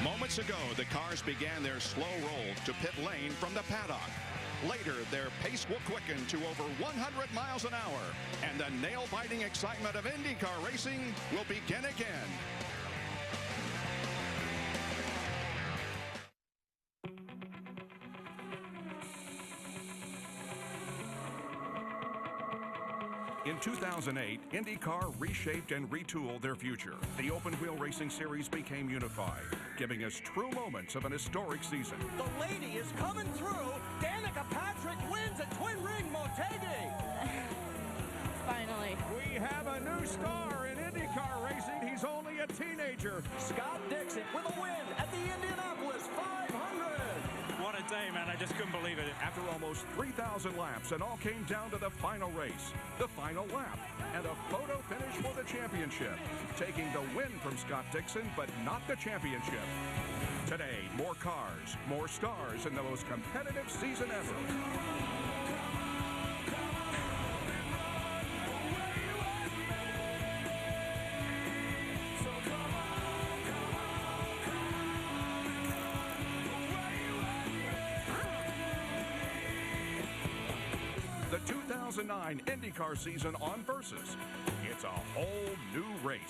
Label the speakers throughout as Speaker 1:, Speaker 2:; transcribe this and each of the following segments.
Speaker 1: Moments ago, the cars began their slow roll to pit lane from the paddock. Later, their pace will quicken to over 100 miles an hour, and the nail-biting excitement of Indycar racing will begin again.
Speaker 2: In 2008, Indycar reshaped and retooled their future. The open-wheel racing series became unified, giving us true moments of an historic season.
Speaker 3: The lady is coming through. Danica Patrick wins at Twin Ring Motegi.
Speaker 4: Finally.
Speaker 2: We have a new star in IndyCar racing. He's only a teenager.
Speaker 3: Scott Dixon with a win at the Indianapolis 500.
Speaker 5: What a day, man. I just couldn't believe it.
Speaker 2: After almost 3,000 laps, it all came down to the final race, the final lap, and a photo finish for the championship, taking the win from Scott Dixon, but not the championship. Today, more cars, more stars, and the most competitive season ever. The 2009 IndyCar season on Versus. It's a whole new race.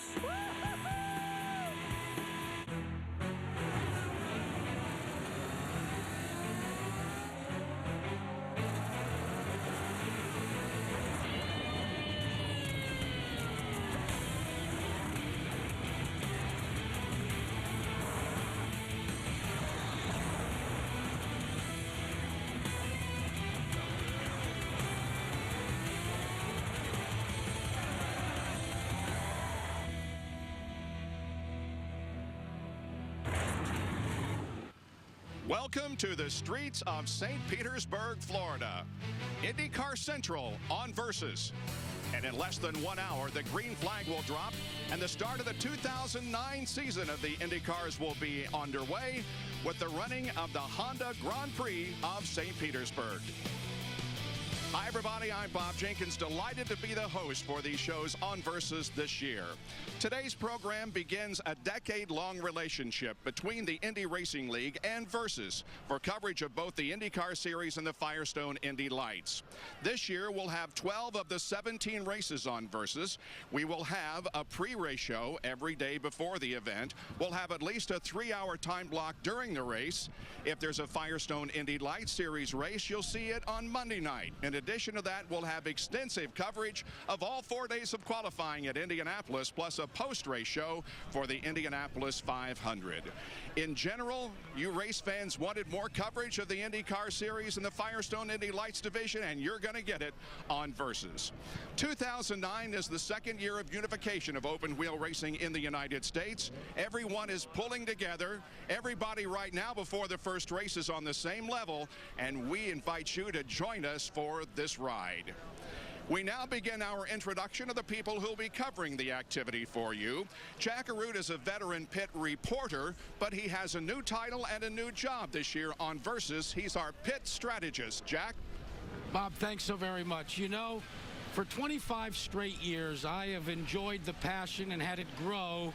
Speaker 1: Welcome to the streets of St. Petersburg, Florida. IndyCar Central on Versus. And in less than 1 hour, the green flag will drop, and the start of the 2009 season of the IndyCars will be underway with the running of the Honda Grand Prix of St. Petersburg. Hi, everybody. I'm Bob Jenkins, delighted to be the host for these shows on Versus this year. Today's program begins a decade-long relationship between the Indy Racing League and Versus for coverage of both the IndyCar Series and the Firestone Indy Lights. This year, we'll have 12 of the 17 races on Versus. We will have a pre-race show every day before the event. We'll have at least a 3-hour time block during the race. If there's a Firestone Indy Lights Series race, you'll see it on Monday night. In addition to that, we'll have extensive coverage of all 4 days of qualifying at Indianapolis, plus a post-race show for the Indianapolis 500. In general, you race fans wanted more coverage of the IndyCar Series and the Firestone Indy Lights division, and you're going to get it on Versus. 2009 is the second year of unification of open-wheel racing in the United States. Everyone is pulling together. Everybody right now before the first race is on the same level, and we invite you to join us for this ride. We now begin our introduction of the people who'll be covering the activity for you. Jack Arute is a veteran pit reporter, but he has a new title and a new job this year on Versus. He's our pit strategist. Jack?
Speaker 6: Bob, thanks so very much. You know, for 25 straight years, I have enjoyed the passion and had it grow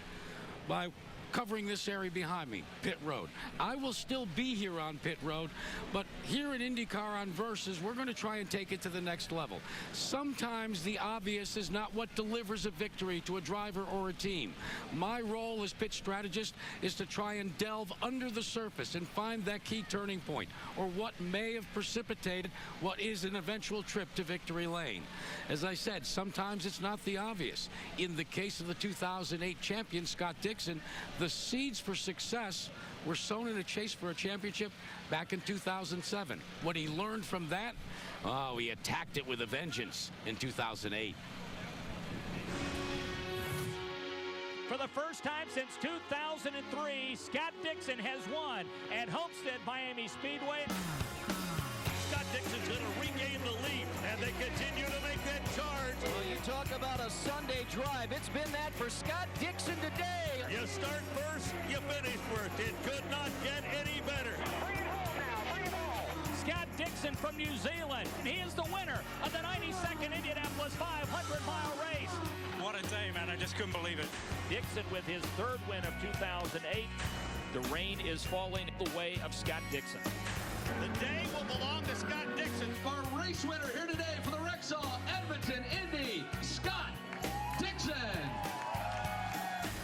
Speaker 6: by covering this area behind me, Pit Road. I will still be here on Pit Road, but here at IndyCar on Versus, we're going to try and take it to the next level. Sometimes the obvious is not what delivers a victory to a driver or a team. My role as pit strategist is to try and delve under the surface and find that key turning point, or what may have precipitated what is an eventual trip to victory lane. As I said, sometimes it's not the obvious. In the case of the 2008 champion, Scott Dixon, the seeds for success were sown in a chase for a championship back in 2007. What he learned from that, oh, he attacked it with a vengeance in 2008.
Speaker 7: For the first time since 2003, Scott Dixon has won at Homestead Miami Speedway.
Speaker 8: Scott Dixon's going to regain the lead, and they continue to make that charge.
Speaker 3: Well, you talk about a Sunday drive. It's been that for Scott Dixon today.
Speaker 8: You start first, you finish first. It could not get any better.
Speaker 7: Bring it home now, bring it home. Scott Dixon from New Zealand. He is the winner of the 92nd Indianapolis 500-mile race.
Speaker 5: What a day, man. I just couldn't believe it.
Speaker 7: Dixon with his third win of 2008. The rain is falling the way of Scott Dixon.
Speaker 8: The day will belong to Scott Dixon.
Speaker 4: Our race winner here today for the Rexall Edmonton Indy, Scott Dixon.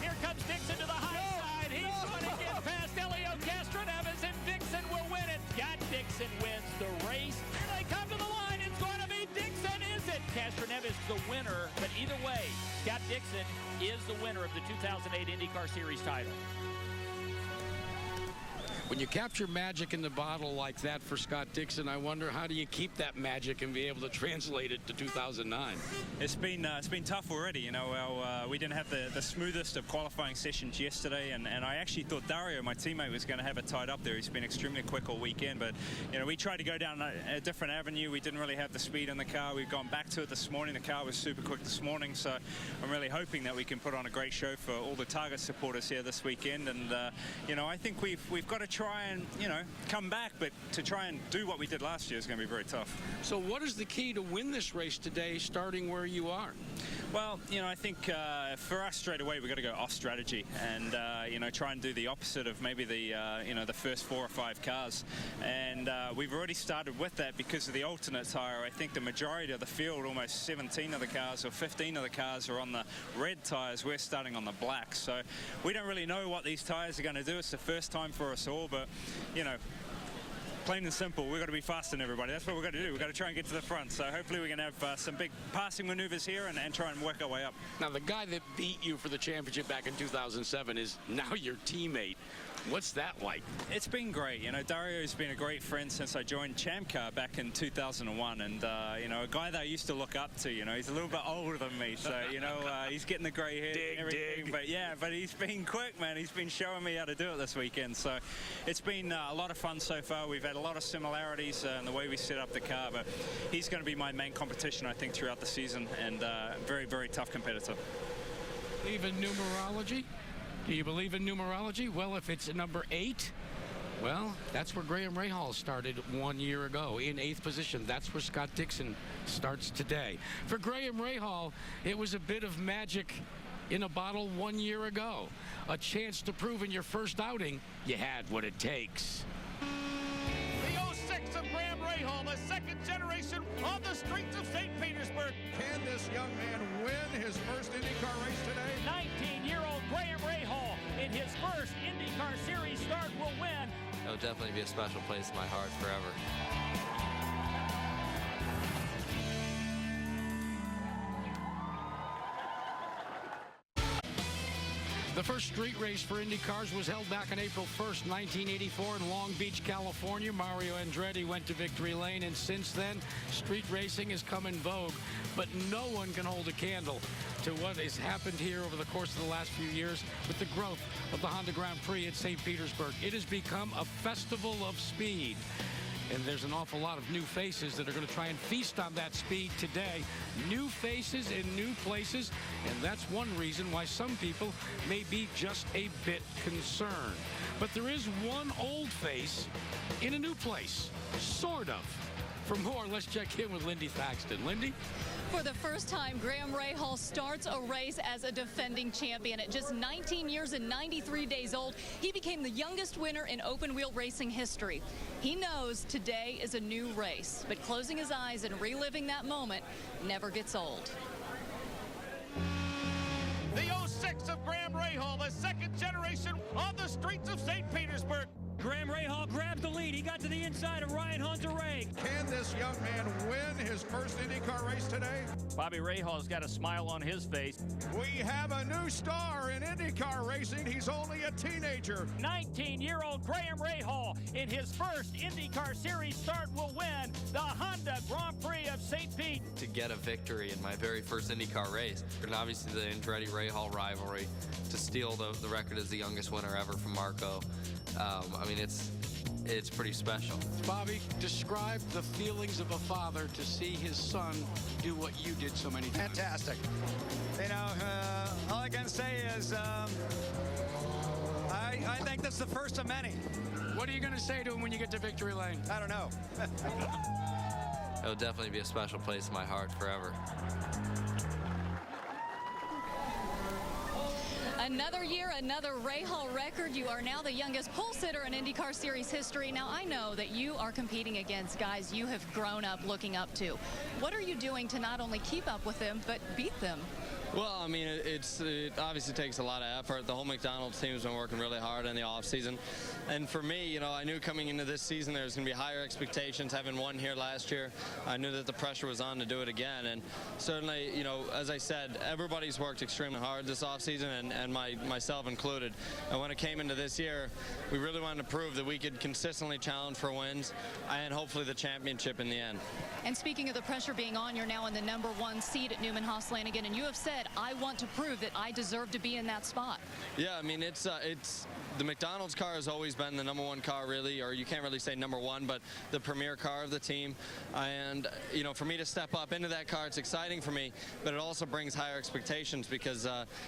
Speaker 7: Here comes Dixon to the high side. He's going to get past Elio Castroneves, and Dixon will win it. Scott Dixon wins the race. Here they come to the line. It's going to be Dixon, is it? Castroneves the winner, but either way, Scott Dixon is the winner of the 2008 IndyCar Series title.
Speaker 6: When you capture magic in the bottle like that for Scott Dixon, I wonder, how do you keep that magic and be able to translate it to 2009?
Speaker 5: It's been tough already. You know, we didn't have the smoothest of qualifying sessions yesterday, and I actually thought Dario, my teammate, was going to have it tied up there. He's been extremely quick all weekend, but you know, we tried to go down a different avenue. We didn't really have the speed in the car. We've gone back to it this morning. The car was super quick this morning, so I'm really hoping that we can put on a great show for all the Target supporters here this weekend. And you know, I think we've got to try and, you know, come back, but to try and do what we did last year is going to be very tough.
Speaker 6: So what is the key to win this race today, starting where you are?
Speaker 5: Well, you know, I think for us straight away, we've got to go off strategy and, you know, try and do the opposite of maybe the, you know, the first 4 or 5 cars. And we've already started with that because of the alternate tire. I think the majority of the field, almost 17 of the cars or 15 of the cars, are on the red tires. We're starting on the black. So we don't really know what these tires are going to do. It's the first time for us all, but, you know, plain and simple, we've got to be faster than everybody. That's what we've got to do. We've got to try and get to the front. So hopefully we can have some big passing maneuvers here and try and work our way up.
Speaker 6: Now, the guy that beat you for the championship back in 2007 is now your teammate. What's that like?
Speaker 5: It's been great. You know, Dario's been a great friend since I joined Champ Car back in 2001, and you know, a guy that I used to look up to. You know, he's a little bit older than me, so you know, he's getting the grey hair and everything. But yeah, but he's been quick, man. He's been showing me how to do it this weekend. So it's been a lot of fun so far. We've had a lot of similarities in the way we set up the car, but he's going to be my main competition, I think, throughout the season, and very, very tough competitor.
Speaker 6: Believe in numerology? Do you believe in numerology? Well, if it's number 8, well, that's where Graham Rahal started 1 year ago, in 8th position. That's where Scott Dixon starts today. For Graham Rahal, it was a bit of magic in a bottle 1 year ago. A chance to prove in your first outing you had what it takes.
Speaker 8: The 06 of Graham Rahal, the second generation on the streets of St. Petersburg.
Speaker 1: Can this young man win his first IndyCar race today?
Speaker 7: 19-year-old Graham Rahal in his first IndyCar Series start will win.
Speaker 9: It'll definitely be a special place in my heart forever.
Speaker 6: The first street race for IndyCars was held back on April 1st, 1984 in Long Beach, California. Mario Andretti went to victory lane, and since then, street racing has come in vogue. But no one can hold a candle to what has happened here over the course of the last few years with the growth of the Honda Grand Prix at St. Petersburg. It has become a festival of speed. And there's an awful lot of new faces that are going to try and feast on that speed today. New faces in new places, and that's one reason why some people may be just a bit concerned. But there is one old face in a new place, sort of. For more, let's check in with Lindy Thaxton. Lindy?
Speaker 10: For the first time, Graham Rahal starts a race as a defending champion. At just 19 years and 93 days old, he became the youngest winner in open-wheel racing history. He knows today is a new race, but closing his eyes and reliving that moment never gets old.
Speaker 8: The 06 of Graham Rahal, the second generation on the streets of St. Petersburg.
Speaker 7: Graham Rahal grabbed the lead. He got to the inside of Ryan Hunter-Reay.
Speaker 1: Can this young man win his first IndyCar race today?
Speaker 7: Bobby Rahal's got a smile on his face.
Speaker 1: We have a new star in IndyCar racing. He's only a teenager.
Speaker 7: 19-year-old Graham Rahal in his first IndyCar Series start will win the Honda Grand Prix of St. Pete.
Speaker 9: To get a victory in my very first IndyCar race, and obviously the Andretti-Rahal rivalry, to steal the record as the youngest winner ever from Marco. I mean, it's pretty special.
Speaker 6: Bobby, describe the feelings of a father to see his son do what you did so many times.
Speaker 3: Fantastic. You know, all I can say is I think that's the first of many.
Speaker 6: What are you going to say to him when you get to victory lane?
Speaker 3: I don't know.
Speaker 9: It'll definitely be a special place in my heart forever.
Speaker 10: Another year, another Rahal record. You are now the youngest pole sitter in IndyCar Series history. Now, I know that you are competing against guys you have grown up looking up to. What are you doing to not only keep up with them, but beat them?
Speaker 9: Well, I mean, it obviously takes a lot of effort. The whole McDonald's team has been working really hard in the offseason. And for me, you know, I knew coming into this season there was going to be higher expectations. Having won here last year, I knew that the pressure was on to do it again. And certainly, you know, as I said, everybody's worked extremely hard this offseason, and myself included. And when it came into this year, we really wanted to prove that we could consistently challenge for wins and hopefully the championship in the end.
Speaker 10: And speaking of the pressure being on, you're now in the #1 seat at Newman Haas Lanigan, and you have said, I want to prove that I deserve to be in that spot.
Speaker 9: Yeah, I mean, it's the McDonald's car has always been the #1 car, really, or you can't really say #1, but the premier car of the team. And, you know, for me to step up into that car, it's exciting for me, but it also brings higher expectations because,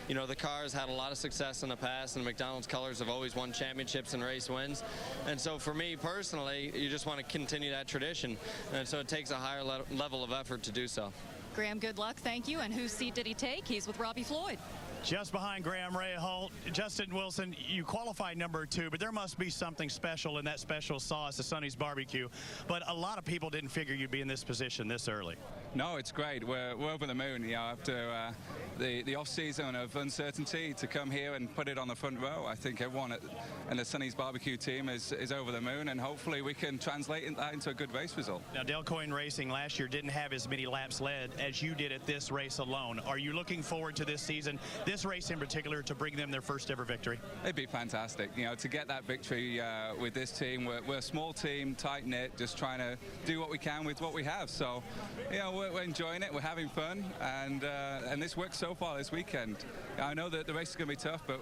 Speaker 9: you know, the car has had a lot of success in the past, and the McDonald's colors have always won championships and race wins. And so for me personally, you just want to continue that tradition. And so it takes a higher level of effort to do so.
Speaker 10: Graham, good luck. Thank you. And whose seat did he take? He's with Robbie Floyd.
Speaker 11: Just behind Graham Rahal, Justin Wilson, you qualified #2, but there must be something special in that special sauce, the Sonny's barbecue. But a lot of people didn't figure you'd be in this position this early.
Speaker 12: No, it's great. We're over the moon, you know, after the off-season of uncertainty to come here and put it on the front row. I think everyone in the Sonny's barbecue team is over the moon, and hopefully we can translate that into a good race result.
Speaker 11: Now, Dale Coyne Racing last year didn't have as many laps led as you did at this race alone. Are you looking forward to this season, this race in particular, to bring them their first ever victory?
Speaker 12: It'd be fantastic, you know, to get that victory with this team. We're a small team, tight-knit, just trying to do what we can with what we have. So, you know, we're enjoying it, we're having fun, and this worked so far this weekend. I know that the race is going to be tough, but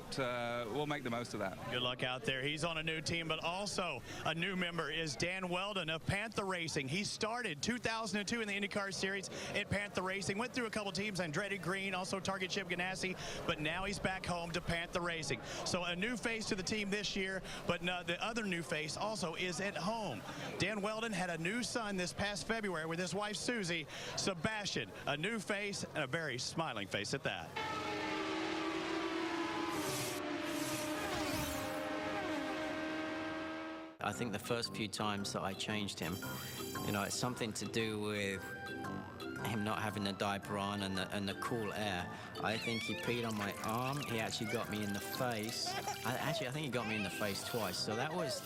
Speaker 12: we'll make the most of that.
Speaker 11: Good luck out there. He's on a new team, but also a new member is Dan Weldon of Panther Racing. He started 2002 in the IndyCar Series at Panther Racing, went through a couple teams, Andretti Green, also Target Chip Ganassi, but now he's back home to Panther Racing. So a new face to the team this year, but the other new face also is at home. Dan Weldon had a new son this past February with his wife Susie. Sebastian, a new face and a very smiling face at that.
Speaker 13: I think the first few times that I changed him, you know, it's something to do with him not having the diaper on and the cool air. I think he peed on my arm. He actually got me in the face. I think he got me in the face twice. So that was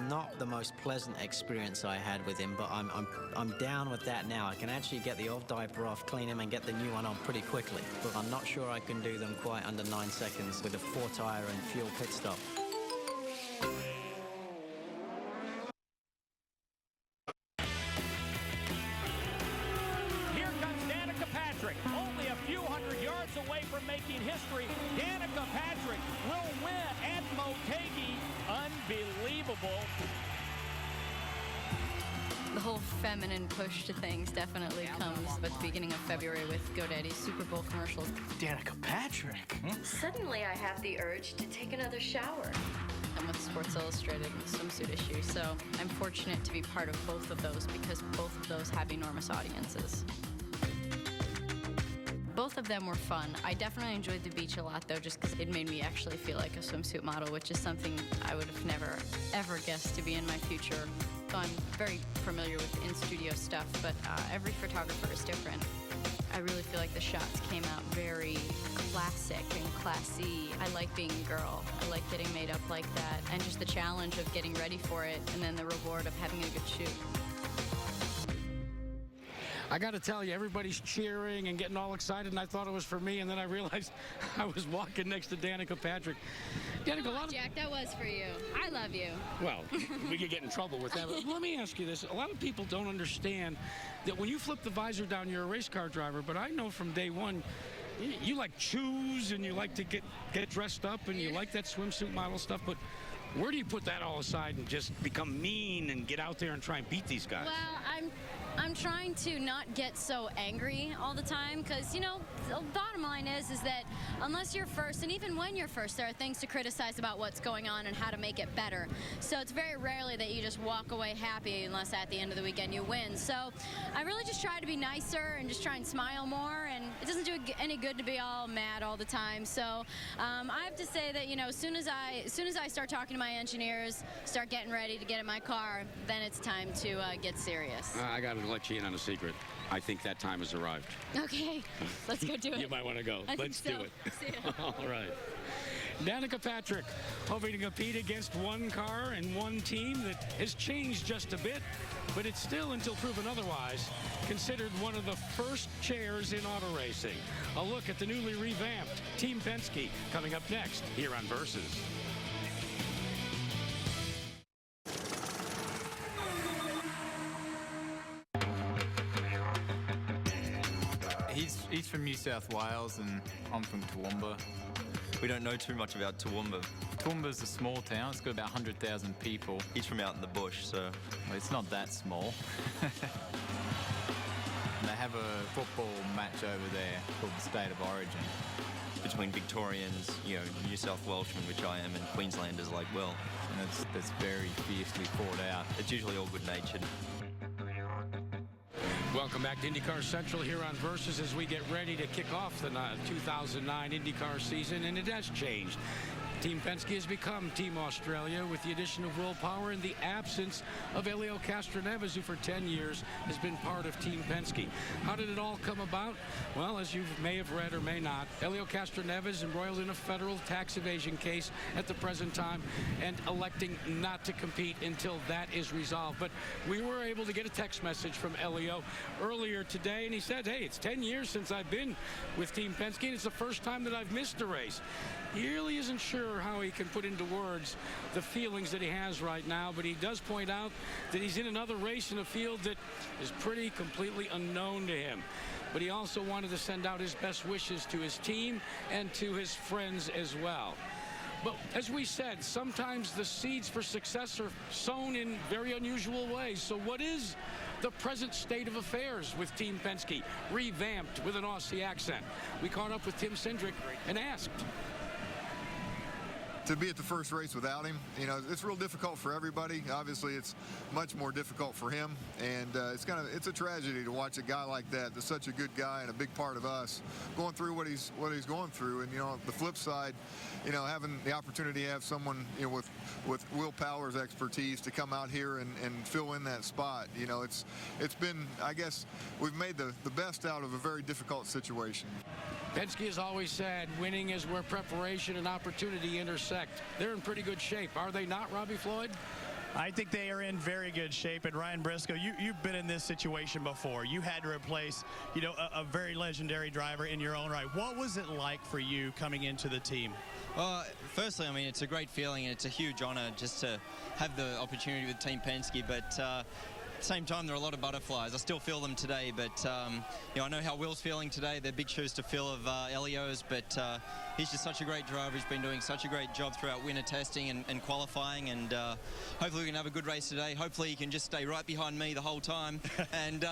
Speaker 13: not the most pleasant experience I had with him, but I'm down with that now. I can actually get the old diaper off, clean him, and get the new one on pretty quickly. But I'm not sure I can do them quite under 9 seconds with a 4-tire and fuel pit stop.
Speaker 7: Here comes Danica Patrick, only a few hundred yards away from making history. Danica Patrick will win at Motegi. Unbelievable.
Speaker 14: The whole feminine push to things definitely comes at the beginning of February with GoDaddy's Super Bowl commercials.
Speaker 11: Danica Patrick?
Speaker 15: Suddenly I have the urge to take another shower.
Speaker 14: I'm with Sports Illustrated with swimsuit issue, so I'm fortunate to be part of both of those because both of those have enormous audiences. Both of them were fun. I definitely enjoyed the beach a lot, though, just because it made me actually feel like a swimsuit model, which is something I would have never, ever guessed to be in my future. So I'm very familiar with in-studio stuff, but every photographer is different. I really feel like the shots came out very classic and classy. I like being a girl. I like getting made up like that, and just the challenge of getting ready for it, and then the reward of having a good shoot.
Speaker 6: I got to tell you, everybody's cheering and getting all excited, and I thought it was for me, and then I realized I was walking next to Danica Patrick. Danica, a lot of...
Speaker 14: Jack, that was for you. I love you.
Speaker 6: Well, we could get in trouble with that. But let me ask you this. A lot of people don't understand that when you flip the visor down, you're a race car driver, but I know from day one, you like shoes, and you like to get dressed up, and you like that swimsuit model stuff, but where do you put that all aside and just become mean and get out there and try and beat these guys?
Speaker 14: Well, I'm trying to not get so angry all the time because, you know, the bottom line is that unless you're first, and even when you're first, there are things to criticize about what's going on and how to make it better. So it's very rarely that you just walk away happy unless at the end of the weekend you win. So I really just try to be nicer and just try and smile more, and it doesn't do any good to be all mad all the time. So I have to say that, you know, as soon as I start talking to my engineers, start getting ready to get in my car, then it's time to get serious.
Speaker 6: I got to let you in on a secret. I think that time has arrived.
Speaker 14: Okay, let's go do it.
Speaker 6: You might want to go. Let's do it.
Speaker 14: See ya.
Speaker 6: All right. Danica Patrick hoping to compete against one car and one team that has changed just a bit, but it's still, until proven otherwise, considered one of the first chairs in auto racing. A look at the newly revamped Team Penske coming up next here on Versus.
Speaker 16: He's from New South Wales and I'm from Toowoomba.
Speaker 17: We don't know too much about Toowoomba.
Speaker 16: Toowoomba's a small town. It's got about 100,000 people.
Speaker 17: He's from out in the bush, so...
Speaker 16: Well, it's not that small. And they have a football match over there called the State of Origin.
Speaker 17: Between Victorians, you know, New South Welshmen, which I am, and Queenslanders like well.
Speaker 16: And it's very fiercely fought out.
Speaker 17: It's usually all good-natured.
Speaker 6: Welcome back to IndyCar Central here on Versus as we get ready to kick off the 2009 IndyCar season, and it has changed. Team Penske has become Team Australia with the addition of Will Power and the absence of Helio Castroneves, who for 10 years has been part of Team Penske. How did it all come about? Well, as you may have read or may not, Helio Castroneves embroiled in a federal tax evasion case at the present time and electing not to compete until that is resolved. But we were able to get a text message from Helio earlier today, and he said, hey, it's 10 years since I've been with Team Penske, and it's the first time that I've missed a race. He really isn't sure how he can put into words the feelings that he has right now, but he does point out that he's in another race in a field that is pretty completely unknown to him. But he also wanted to send out his best wishes to his team and to his friends as well. But as we said, sometimes the seeds for success are sown in very unusual ways. So what is the present state of affairs with Team Penske, revamped with an Aussie accent? We caught up with Tim Cindric and asked.
Speaker 18: To be at the first race without him, you know, it's real difficult for everybody. Obviously, it's much more difficult for him, and it's a tragedy to watch a guy like that, that's such a good guy and a big part of us, going through what he's going through. And you know, the flip side, you know, having the opportunity to have someone, you know, with Will Power's expertise to come out here and fill in that spot, you know, it's been, I guess, we've made the best out of a very difficult situation.
Speaker 6: Penske has always said winning is where preparation and opportunity intersect. They're in pretty good shape, are they not, Robbie Floyd?
Speaker 11: I think they are in very good shape. And Ryan Briscoe, you've been in this situation before. You had to replace, you know, a very legendary driver in your own right. What was it like for you coming into the team?
Speaker 9: Firstly, I mean, it's a great feeling, and it's a huge honor just to have the opportunity with Team Penske, but at the same time, there are a lot of butterflies. I still feel them today, but you know, I know how Will's feeling today. They're big shoes to fill of Helio's, but he's just such a great driver. He's been doing such a great job throughout winter testing and qualifying, and hopefully we can have a good race today. Hopefully he can just stay right behind me the whole time, and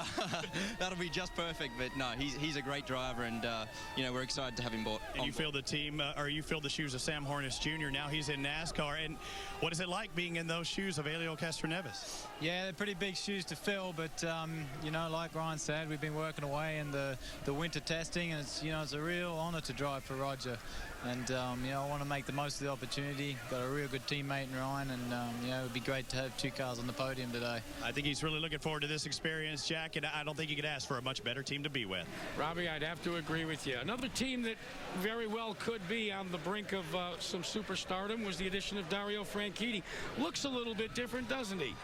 Speaker 9: that'll be just perfect. But no, he's a great driver, and you know, we're excited to have him bought.
Speaker 11: And you feel the team, or you feel the shoes of Sam Hornish Jr. Now he's in NASCAR, and what is it like being in those shoes of Helio Castroneves?
Speaker 16: Yeah, they're pretty big shoes to fill, but you know, like Ryan said, we've been working away in the winter testing, and it's, you know, it's a real honor to drive for Roger. And you know, I want to make the most of the opportunity. Got a real good teammate in Ryan, and you know, it would be great to have two cars on the podium today.
Speaker 11: I think he's really looking forward to this experience, Jack, and I don't think you could ask for a much better team to be with.
Speaker 6: Robbie, I'd have to agree with you. Another team that very well could be on the brink of some superstardom was the addition of Dario Franchitti. Looks a little bit different, doesn't he?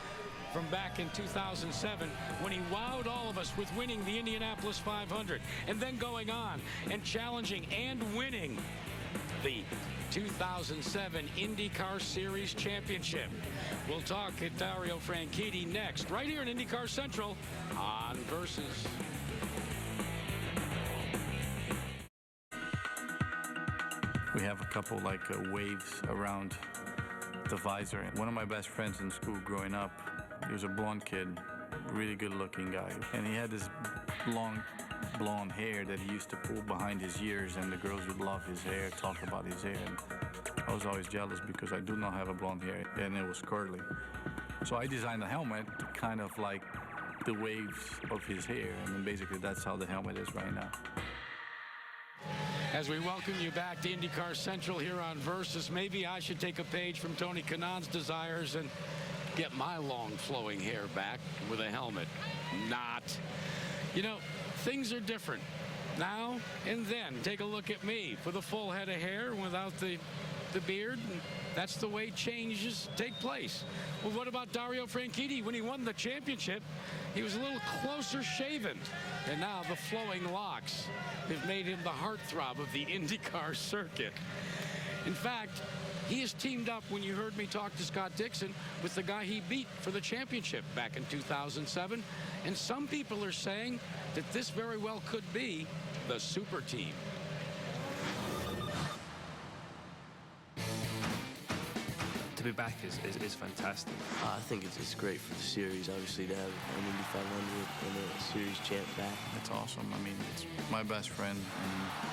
Speaker 6: From back in 2007 when he wowed all of us with winning the Indianapolis 500 and then going on and challenging and winning the 2007 IndyCar Series Championship. We'll talk at Dario Franchitti next, right here in IndyCar Central on Versus.
Speaker 19: We have a couple like waves around the visor. One of my best friends in school growing up, he was a blonde kid, really good looking guy. And he had this long blonde hair that he used to pull behind his ears, and the girls would love his hair, talk about his hair. And I was always jealous because I do not have a blonde hair, and it was curly. So I designed a helmet kind of like the waves of his hair, and basically that's how the helmet is right now.
Speaker 6: As we welcome you back to IndyCar Central here on Versus, maybe I should take a page from Tony Kanaan's desires and get my long flowing hair back with a helmet. Not. You know, things are different now and then. Take a look at me with a full head of hair and without the beard. And that's the way changes take place. Well, what about Dario Franchitti? When he won the championship, he was a little closer shaven. And now the flowing locks have made him the heartthrob of the IndyCar circuit. In fact, he has teamed up, when you heard me talk to Scott Dixon, with the guy he beat for the championship back in 2007. And some people are saying that this very well could be the super team.
Speaker 20: To be back is fantastic.
Speaker 21: I think it's great for the series, obviously, to have an Indy 500 and a series champ back.
Speaker 19: It's awesome. I mean, it's my best friend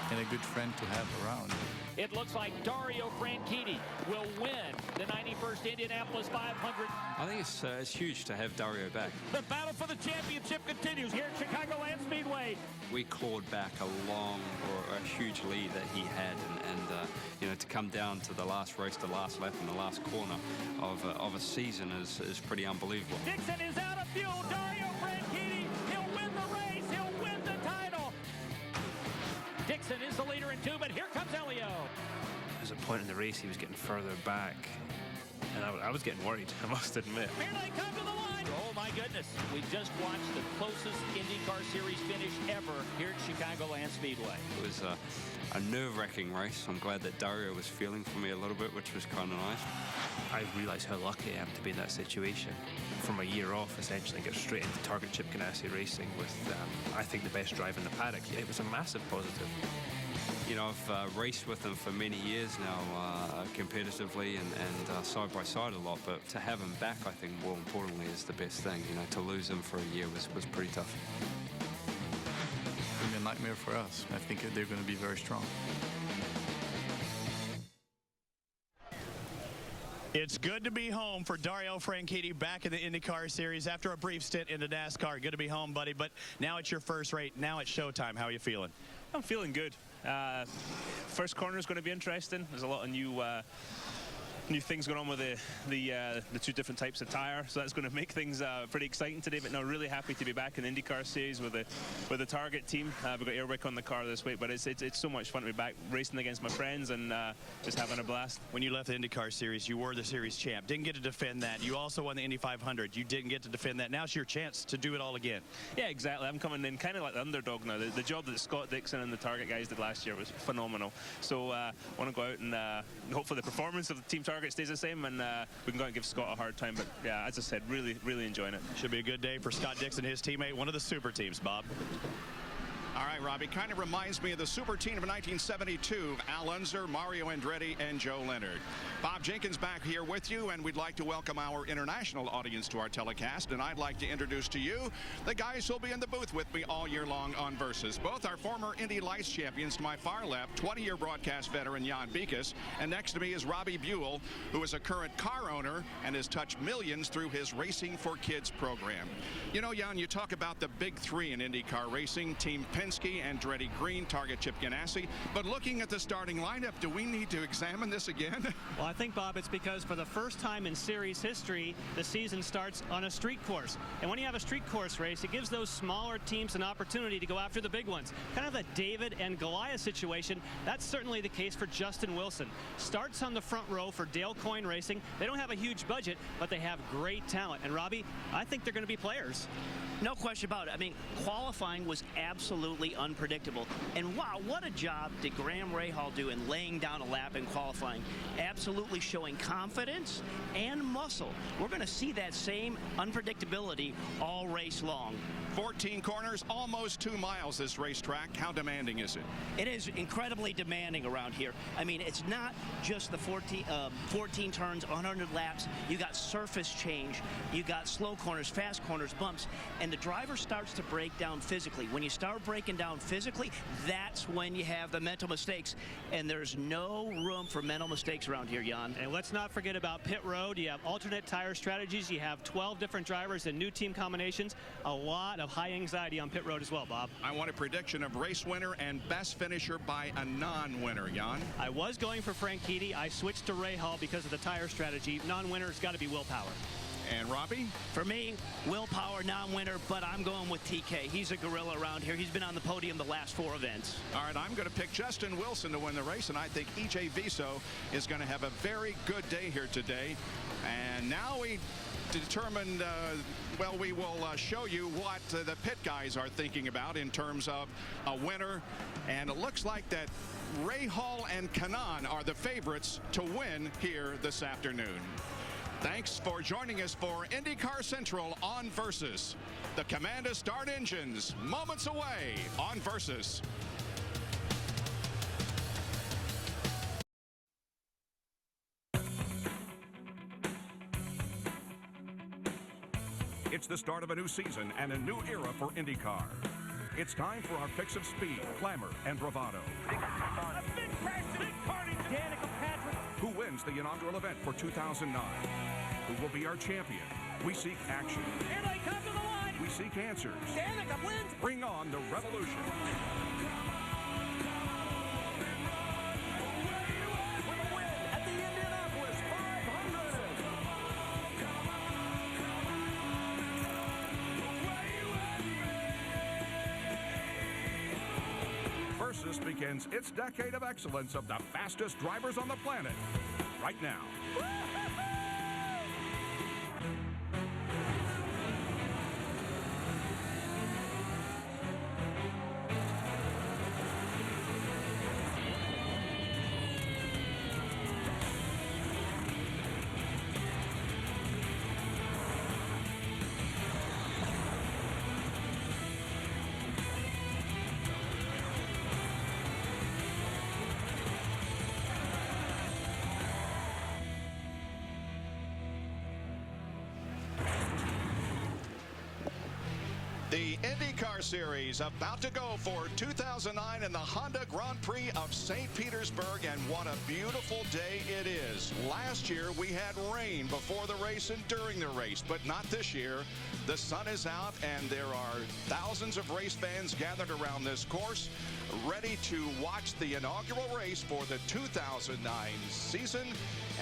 Speaker 19: and a good friend to have around.
Speaker 7: It looks like Dario Franchitti will win the 91st Indianapolis 500.
Speaker 22: I think it's huge to have Dario back.
Speaker 7: The battle for the championship continues here at Chicagoland Speedway.
Speaker 22: We clawed back a huge lead that he had, and you know, to come down to the last race, the last lap, and the last corner of a season is pretty unbelievable.
Speaker 7: Dixon is out of fuel. Dario Franchitti, he'll win the race. He'll win the title. Dixon is the leader in 2, but here comes Elio.
Speaker 20: There's a point in the race he was getting further back, and I was getting worried, I must admit.
Speaker 7: Here they come to the line. Oh, my goodness. We just watched the closest IndyCar Series finish ever here at Chicagoland Speedway.
Speaker 22: It was a nerve-wracking race. I'm glad that Dario was feeling for me a little bit, which was kind of nice.
Speaker 20: I realised how lucky I am to be in that situation. From a year off, essentially, and get straight into target chip Ganassi racing with, I think, the best driver in the paddock. It was a massive positive.
Speaker 22: You know, I've raced with him for many years now, competitively and side by side a lot, but to have him back, I think, more importantly, is the best thing. You know, to lose him for a year was pretty tough.
Speaker 19: It's a nightmare for us. I think they're going to be very strong.
Speaker 11: It's good to be home for Dario Franchitti back in the IndyCar Series after a brief stint into NASCAR. Good to be home, buddy, but now it's your first race. Now it's showtime. How are you feeling?
Speaker 23: I'm feeling good. First corner is going to be interesting. There's a lot of new things going on with the 2 different types of tire, so that's going to make things pretty exciting today. But no, really happy to be back in the IndyCar Series with the Target team. We've got Airwick on the car this week, but it's so much fun to be back racing against my friends and just having a blast.
Speaker 11: When you left the IndyCar Series, you were the series champ. Didn't get to defend that. You also won the Indy 500. You didn't get to defend that. Now it's your chance to do it all again.
Speaker 23: Yeah, exactly. I'm coming in kind of like the underdog now. The job that Scott Dixon and the Target guys did last year was phenomenal. So I want to go out and hopefully the performance of the Team Target stays the same, and we can go out and give Scott a hard time. But yeah, as I said, really enjoying it.
Speaker 11: Should be a good day for Scott Dixon, his teammate, one of the super teams, Bob.
Speaker 1: All right, Robbie, kind of reminds me of the super team of 1972, Al Unser, Mario Andretti, and Joe Leonard. Bob Jenkins back here with you, and we'd like to welcome our international audience to our telecast, and I'd like to introduce to you the guys who'll be in the booth with me all year long on Versus. Both are former Indy Lights champions. To my far left, 20-year broadcast veteran Jan Beekes, and next to me is Robbie Buell, who is a current car owner and has touched millions through his Racing for Kids program. You know, Jan, you talk about the big 3 in IndyCar racing, Team Penske, Andretti Green, Target Chip Ganassi. But looking at the starting lineup, do we need to examine this again?
Speaker 24: Well, I think, Bob, it's because for the first time in series history, the season starts on a street course. And when you have a street course race, it gives those smaller teams an opportunity to go after the big ones. Kind of a David and Goliath situation. That's certainly the case for Justin Wilson. Starts on the front row for Dale Coyne Racing. They don't have a huge budget, but they have great talent. And, Robbie, I think they're going to be players.
Speaker 25: No question about it. I mean, qualifying was absolutely unpredictable. And wow, what a job did Graham Rahal do in laying down a lap in qualifying. Absolutely showing confidence and muscle. We're going to see that same unpredictability all race long.
Speaker 1: 14 corners, almost 2 miles this racetrack. How demanding is it?
Speaker 25: It is incredibly demanding around here. I mean, it's not just the 14 turns, 100 laps. You got surface change. You got slow corners, fast corners, bumps. And the driver starts to break down physically. When you start breaking breaking down physically, that's when you have the mental mistakes. And there's no room for mental mistakes around here, Jan.
Speaker 24: And let's not forget about pit road. You have alternate tire strategies. You have 12 different drivers and new team combinations. A lot of high anxiety on pit road as well, Bob.
Speaker 1: I want a prediction of race winner and best finisher by a non-winner, Jan.
Speaker 24: I was going for Franchitti. I switched to Rahal because of the tire strategy. Non-winner's got to be Will Power.
Speaker 1: And Robbie?
Speaker 25: For me, Will Power, non-winner, but I'm going with TK. He's a gorilla around here. He's been on the podium the last 4 events.
Speaker 1: All right, I'm going to pick Justin Wilson to win the race, and I think EJ Viso is going to have a very good day here today. And now we determined, well, we will show you what the pit guys are thinking about in terms of a winner. And it looks like that Rahal and Kanaan are the favorites to win here this afternoon. Thanks for joining us for IndyCar Central on Versus. The command to start engines moments away on Versus.
Speaker 2: It's the start of a new season and a new era for IndyCar. It's time for our picks of speed, glamour, and bravado. Who wins the inaugural event for 2009? Who will be our champion? We seek action.
Speaker 7: Here they come to the line.
Speaker 2: We seek answers.
Speaker 7: Danica wins.
Speaker 2: Bring on the revolution.
Speaker 7: With a win at the Indianapolis 500.
Speaker 2: Versus begins its decade of excellence of the fastest drivers on the planet right now.
Speaker 1: The IndyCar Series about to go for 2009 in the Honda Grand Prix of St. Petersburg, and what a beautiful day it is. Last year we had rain before the race and during the race, but not this year. The sun is out and there are thousands of race fans gathered around this course, ready to watch the inaugural race for the 2009 season,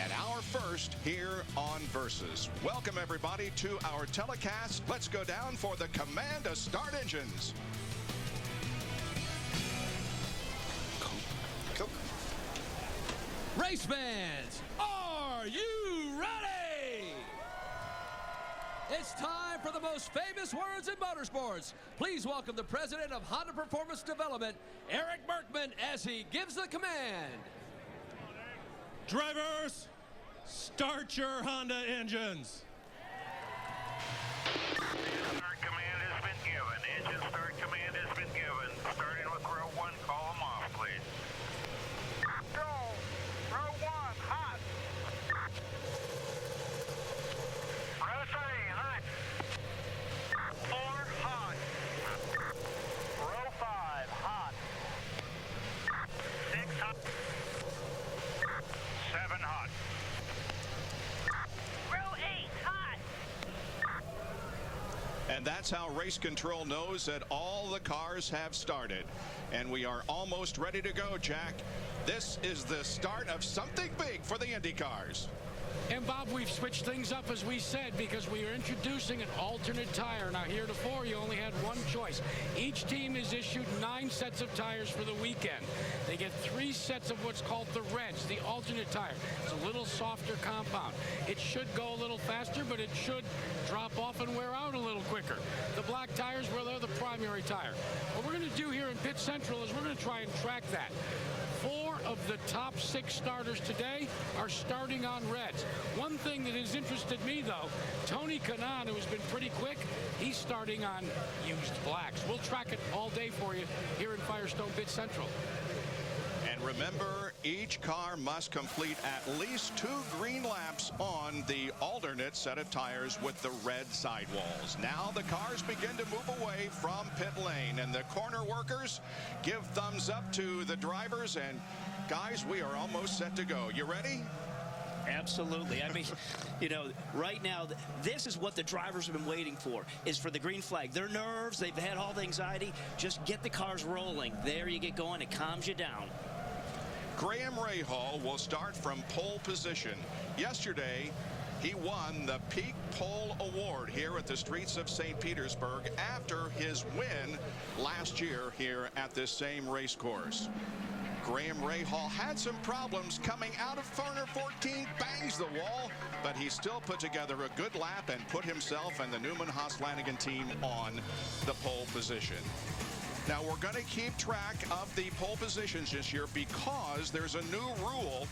Speaker 1: and our first here on Versus. Welcome everybody to our telecast. Let's go down for the command to start engines.
Speaker 3: Race fans, are you ready? It's time for the most famous words in motorsports. Please welcome the president of Honda Performance Development, Eric Berkman, as he gives the command.
Speaker 4: Drivers, start your Honda engines.
Speaker 5: Start command has been given. Engine start command has been given. Starting with row 1, call them off, please. Go! Row 1, hot! Row 3, hot! 4, hot! Row 5, hot! 6, hot! 7, hot! Row 8, hot!
Speaker 1: And that's how race control knows that all the cars have started. And we are almost ready to go, Jack. This is the start of something big for the Indy cars.
Speaker 6: And Bob, we've switched things up, as we said, because we are introducing an alternate tire. Now, heretofore, you only had one choice. Each team is issued 9 sets of tires for the weekend. They get 3 sets of what's called the Reds, the alternate tire. It's a little softer compound. It should go a little faster, but it should drop off and wear out a little quicker. The black tires, well, they're the primary tire. What we're going to do here in Pit Central is we're going to try and track that. 4 of the top 6 starters today are starting on Reds. One thing that has interested me, though, Tony Kanaan, who has been pretty quick, he's starting on used blacks. We'll track it all day for you here in Firestone Pit Central.
Speaker 1: And And remember, each car must complete at least 2 green laps on the alternate set of tires with the red sidewalls. Now the cars begin to move away from pit lane, and the corner workers give thumbs up to the drivers. And guys, we are almost set to go. You ready?
Speaker 25: Absolutely. I mean, you know, right now, this is what the drivers have been waiting for, is for the green flag. Their nerves, they've had all the anxiety. Just get the cars rolling. There you get going. It calms you down.
Speaker 1: Graham Rahal will start from pole position. Yesterday, he won the Peak Pole Award here at the streets of St. Petersburg after his win last year here at this same race course. Graham Rahal had some problems coming out of corner 14, bangs the wall, but he still put together a good lap and put himself and the Newman-Haas-Lanigan team on the pole position. Now, we're going to keep track of the pole positions this year because there's a new rule.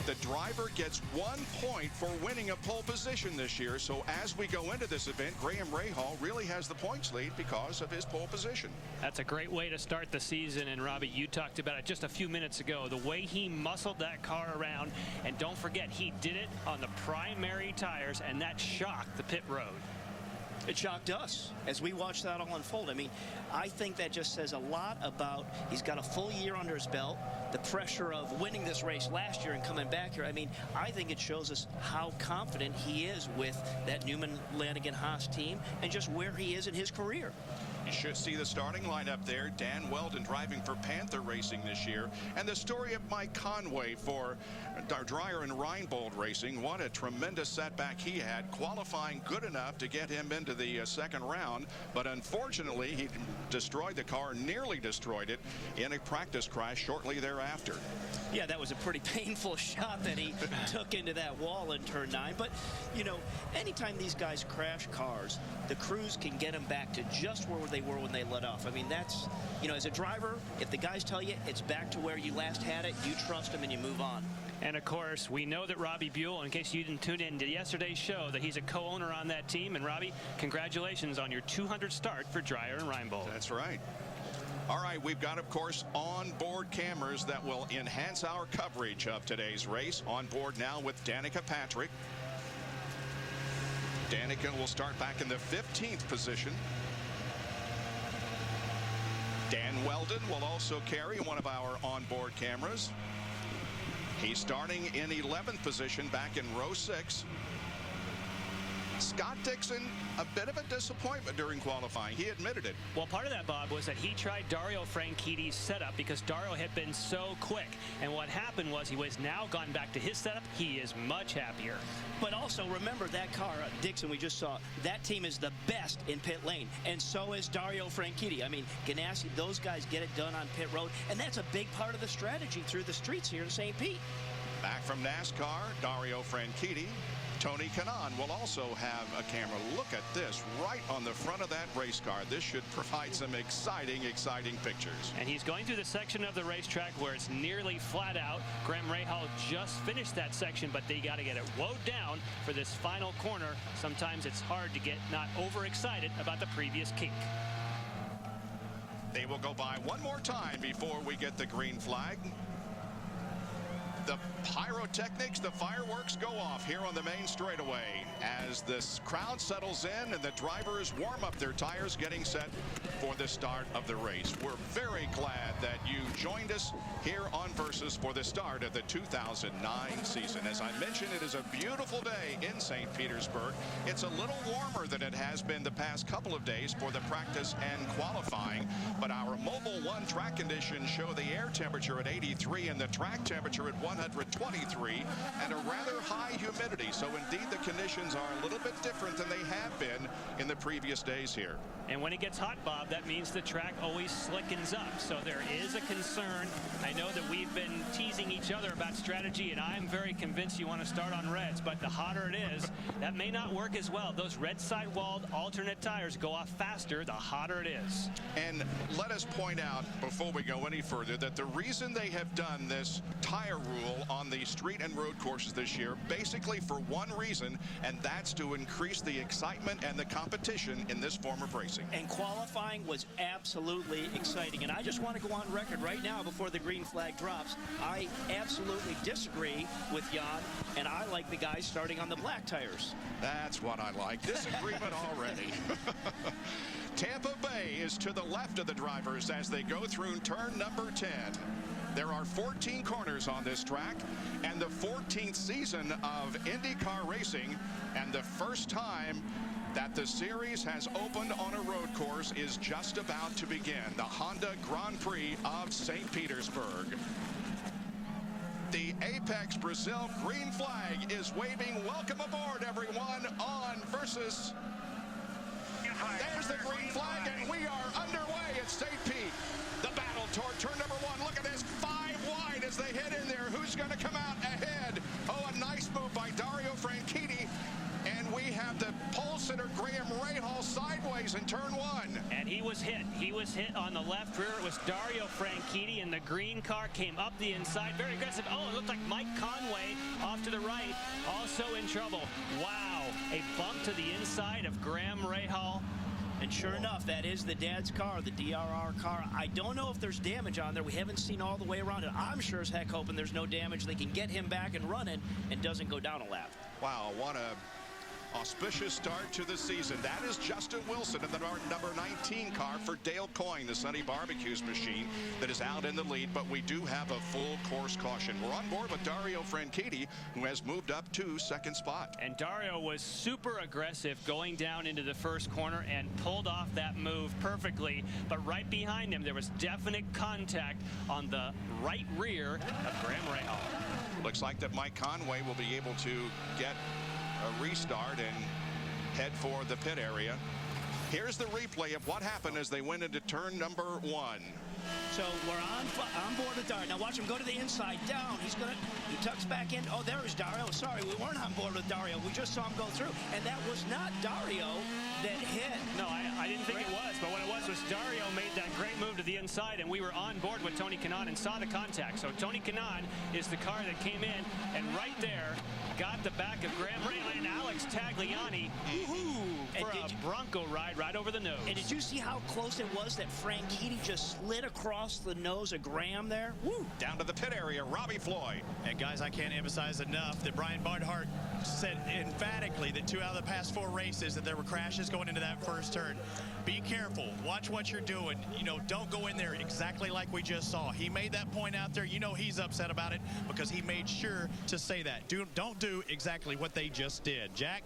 Speaker 1: The driver gets 1 point for winning a pole position this year. So as we go into this event, Graham Rahal really has the points lead because of his pole position.
Speaker 24: That's a great way to start the season. And Robbie, you talked about it just a few minutes ago, the way he muscled that car around. And don't forget, he did it on the primary tires, and that shocked the pit road.
Speaker 25: It shocked us as we watched that all unfold. I mean, I think that just says a lot about he's got a full year under his belt, the pressure of winning this race last year and coming back here. I mean, I think it shows us how confident he is with that Newman-Lanigan-Haas team and just where he is in his career.
Speaker 1: You should see the starting lineup there. Dan Weldon driving for Panther Racing this year. And the story of Mike Conway for Dreyer and Reinbold Racing. What a tremendous setback he had, qualifying good enough to get him into the second round. But unfortunately, he destroyed the car, nearly destroyed it, in a practice crash shortly thereafter.
Speaker 25: Yeah, that was a pretty painful shot that he took into that wall in turn 9. But, you know, anytime these guys crash cars, the crews can get them back to just where they were when they let off. I mean, that's, you know, as a driver, if the guys tell you it's back to where you last had it, you trust them and you move on.
Speaker 24: And of course, we know that Robbie Buell, in case you didn't tune in to yesterday's show, that he's a co-owner on that team. And Robbie, congratulations on your 200 start for Dreyer and Reinbold.
Speaker 1: That's right. All right, we've got, of course, onboard cameras that will enhance our coverage of today's race. On board now with Danica Patrick. Danica will start back in the 15th position. Dan Weldon will also carry one of our onboard cameras. He's starting in 11th position back in row 6. Scott Dixon, a bit of a disappointment during qualifying. He admitted it.
Speaker 24: Well, part of that, Bob, was that he tried Dario Franchitti's setup because Dario had been so quick. And what happened was he was now gone back to his setup. He is much happier.
Speaker 25: But also, remember that car, Dixon, we just saw, that team is the best in pit lane. And so is Dario Franchitti. I mean, Ganassi, those guys get it done on pit road. And that's a big part of the strategy through the streets here in St. Pete.
Speaker 1: Back from NASCAR, Dario Franchitti. Tony Kanaan will also have a camera. Look at this right on the front of that race car. This should provide some exciting pictures.
Speaker 24: And he's going through the section of the racetrack where it's nearly flat out. Graham Rahal just finished that section, but they got to get it woed down for this final corner. Sometimes it's hard to get not overexcited about the previous kink.
Speaker 1: They will go by one more time before we get the green flag. The pyrotechnics, the fireworks go off here on the main straightaway as this crowd settles in and the drivers warm up their tires, getting set for the start of the race. We're very glad that you joined us here on Versus for the start of the 2009 season. As I mentioned, it is a beautiful day in St. Petersburg. It's a little warmer than it has been the past couple of days for the practice and qualifying, but our Mobile One track conditions show the air temperature at 83 and the track temperature at 123 and a rather high humidity. So indeed the conditions are a little bit different than they have been in the previous days here.
Speaker 24: And when it gets hot, Bob, that means the track always slickens up. So there is a concern. I know that we've been teasing each other about strategy, and I'm very convinced you want to start on reds, but the hotter it is, that may not work as well. Those red sidewalled alternate tires go off faster the hotter it is.
Speaker 1: And let us point out before we go any further that the reason they have done this tire rule on on the street and road courses this year, basically for one reason, and that's to increase the excitement and the competition in this form of racing.
Speaker 25: And qualifying was absolutely exciting. And I just want to go on record right now before the green flag drops. I absolutely disagree with Jan, and I like the guys starting on the black tires.
Speaker 1: That's what I like. Disagreement already. Tampa Bay is to the left of the drivers as they go through turn number 10. There are 14 corners on this track, and the 14th season of IndyCar racing, and the first time that the series has opened on a road course is just about to begin. The Honda Grand Prix of St. Petersburg. The Apex Brazil green flag is waving. Welcome aboard, everyone, on versus. There's the green flag, and we are underway at St. Pete. The battle toward turn number 1. Look at this, 5 wide as they head in there. Who's going to come out ahead? Oh, a nice move by Dario Franchitti. And we have the pole sitter Graham Rahal sideways in turn 1.
Speaker 24: And he was hit. He was hit on the left rear. It was Dario Franchitti, and the green car came up the inside. Very aggressive. Oh, it looked like Mike Conway off to the right, also in trouble. Wow, a bump to the inside of Graham Rahal.
Speaker 25: And sure enough, that is the dad's car, the DRR car. I don't know if there's damage on there. We haven't seen all the way around it. I'm sure as heck hoping there's no damage. They can get him back and running and doesn't go down a lap.
Speaker 1: Wow, what a auspicious start to the season. That is Justin Wilson in the number 19 car for Dale Coyne, the Sunny Barbecues machine that is out in the lead, but we do have a full course caution. We're on board with Dario Franchitti, who has moved up to second spot.
Speaker 24: And Dario was super aggressive going down into the first corner and pulled off that move perfectly, but right behind him there was definite contact on the right rear of Graham Rahal.
Speaker 1: Looks like that Mike Conway will be able to get a restart and head for the pit area. Here's the replay of what happened as they went into turn number 1.
Speaker 25: So we're on board with Dario. Now watch him go to the inside, down. He tucks back in. Oh, there is Dario. Sorry, we weren't on board with Dario. We just saw him go through. And that was not Dario that hit.
Speaker 24: No, I didn't think it was, but what it was Dario made that great move to the inside, and we were on board with Tony Kanaan and saw the contact. So Tony Kanaan is the car that came in, and right there got the back of Graham Rahal and Alex Tagliani for a Bronco ride right over the nose.
Speaker 25: And did you see how close it was that Franchitti just slid across the nose of Graham there?
Speaker 1: Woo! Down to the pit area, Robbie Floyd.
Speaker 11: And guys, I can't emphasize enough that Brian Barnhart said emphatically that 2 out of the past 4 races that there were crashes going into that first turn. Be careful. Watch what you're doing. You know, don't go in there exactly like we just saw. He made that point out there. You know he's upset about it because he made sure to say that. Don't do exactly what they just did. Jack?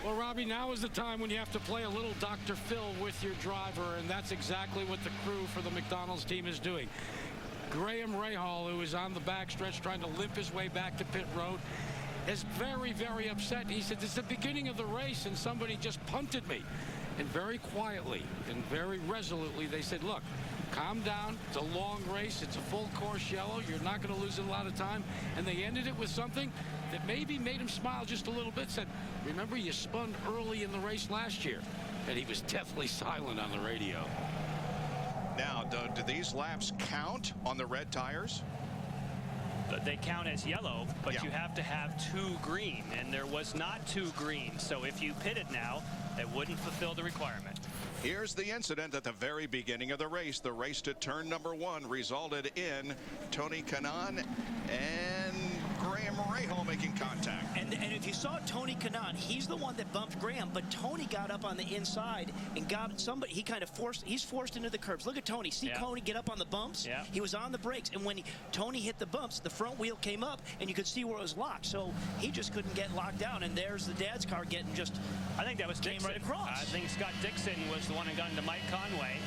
Speaker 6: Well, Robbie, now is the time when you have to play a little Dr. Phil with your driver, and that's exactly what the crew for the McDonald's team is doing. Graham Rahal, who is on the backstretch trying to limp his way back to pit road, is very, very upset. He said, "It's the beginning of the race, and somebody just punted me." And very quietly and very resolutely, they said, "Look, calm down. It's a long race. It's a full course yellow. You're not going to lose a lot of time." And they ended it with something that maybe made him smile just a little bit. Said, "Remember, you spun early in the race last year." And he was deathly silent on the radio.
Speaker 1: Now, do these laps count on the red tires?
Speaker 24: They count as yellow, but you have to have 2 green, and there was not 2 green. So if you pitted now, it wouldn't fulfill the requirement.
Speaker 1: Here's the incident at the very beginning of the race. The race to turn number 1 resulted in Tony Kanaan and Graham Rahal making contact.
Speaker 25: And if you saw Tony Kanaan, he's the one that bumped Graham, but Tony got up on the inside and got somebody. He kind of he's forced into the curbs. Look at Tony. See Tony get up on the bumps?
Speaker 24: Yeah.
Speaker 25: He was on the brakes, and when Tony hit the bumps, the front wheel came up, and you could see where it was locked. So he just couldn't get locked down, and there's the dad's car getting just.
Speaker 24: I think that was
Speaker 25: came
Speaker 24: Dixon.
Speaker 25: right across.
Speaker 24: I think Scott Dixon was the one that got into Mike Conway.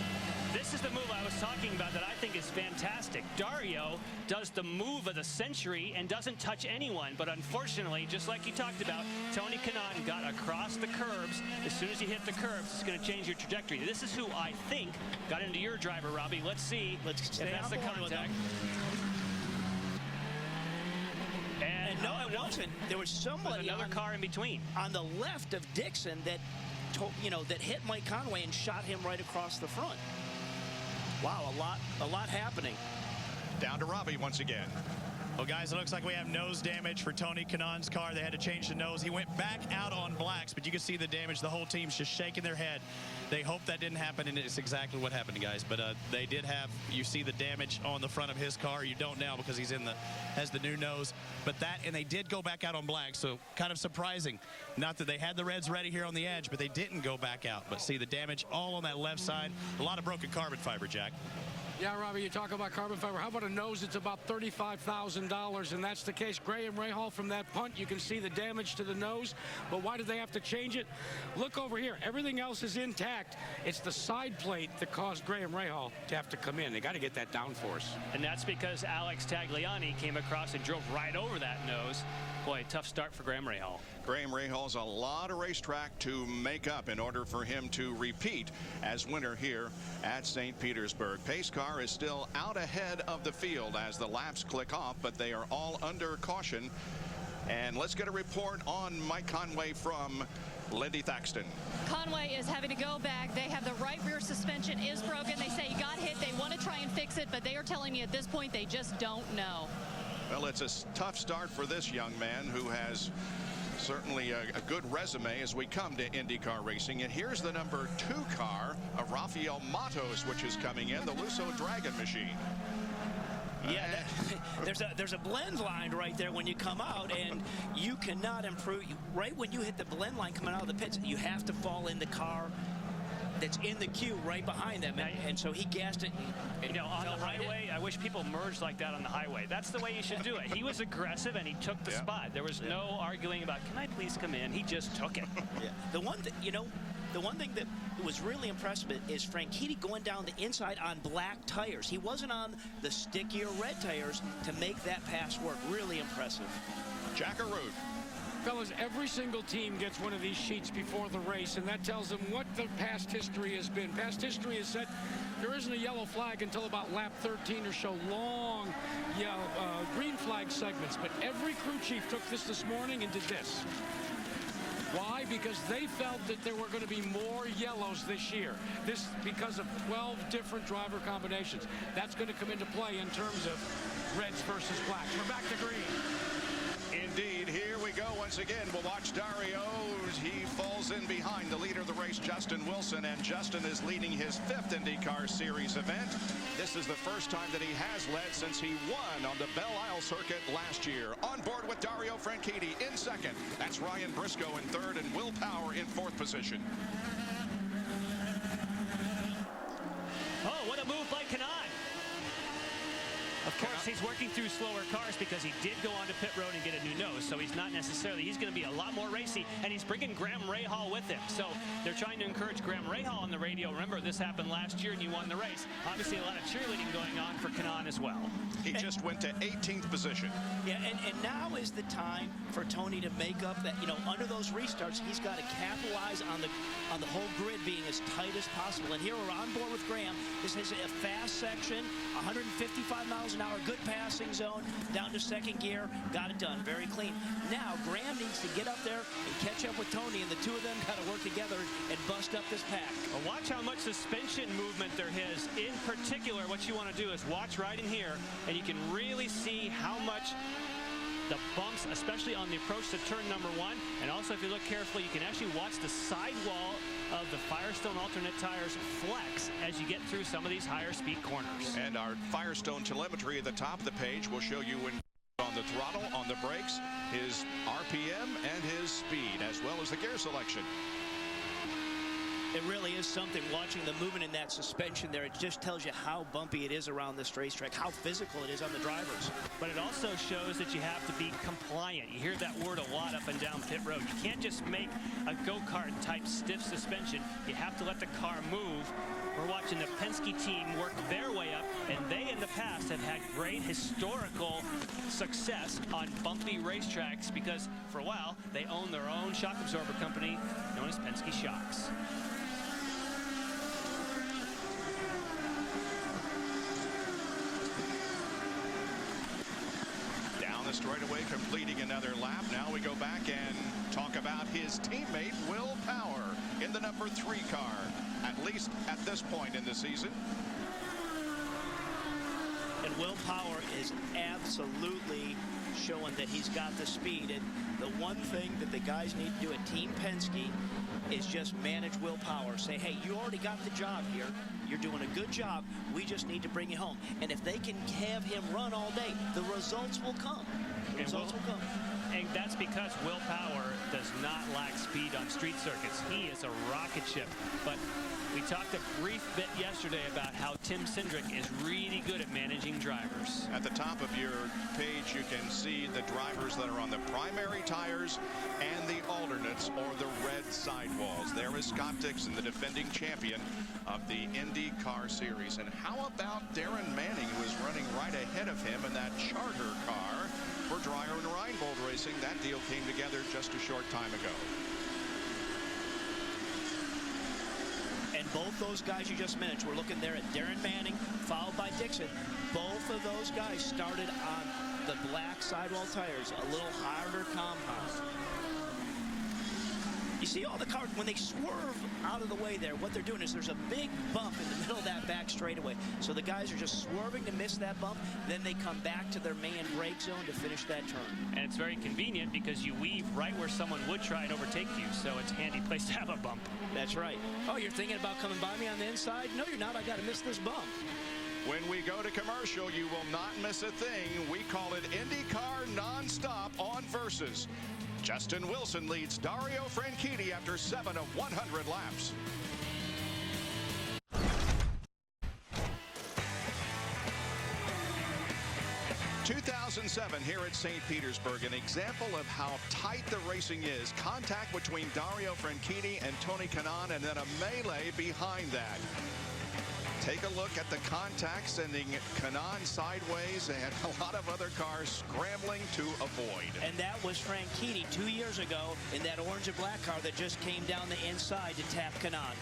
Speaker 24: This is the move I was talking about that I think is fantastic. Dario does the move of the century and doesn't touch anyone, but unfortunately, just like you talked about, Tony Kanaan got across the curbs. As soon as he hit the curbs, it's going to change your trajectory. This is who I think got into your driver, Robbie. Let's see if that's the contact.
Speaker 25: And no, it wasn't. There was somebody
Speaker 24: another car in between
Speaker 25: on the left of Dixon that, that hit Mike Conway and shot him right across the front. Wow, a lot happening.
Speaker 1: Down to Robbie once again.
Speaker 11: Well, guys, it looks like we have nose damage for Tony Kanaan's car. They had to change the nose. He went back out on blacks, but you can see the damage. The whole team's just shaking their head. They hope that didn't happen, and it's exactly what happened, guys. But they did have, you see the damage on the front of his car. You don't now because he's has the new nose. But that, and they did go back out on blacks, so kind of surprising. Not that they had the reds ready here on the edge, but they didn't go back out. But see the damage all on that left side. A lot of broken carbon fiber, Jack.
Speaker 6: Yeah, Robbie, you talk about carbon fiber. How about a nose? It's about $35,000, and that's the case. Graham Rahal from that punt, you can see the damage to the nose. But why did they have to change it? Look over here. Everything else is intact. It's the side plate that caused Graham Rahal to have to come in. They got to get that down for us.
Speaker 24: And that's because Alex Tagliani came across and drove right over that nose. Boy, tough start for Graham Rahal.
Speaker 1: Graham Rahal's a lot of racetrack to make up in order for him to repeat as winner here at St. Petersburg. Pace car is still out ahead of the field as the laps click off, but they are all under caution. And let's get a report on Mike Conway from Lindy Thaxton.
Speaker 8: Conway is having to go back. They have the right rear suspension is broken. They say he got hit. They want to try and fix it, but they are telling me at this point they just don't know.
Speaker 1: Well, it's a tough start for this young man who has certainly a good resume as we come to IndyCar racing. And here's the number 2 car of Rafael Matos, which is coming in, the Lusso Dragon machine.
Speaker 25: Yeah, there's a blend line right there when you come out, and you cannot improve. Right when you hit the blend line coming out of the pits, you have to fall in the car that's in the queue right behind them, and so he gassed it.
Speaker 24: You know, on the highway, I wish people merged like that on the highway. That's the way you should do it. He was aggressive, and he took the spot. There was no arguing about, can I please come in? He just took it.
Speaker 25: Yeah. The one thing that was really impressive is Franchitti going down the inside on black tires. He wasn't on the stickier red tires to make that pass work. Really impressive.
Speaker 1: Jack Arute.
Speaker 6: Fellas, every single team gets one of these sheets before the race, and that tells them what the past history has been. Past history has said there isn't a yellow flag until about lap 13 or so, long green flag segments. But every crew chief took this morning and did this. Why? Because they felt that there were going to be more yellows this year. This because of 12 different driver combinations. That's going to come into play in terms of reds versus blacks. We're back to green.
Speaker 1: Indeed, here we go once again. We'll watch Dario. He falls in behind the leader of the race, Justin Wilson, and Justin is leading his 5th IndyCar Series event. This is the first time that he has led since he won on the Belle Isle circuit last year. On board with Dario Franchitti in 2nd. That's Ryan Briscoe in 3rd and Will Power in 4th position.
Speaker 24: Oh, what a move by Kanaan. Of course, he's working through slower cars because he did go onto pit road and get a new nose, so he's not necessarily, he's going to be a lot more racy, and he's bringing Graham Rahal with him. So they're trying to encourage Graham Rahal on the radio. Remember, this happened last year and you won the race. Obviously, a lot of cheerleading going on for Kanaan as well.
Speaker 1: He just went to 18th position.
Speaker 25: Yeah, and now is the time for Tony to make up that, under those restarts, he's got to capitalize on the whole grid being as tight as possible. And here we're on board with Graham. This is a fast section, 155 miles an hour, good passing zone, down to 2nd gear, got it done, very clean. Now, Graham needs to get up there and catch up with Tony, and the two of them got to work together and bust up this pack.
Speaker 24: Well, watch how much suspension movement there is. In particular, what you want to do is watch right in here, and you can really see how much the bumps, especially on the approach to turn number 1. And also, if you look carefully, you can actually watch the sidewall of the Firestone alternate tires flex as you get through some of these higher speed corners.
Speaker 1: And our Firestone telemetry at the top of the page will show you on the throttle, on the brakes, his RPM and his speed, as well as the gear selection.
Speaker 25: It really is something watching the movement in that suspension there. It just tells you how bumpy it is around this racetrack, how physical it is on the drivers.
Speaker 24: But it also shows that you have to be compliant. You hear that word a lot up and down pit road. You can't just make a go-kart type stiff suspension. You have to let the car move. We're watching the Penske team work their way up, and they in the past have had great historical success on bumpy racetracks because for a while they own their own shock absorber company known as Penske Shocks.
Speaker 1: Straightaway completing another lap. Now we go back and talk about his teammate Will Power in the number 3 car, at least at this point in the season.
Speaker 25: And Will Power is absolutely showing that he's got the speed. And the one thing that the guys need to do at Team Penske is just manage Will Power. Say, hey, you already got the job here. You're doing a good job. We just need to bring you home. And if they can have him run all day, the results will come. The results will come.
Speaker 24: And that's because Will Power does not lack speed on street circuits. He is a rocket ship. But we talked a brief bit yesterday about how Tim Cindric is really good at managing drivers.
Speaker 1: At the top of your page, you can see the drivers that are on the primary tires and the alternates, or the red sidewalls. There is Scott Dixon, the defending champion of the IndyCar Series. And how about Darren Manning, who is running right ahead of him in that charter car for Dreyer and Reinbold Racing? That deal came together just a short time ago.
Speaker 25: And both those guys you just mentioned, we're looking there at Darren Manning, followed by Dixon. Both of those guys started on the black sidewall tires, a little harder compound. You see all the cars, when they swerve out of the way there, what they're doing is there's a big bump in the middle of that back straightaway. So the guys are just swerving to miss that bump. Then they come back to their main brake zone to finish that turn.
Speaker 24: And it's very convenient because you weave right where someone would try and overtake you. So it's a handy place to have a bump.
Speaker 25: That's right. Oh, you're thinking about coming by me on the inside? No, you're not. I got to miss this bump.
Speaker 1: When we go to commercial, you will not miss a thing. We call it IndyCar nonstop on Versus. Justin Wilson leads Dario Franchitti after 7 of 100 laps. ...2007 here at St. Petersburg, an example of how tight the racing is. Contact between Dario Franchitti and Tony Kanaan, and then a melee behind that. Take a look at the contact, sending Kanaan sideways and a lot of other cars scrambling to avoid.
Speaker 25: And that was Franchitti 2 years ago in that orange and black car that just came down the inside to tap Kanaan.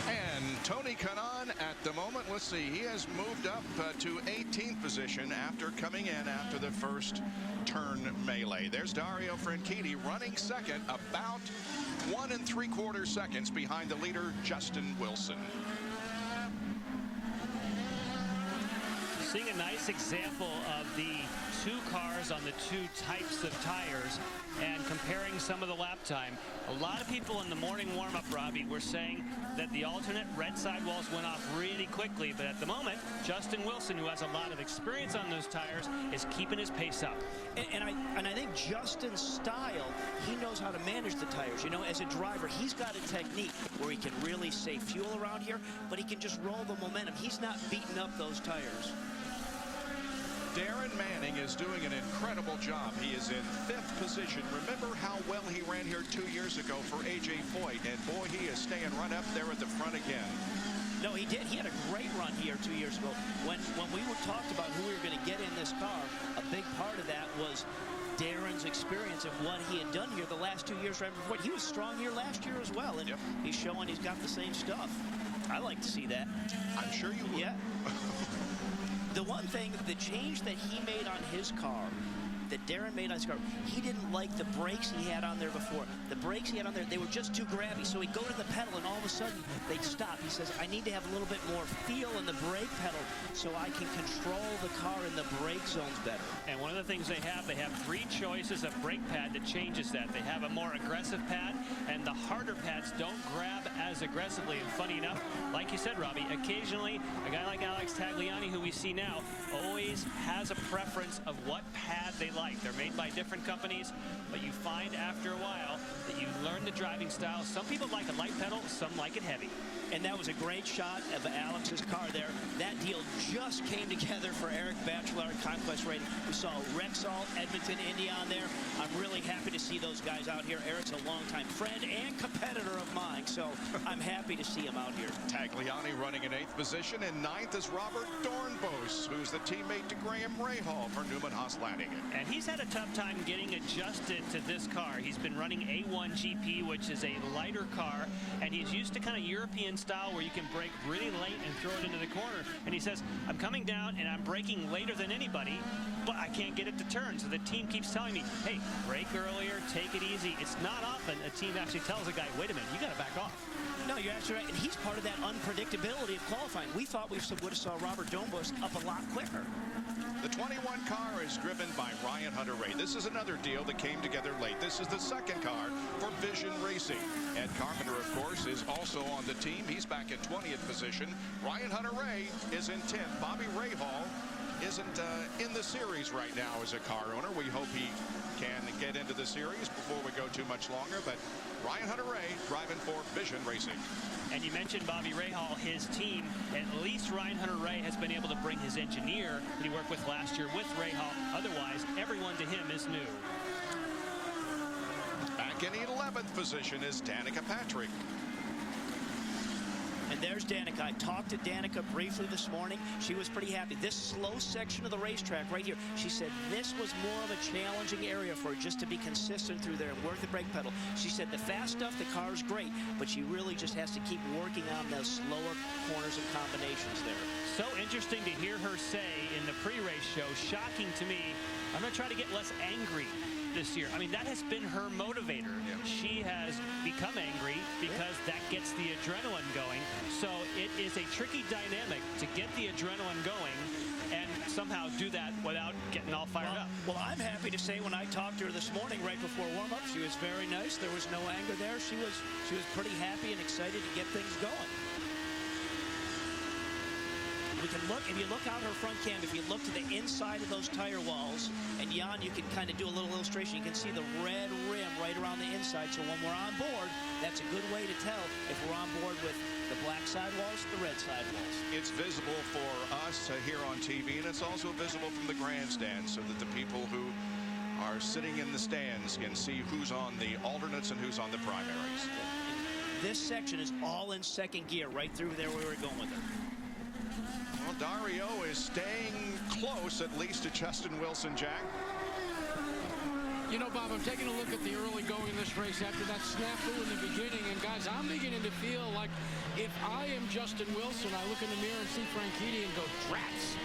Speaker 1: And Tony Kanaan at the moment, let's see, he has moved up to 18th position after coming in after the first turn melee. There's Dario Franchitti running second, about 1 3/4 seconds behind the leader, Justin Wilson.
Speaker 24: Seeing a nice example of the two cars on the two types of tires and comparing some of the lap time. A lot of people in the morning warm-up, Robbie, were saying that the alternate red sidewalls went off really quickly, but at the moment, Justin Wilson, who has a lot of experience on those tires, is keeping his pace up.
Speaker 25: And I think Justin's style, he knows how to manage the tires. You know, as a driver, he's got a technique where he can really save fuel around here, but he can just roll the momentum. He's not beating up those tires.
Speaker 1: Darren Manning is doing an incredible job. He is in 5th position. Remember how well he ran here 2 years ago for A.J. Foyt, and boy, he is staying right up there at the front again.
Speaker 25: No, he did. He had a great run here 2 years ago. When we talked about who we were going to get in this car, a big part of that was Darren's experience of what he had done here the last 2 years right before. He was strong here last year as well, and he's showing he's got the same stuff. I like to see that.
Speaker 1: I'm sure you will.
Speaker 25: Yeah. The one thing, the change that he made on his car, that Darren made on his car, he didn't like the brakes he had on there before. The brakes he had on there, they were just too grabby. So he'd go to the pedal and all of a sudden they'd stop. He says, I need to have a little bit more feel in the brake pedal so I can control the car in the brake zones better.
Speaker 24: And one of the things they have 3 choices of brake pad that changes that. They have a more aggressive pad, and the harder pads don't grab as aggressively. And funny enough, like you said, Robbie, occasionally a guy like Alex Tagliani, who we see now, always has a preference of what pad they like. They're made by different companies, but you find after a while that you learn the driving style. Some people like a light pedal, some like it heavy.
Speaker 25: And that was a great shot of Alex's car there. That deal just came together for Eric Batchelor at Conquest Racing. We saw Rexall, Edmonton, Indy on there. I'm really happy to see those guys out here. Eric's a longtime friend and competitor of mine, so I'm happy to see him out here.
Speaker 1: Tagliani running in 8th position, and 9th is Robert Dornbos, who's the teammate to Graham Rahal for Newman Haas Ladding.
Speaker 24: And he's had a tough time getting adjusted to this car. He's been running A1 GP GT, which is a lighter car, and he's used to kind of European style where you can brake really late and throw it into the corner. And he says, I'm coming down and I'm braking later than anybody, but I can't get it to turn. So the team keeps telling me, hey, brake earlier, take it easy. It's not often a team actually tells a guy, wait a minute, you got to back off.
Speaker 25: No, you're absolutely right, and he's part of that unpredictability of qualifying. We thought we would have saw Robert Dombos up a lot quicker.
Speaker 1: The 21 car is driven by Ryan Hunter-Reay. This is another deal that came together late. This is the second car for Vision Racing. Ed Carpenter, of course, is also on the team. He's back in 20th position. Ryan Hunter-Reay is in 10th. Bobby Rahal isn't in the series right now as a car owner. We hope he can get into the series before we go too much longer. But Ryan Hunter-Reay driving for Vision Racing.
Speaker 24: And you mentioned Bobby Rahal, his team. At least Ryan Hunter-Reay has been able to bring his engineer that he worked with last year with Rahal. Otherwise, everyone to him is new.
Speaker 1: Back in 11th position is Danica Patrick.
Speaker 25: And there's Danica. I talked to Danica briefly this morning. She was pretty happy. This slow section of the racetrack right here, she said this was more of a challenging area for her just to be consistent through there and work the brake pedal. She said the fast stuff, the car's great, but she really just has to keep working on those slower corners and combinations there.
Speaker 24: So interesting to hear her say in the pre-race show, shocking to me, I'm going to try to get less angry this year. I mean, that has been her motivator. Yeah. She has become angry because that gets the adrenaline going. So it is a tricky dynamic to get the adrenaline going and somehow do that without getting all fired up.
Speaker 25: Well, I'm happy to say when I talked to her this morning right before warm-up, she was very nice. There was no anger there. She was pretty happy and excited to get things going. We can look, if you look out her front cam, if you look to the inside of those tire walls, and Jan, you can kind of do a little illustration. You can see the red rim right around the inside. So when we're on board, that's a good way to tell if we're on board with the black sidewalls, the red sidewalls.
Speaker 1: It's visible for us here on TV, and it's also visible from the grandstand so that the people who are sitting in the stands can see who's on the alternates and who's on the primaries.
Speaker 25: This section is all in second gear, right through there where we were going with it.
Speaker 1: Well, Dario is staying close, at least, to Justin Wilson, Jack.
Speaker 6: You know, Bob, I'm taking a look at the early going of this race after that snafu in the beginning, and guys, I'm beginning to feel like if I am Justin Wilson, I look in the mirror and see Franchitti and go, drats.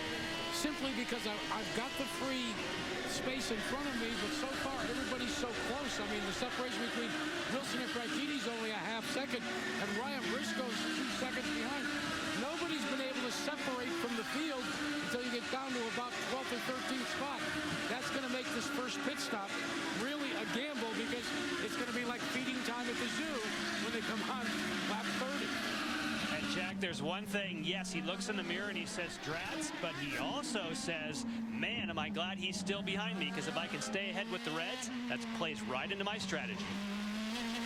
Speaker 6: Simply because I've got the free space in front of me, but so far everybody's so close. I mean, the separation between Wilson and Franchitti is only a half second, and Ryan Briscoe's 2 seconds behind. Nobody's been able to separate from the field until you get down to about 12th or 13th spot. That's going to make this first pit stop really a gamble because it's going to be like feeding time at the zoo when they come on lap 30.
Speaker 24: And Jack, there's one thing. Yes, he looks in the mirror and he says drats, but he also says, man, am I glad he's still behind me, because if I can stay ahead with the Reds, that plays right into my strategy.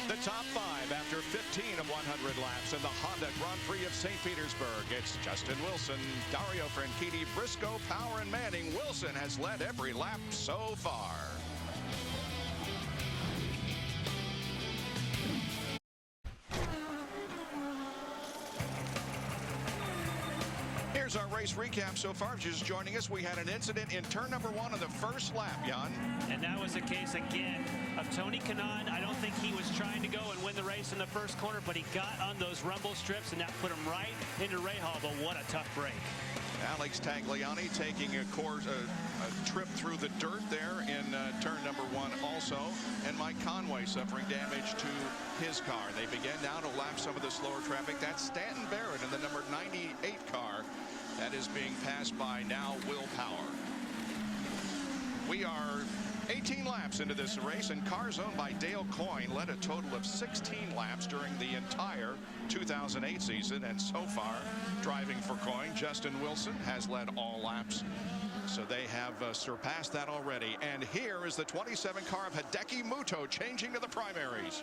Speaker 1: The top 5 after 15 of 100 laps in the Honda Grand Prix of St. Petersburg. It's Justin Wilson, Dario Franchitti, Briscoe, Power, and Manning. Wilson has led every lap so far. Here's our race recap so far. If you're just joining us, we had an incident in turn number 1 on the first lap, Jan.
Speaker 24: And that was a case, again, of Tony Kanaan. I don't think he was trying to go and win the race in the first corner, but he got on those rumble strips, and that put him right into Rahal, but what a tough break.
Speaker 1: Alex Tagliani taking a trip through the dirt there in turn number 1 also, and Mike Conway suffering damage to his car. They began now to lap some of the slower traffic. That's Stanton Barrett in the number 98 car that is being passed by now Will Power. We are 18 laps into this race, and cars owned by Dale Coyne led a total of 16 laps during the entire 2008 season, and so far, driving for Coyne, Justin Wilson has led all laps. So they have surpassed that already. And here is the 27 car of Hideki Muto changing to the primaries.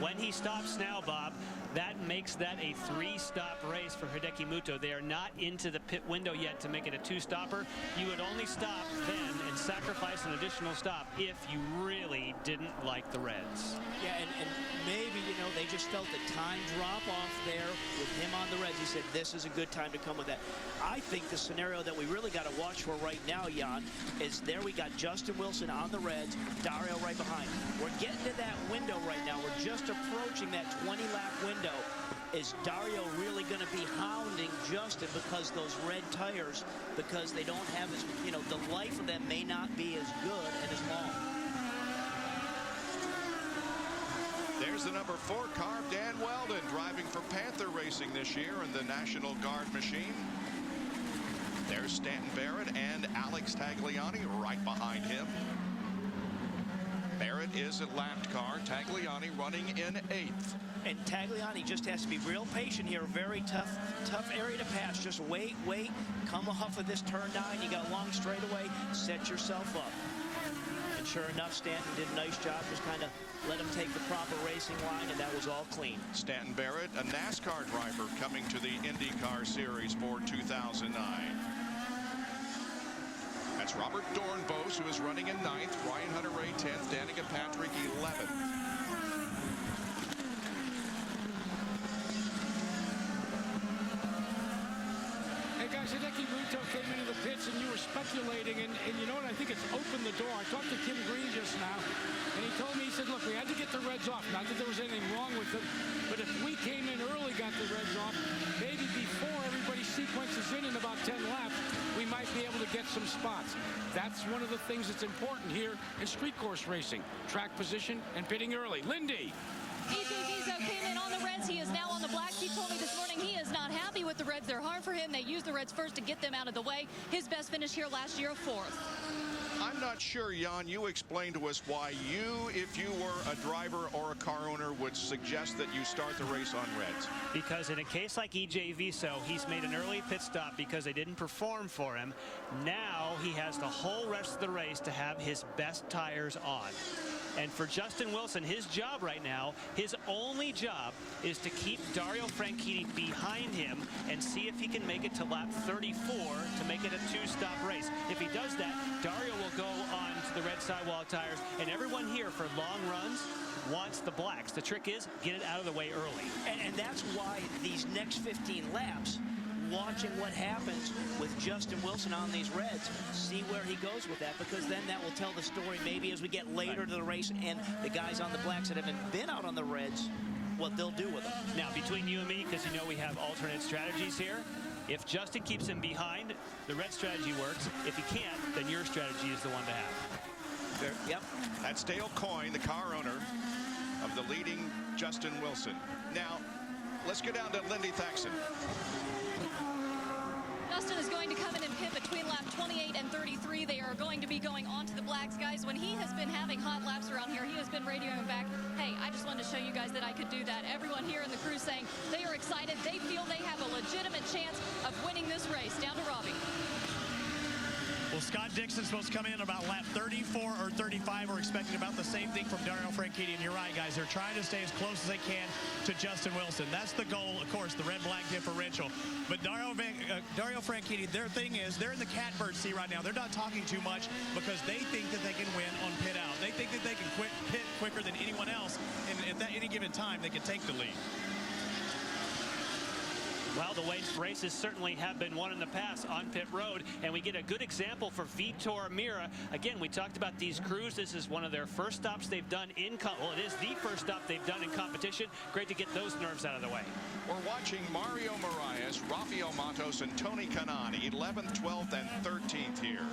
Speaker 24: When he stops now, Bob, that makes that a 3-stop race for Hideki Muto. They are not into the pit window yet to make it a 2-stopper. You would only stop then and sacrifice an additional stop if you really didn't like the Reds.
Speaker 25: Yeah, and maybe, you know, they just felt the time drop off there with him on the Reds. He said, this is a good time to come with that. I think the scenario that we really got to watch for right now, Jan, is there we got Justin Wilson on the Reds, Dario right behind. We're getting to that window right now. We're just approaching that 20-lap window. Is Dario really going to be hounding Justin because those red tires, because they don't have as, you know, the life of them may not be as good and as long.
Speaker 1: There's the number 4 car, Dan Weldon, driving for Panther Racing this year in the National Guard machine. There's Stanton Barrett and Alex Tagliani right behind him. Barrett is a lapped car. Tagliani running in 8th.
Speaker 25: And Tagliani just has to be real patient here. Very tough area to pass. Just wait. Come off of this turn 9. You got a long straightaway. Set yourself up. And sure enough, Stanton did a nice job. Just kind of let him take the proper racing line, and that was all clean.
Speaker 1: Stanton Barrett, a NASCAR driver, coming to the Indycar Series for 2009. That's Robert Dornbos, who is running in 9th. Ryan Hunter-Reay 10th. Danica Patrick 11th.
Speaker 6: Hey guys, Hideki Muto came into the pits and you were speculating, and you know what? I think it's opened the door. I talked to Kim Green just now, and he told me, he said, look, we had to get the Reds off. Not that there was anything wrong with them, but if we came in early, got the Reds off, maybe before everybody sequences in about 10 laps, we might be able to get some spots. That's one of the things that's important here in street course racing. Track position and pitting early. Lindy.
Speaker 8: EJ Vizo came in on the Reds. He is now on the blacks. He told me this morning he is not happy with the Reds. They're hard for him. They used the Reds first to get them out of the way. His best finish here last year, 4th.
Speaker 1: I'm not sure, Jan, you explain to us why you, if you were a driver or a car owner, would suggest that you start the race on Reds.
Speaker 24: Because in a case like EJ Viso, he's made an early pit stop because they didn't perform for him. Now he has the whole rest of the race to have his best tires on. And for Justin Wilson, his job right now, his only job is to keep Dario Franchitti behind him and see if he can make it to lap 34 to make it a 2-stop race. If he does that, Dario will go on to the red sidewall tires, and everyone here for long runs wants the blacks. The trick is get it out of the way early.
Speaker 25: And that's why these next 15 laps, watching what happens with Justin Wilson on these Reds, see where he goes with that, because then that will tell the story maybe as we get later to the race and the guys on the blacks that haven't been out on the Reds, what they'll do with them.
Speaker 24: Now, between you and me, because you know we have alternate strategies here, if Justin keeps him behind, the red strategy works. If he can't, then your strategy is the one to have.
Speaker 25: Yep.
Speaker 1: That's Dale Coyne, the car owner of the leading Justin Wilson. Now, let's go down to Lindy Thaxton.
Speaker 8: Justin is going to come in and pit between lap 28 and 33. They are going to be going on to the blacks. Guys, when he has been having hot laps around here, he has been radioing back, hey, I just wanted to show you guys that I could do that. Everyone here in the crew saying they are excited. They feel they have a legitimate chance of winning this race. Down to Robbie.
Speaker 11: Well, Scott Dixon's supposed to come in about lap 34 or 35. We're expecting about the same thing from Dario Franchitti. And you're right, guys. They're trying to stay as close as they can to Justin Wilson. That's the goal, of course, the red-black differential. But Dario Franchitti, their thing is they're in the catbird seat right now. They're not talking too much because they think that they can win on pit out. They think that they can pit quicker than anyone else. And at any given time, they can take the lead.
Speaker 24: Well, the races certainly have been won in the past on pit road, and we get a good example for Vitor Meira. Again, we talked about these crews. This is one of their first stops they've done well, it is the first stop they've done in competition. Great to get those nerves out of the way.
Speaker 1: We're watching Mario Moraes, Rafael Matos, and Tony Kanaan, 11th, 12th, and 13th here.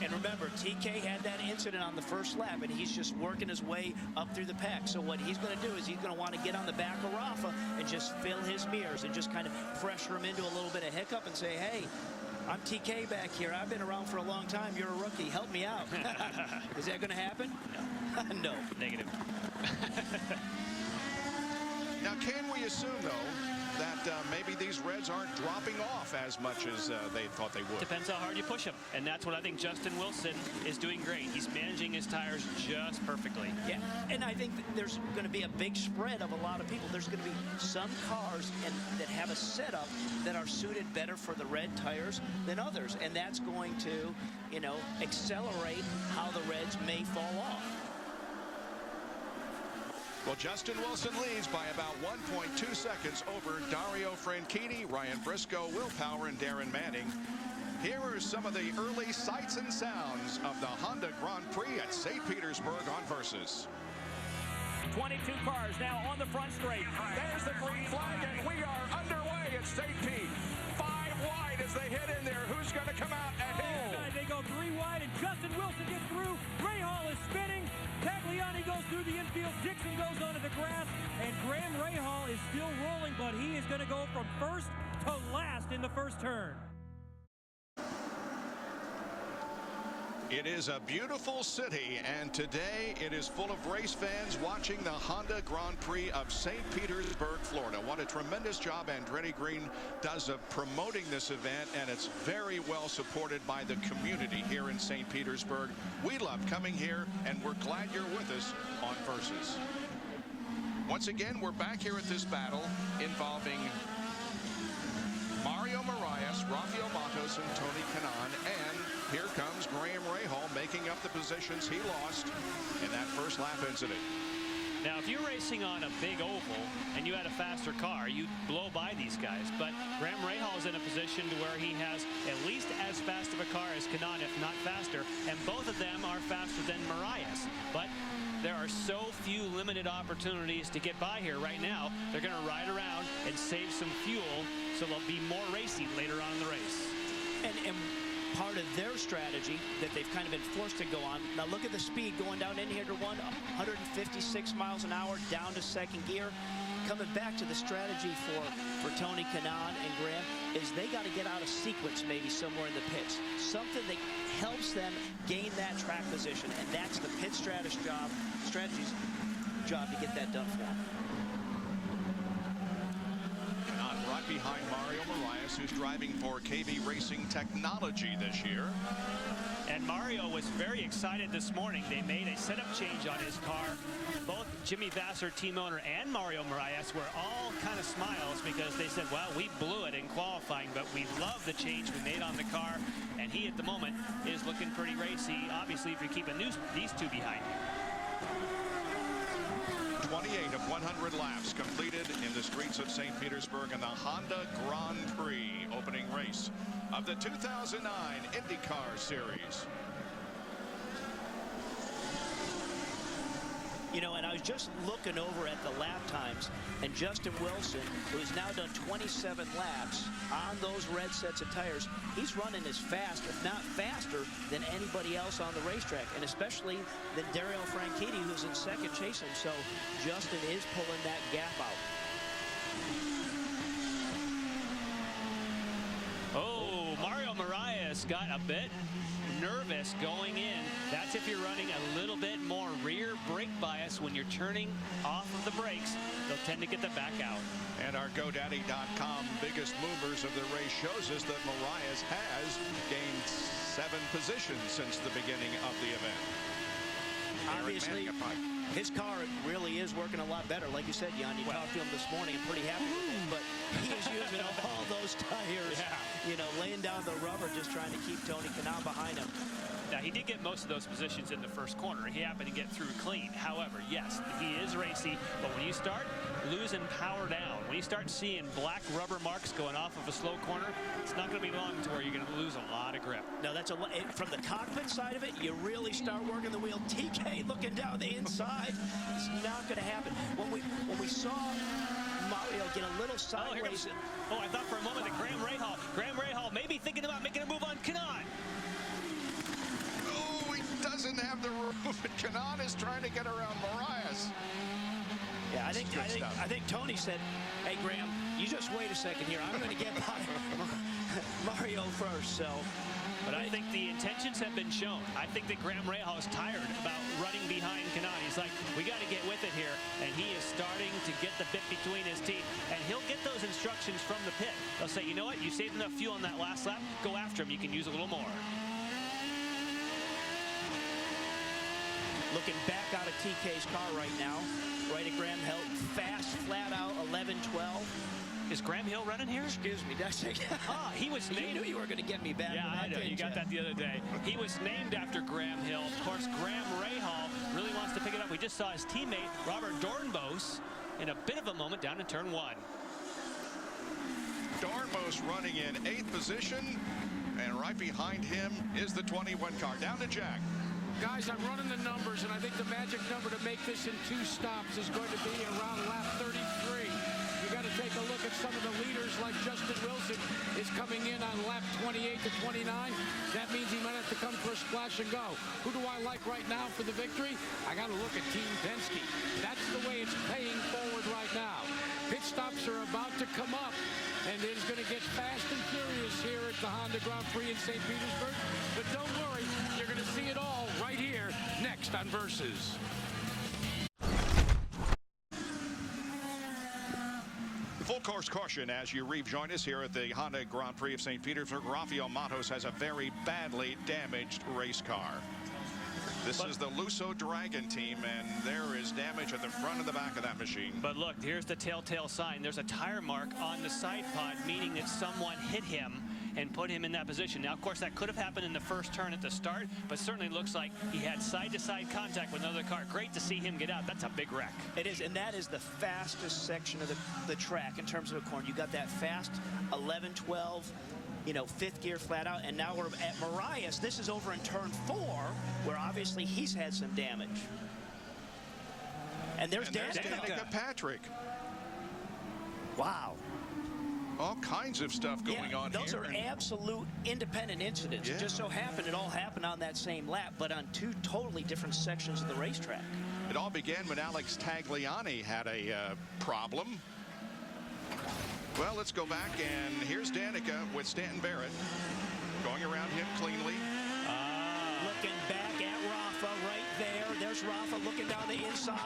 Speaker 25: And remember, TK had that incident on the first lap, and he's just working his way up through the pack. So what he's going to do is he's going to want to get on the back of Rafa and just fill his mirrors and just kind of pressure him into a little bit of hiccup and say, hey, I'm TK back here. I've been around for a long time. You're a rookie. Help me out. Is that going to happen? No.
Speaker 24: Negative.
Speaker 1: Now, can we assume, though, that maybe these Reds aren't dropping off as much as they thought they would.
Speaker 24: Depends how hard you push them, and that's what I think Justin Wilson is doing great. He's managing his tires just perfectly.
Speaker 25: Yeah, and I think that there's going to be a big spread of a lot of people. There's going to be some cars that have a setup that are suited better for the red tires than others, and that's going to, accelerate how the Reds may fall off.
Speaker 1: Well, Justin Wilson leads by about 1.2 seconds over Dario Franchitti, Ryan Briscoe, Will Power, and Darren Manning. Here are some of the early sights and sounds of the Honda Grand Prix at St. Petersburg on Versus.
Speaker 2: 22 cars now on the front straight. There's the green flag, and we are underway at St. Pete. 5 wide as they head in there. Who's going to come out ahead?
Speaker 10: They go 3 wide, and Justin Wilson gets through. Rahal is spinning. Tagliani goes through the infield. Dixon goes onto the grass, and Graham Rahal is still rolling, but he is going to go from first to last in the first turn.
Speaker 1: It is a beautiful city, and today it is full of race fans watching the Honda Grand Prix of St. Petersburg, Florida. What a tremendous job Andretti Green does of promoting this event, and it's very well supported by the community here in St. Petersburg. We love coming here, and we're glad you're with us on Versus. Once again, we're back here at this battle involving Mario Marias, Rafael Matos, and Tony Kanaan, and here comes Graham Rahal making up the positions he lost in that first lap incident.
Speaker 24: Now, if you're racing on a big oval and you had a faster car, you'd blow by these guys. But Graham Rahal is in a position to where he has at least as fast of a car as Kanaan, if not faster, and both of them are faster than Marias. But there are so few limited opportunities to get by here right now. They're going to ride around and save some fuel, so there'll be more racing later on in the race.
Speaker 25: And part of their strategy that they've kind of been forced to go on. Now look at the speed going down Indycar 1, 156 miles an hour down to second gear. Coming back to the strategy for Tony Kanaan and Graham is they got to get out of sequence maybe somewhere in the pits. Something that helps them gain that track position, and that's the pit strategy's job to get that done for them.
Speaker 1: Kanaan right behind Mario Marias, who's driving for KV Racing Technology this year.
Speaker 24: And Mario was very excited this morning. They made a setup change on his car. Both Jimmy Vasser, team owner, and Mario Marias were all kind of smiles because they said, well, we blew it in qualifying, but we love the change we made on the car. And he, at the moment, is looking pretty racy, obviously, if you're keeping these two behind you.
Speaker 1: 28 of 100 laps completed in the streets of St. Petersburg in the Honda Grand Prix opening race of the 2009 Indycar Series.
Speaker 25: And I was just looking over at the lap times, and Justin Wilson, who's now done 27 laps on those red sets of tires, he's running as fast, if not faster, than anybody else on the racetrack, and especially than Dario Franchitti, who's in second chasing him. So Justin is pulling that gap out.
Speaker 24: Oh, Mario Marias got a bit nervous going in. That's if you're running a little bit more rear brake bias when you're turning off of the brakes. They'll tend to get the back out.
Speaker 1: And our GoDaddy.com biggest movers of the race shows us that Marias has gained 7 positions since the beginning of the event.
Speaker 25: Obviously, his car really is working a lot better. Like you said, Jan, you talked to him this morning. I'm pretty happy with him, but he is using all those tires, laying down the rubber, just trying to keep Tony Kanaan behind him.
Speaker 24: Now, he did get most of those positions in the first corner. He happened to get through clean. However, yes, he is racy, but when you start losing power down, when you start seeing black rubber marks going off of a slow corner, it's not going to be long to where you're going to lose a lot of grip.
Speaker 25: No, that's from the cockpit side of it, you really start working the wheel. TK looking down the inside, it's not going to happen. When we saw Mario get a little sideways.
Speaker 24: I thought for a moment that Graham Rahal may be thinking about making a move on Kanaan.
Speaker 1: Oh, he doesn't have the room, and Kanaan is trying to get around Marias.
Speaker 25: Yeah, I think Tony said, hey, Graham, you just wait a second here. I'm going to get by Mario first, so.
Speaker 24: But I think the intentions have been shown. I think that Graham Rahal is tired about running behind Kanaan. He's like, we got to get with it here. And he is starting to get the bit between his teeth. And he'll get those instructions you saved enough fuel on that last lap, go after him. You can use a little more.
Speaker 25: Looking back out of TK's car right now, right at Graham Hill, fast, flat out, 11-12.
Speaker 24: Is Graham Hill running here?
Speaker 25: Excuse me, did I say?
Speaker 24: He was named.
Speaker 25: You knew you were going to get me back.
Speaker 24: Yeah, I know. You got that the other day. He was named after Graham Hill. Of course, Graham Rahal really wants to pick it up. We just saw his teammate, Robert Dornbos, in a bit of a moment down in turn 1.
Speaker 1: Dornbos running in 8th position, and right behind him is the 21 car. Down to Jack.
Speaker 6: Guys, I'm running the numbers, and I think the magic number to make this in 2 stops is going to be around lap 33. You got to take a look at some of the leaders, like Justin Wilson is coming in on lap 28 to 29. That means he might have to come for a splash and go. Who do I like right now for the victory? I got to look at Team Penske. That's the way it's paying forward right now. Pit stops are about to come up, and it's going to get fast and furious here at the Honda Grand Prix in St. Petersburg. But don't worry, you're going to see it all right here next on Versus.
Speaker 1: Full course caution as you rejoin us here at the Honda Grand Prix of St. Petersburg. Rafael Matos has a very badly damaged race car. This is the Lusso Dragon team, and there is damage at the front and the back of that machine.
Speaker 24: But look, here's the telltale sign. There's a tire mark on the side pod, meaning that someone hit him and put him in that position. Now, of course, that could have happened in the first turn at the start, but certainly looks like he had side-to-side contact with another car. Great to see him get out. That's a big wreck.
Speaker 25: It is, and that is the fastest section of the track in terms of the corner. You got that fast 11-12, you know, 5th gear flat out, and now we're at Marias. This is over in turn 4, where obviously he's had some damage. And there's
Speaker 1: Danica Patrick.
Speaker 25: Wow.
Speaker 1: All kinds of stuff going on
Speaker 25: those
Speaker 1: here.
Speaker 25: Those are absolute independent incidents.
Speaker 1: Yeah.
Speaker 25: It just so happened it all happened on that same lap, but on 2 totally different sections of the racetrack.
Speaker 1: It all began when Alex Tagliani had a problem. Well, let's go back, and here's Danica with Stanton Barrett going around him cleanly.
Speaker 25: Looking back at Rafa right there. There's Rafa looking down the inside.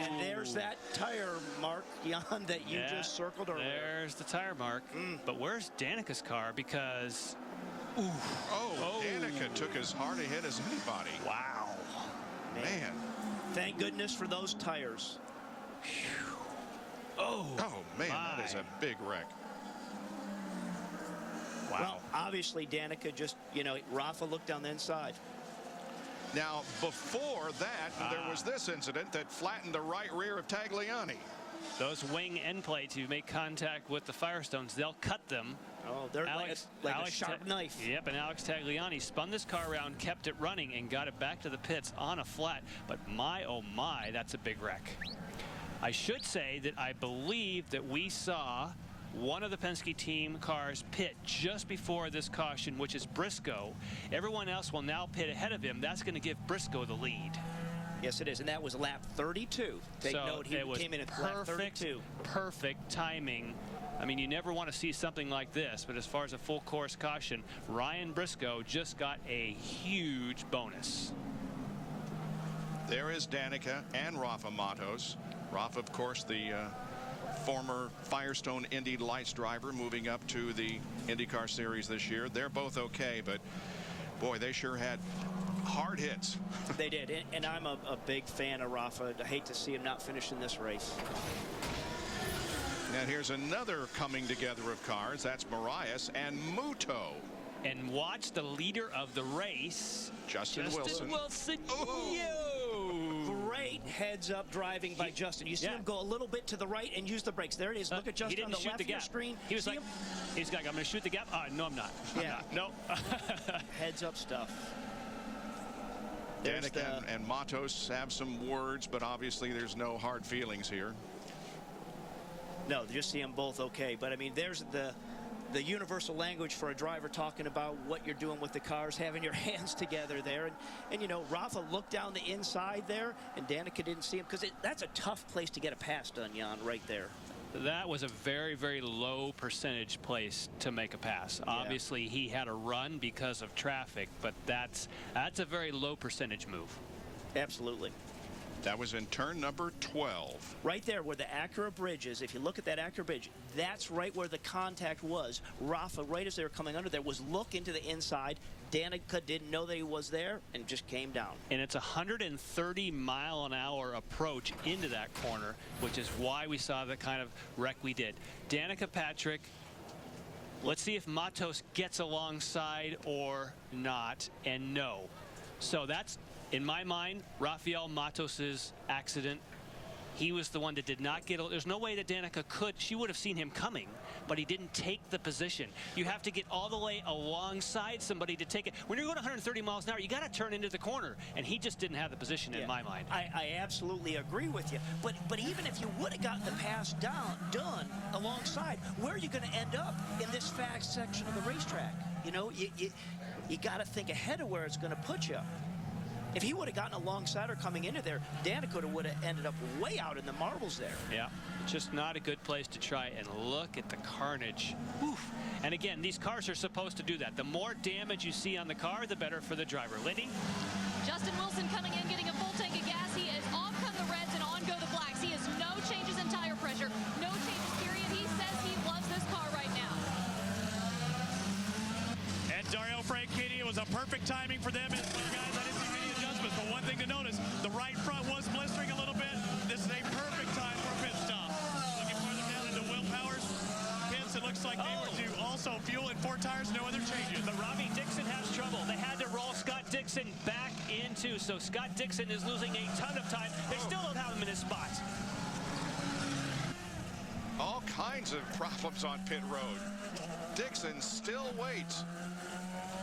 Speaker 25: And there's that tire mark, Jan, that you just circled earlier.
Speaker 24: There's the tire mark. But where's Danica's car? Because...
Speaker 1: Danica took as hard a hit as anybody.
Speaker 24: Wow.
Speaker 1: Man.
Speaker 25: Thank goodness for those tires.
Speaker 1: Oh, man, that is a big wreck.
Speaker 25: Wow. Well, obviously, Danica just, you know, Rafa looked down the inside.
Speaker 1: Now, before that, there was this incident that flattened the right rear of Tagliani.
Speaker 24: Those wing end plates, you make contact with the Firestones, they'll cut them.
Speaker 25: Oh, they're like a sharp knife.
Speaker 24: Yep, and Alex Tagliani spun this car around, kept it running, and got it back to the pits on a flat. But my, oh my, that's a big wreck. I should say that I believe that we saw one of the Penske team cars pit just before this caution, which is Briscoe. Everyone else will now pit ahead of him. That's going to give Briscoe the lead.
Speaker 25: Yes, it is, and that was lap 32. Take note, he came in at lap 32.
Speaker 24: Perfect timing. I mean, you never want to see something like this, but as far as a full course caution, Ryan Briscoe just got a huge bonus.
Speaker 1: There is Danica and Rafa Matos. Rafa, of course, the former Firestone Indy Lights driver, moving up to the IndyCar Series this year. They're both okay, but boy, they sure had hard hits.
Speaker 25: They did, and I'm a big fan of Rafa. I hate to see him not finish in this race.
Speaker 1: And here's another coming together of cars. That's Marias and Muto.
Speaker 24: And watch the leader of the race,
Speaker 1: Justin Wilson.
Speaker 25: Great heads-up driving by Justin. You see him go a little bit to the right and use the brakes. There it is. Look at Justin on the left of your screen.
Speaker 24: He was like, he's like, I'm going to shoot the gap. No, I'm not. No.
Speaker 25: Heads-up stuff.
Speaker 1: Danica and Matos have some words, but obviously there's no hard feelings here.
Speaker 25: No, just see them both okay. But, I mean, there's the universal language for a driver talking about what you're doing with the cars, having your hands together there. And you know, Rafa looked down the inside there, and Danica didn't see him, because that's a tough place to get a pass done, Jan, right there.
Speaker 24: That was a very, very low percentage place to make a pass. Yeah. Obviously, he had a run because of traffic, but that's a very low percentage move.
Speaker 25: Absolutely.
Speaker 1: That was in turn number 12.
Speaker 25: Right there where the Acura bridge is, if you look at that Acura bridge, that's right where the contact was. Rafa, right as they were coming under there, was looking to the inside. Danica didn't know that he was there and just came down.
Speaker 24: And it's a 130-mile-an-hour approach into that corner, which is why we saw the kind of wreck we did. Danica Patrick, let's see if Matos gets alongside or not, and no. So that's, in my mind, Rafael Matos' accident. He was the one that did not get. There's no way that Danica could. She would have seen him coming, but he didn't take the position. You have to get all the way alongside somebody to take it. When you're going 130 miles an hour, you got to turn into the corner, and he just didn't have the position in my mind.
Speaker 25: I absolutely agree with you. But even if you would have gotten the pass done alongside, where are you going to end up in this fast section of the racetrack? You know, you got to think ahead of where it's going to put you. If he would have gotten alongside her coming into there, Danica would have ended up way out in the marbles there.
Speaker 24: Yeah, just not a good place to try. And look at the carnage. Oof. And again, these cars are supposed to do that. The more damage you see on the car, the better for the driver. Lindy?
Speaker 8: Justin Wilson coming in, getting a full tank of gas. He is off come the reds and on go the blacks. He has no changes in tire pressure, no changes period. He says he loves this car right now.
Speaker 11: And Dario Franchitti, it was a perfect timing for them. And guys, I didn't see many adjustments, but one thing to notice, the right front was blistering a little bit. This is a perfect time for a pit stop. Looking farther down into Will Power's pits, it looks like they were due also fuel and 4 tires, no other changes.
Speaker 24: But Robbie Dixon has trouble. They had to roll Scott Dixon back into, so Scott Dixon is losing a ton of time. They still don't have him in his spot.
Speaker 1: All kinds of problems on pit road. Dixon still waits.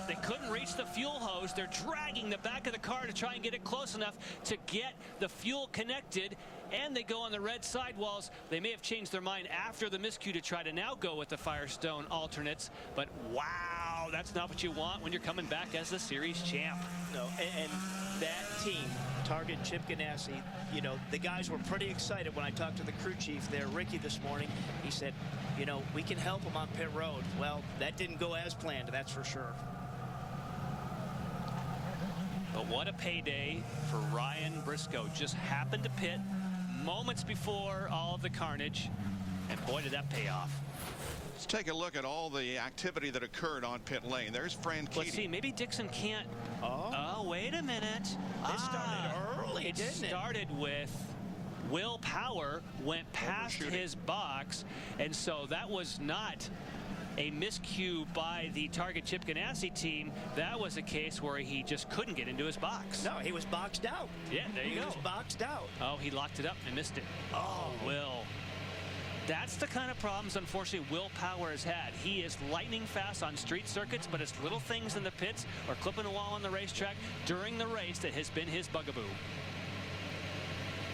Speaker 24: They couldn't reach the fuel hose. They're dragging the back of the car to try and get it close enough to get the fuel connected. And they go on the red sidewalls. They may have changed their mind after the miscue to try to now go with the Firestone alternates. But wow, that's not what you want when you're coming back as the series champ.
Speaker 25: No, and that team, Target, Chip Ganassi, you know, the guys were pretty excited when I talked to the crew chief there, Ricky, this morning. He said, you know, we can help them on pit road. Well, that didn't go as planned, that's for sure.
Speaker 24: But what a payday for Ryan Briscoe. Just happened to pit moments before all of the carnage, and boy, did that pay off.
Speaker 1: Let's take a look at all the activity that occurred on pit lane. There's Franchitti.
Speaker 24: Let's see, maybe Dixon can't. Oh, wait a minute.
Speaker 25: It started early, didn't it?
Speaker 24: It started with Will Power went past his box, and so that was not a miscue by the Target Chip Ganassi team. That was a case where he just couldn't get into his box.
Speaker 25: No, he was boxed out.
Speaker 24: Yeah, there you go.
Speaker 25: He was boxed out.
Speaker 24: Oh, he locked it up and missed it. Oh, Will. That's the kind of problems, unfortunately, Will Power has had. He is lightning fast on street circuits, but it's little things in the pits or clipping a wall on the racetrack during the race that has been his bugaboo.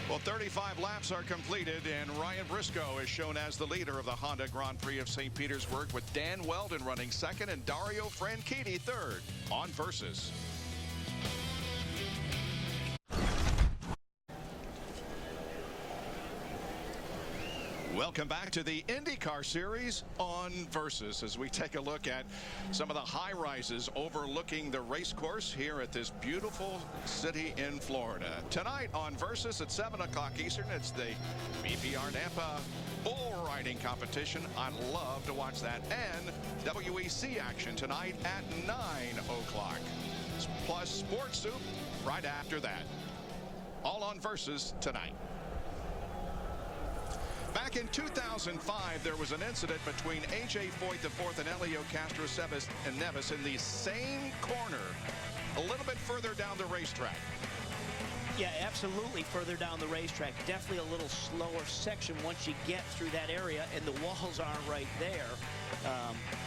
Speaker 1: Well, 35 laps are completed, and Ryan Briscoe is shown as the leader of the Honda Grand Prix of St. Petersburg, with Dan Weldon running second and Dario Franchitti third on Versus. Welcome back to the IndyCar Series on Versus, as we take a look at some of the high rises overlooking the race course here at this beautiful city in Florida. Tonight on Versus at 7 o'clock Eastern, it's the BPR Napa bull riding competition. I'd love to watch that. And WEC action tonight at 9 o'clock. Plus Sports Soup right after that. All on Versus tonight. Back in 2005, there was an incident between A.J. Foyt IV and Elio Castro Neves in the same corner, a little bit further down the racetrack.
Speaker 25: Yeah, absolutely further down the racetrack. Definitely a little slower section once you get through that area, and the walls aren't right there.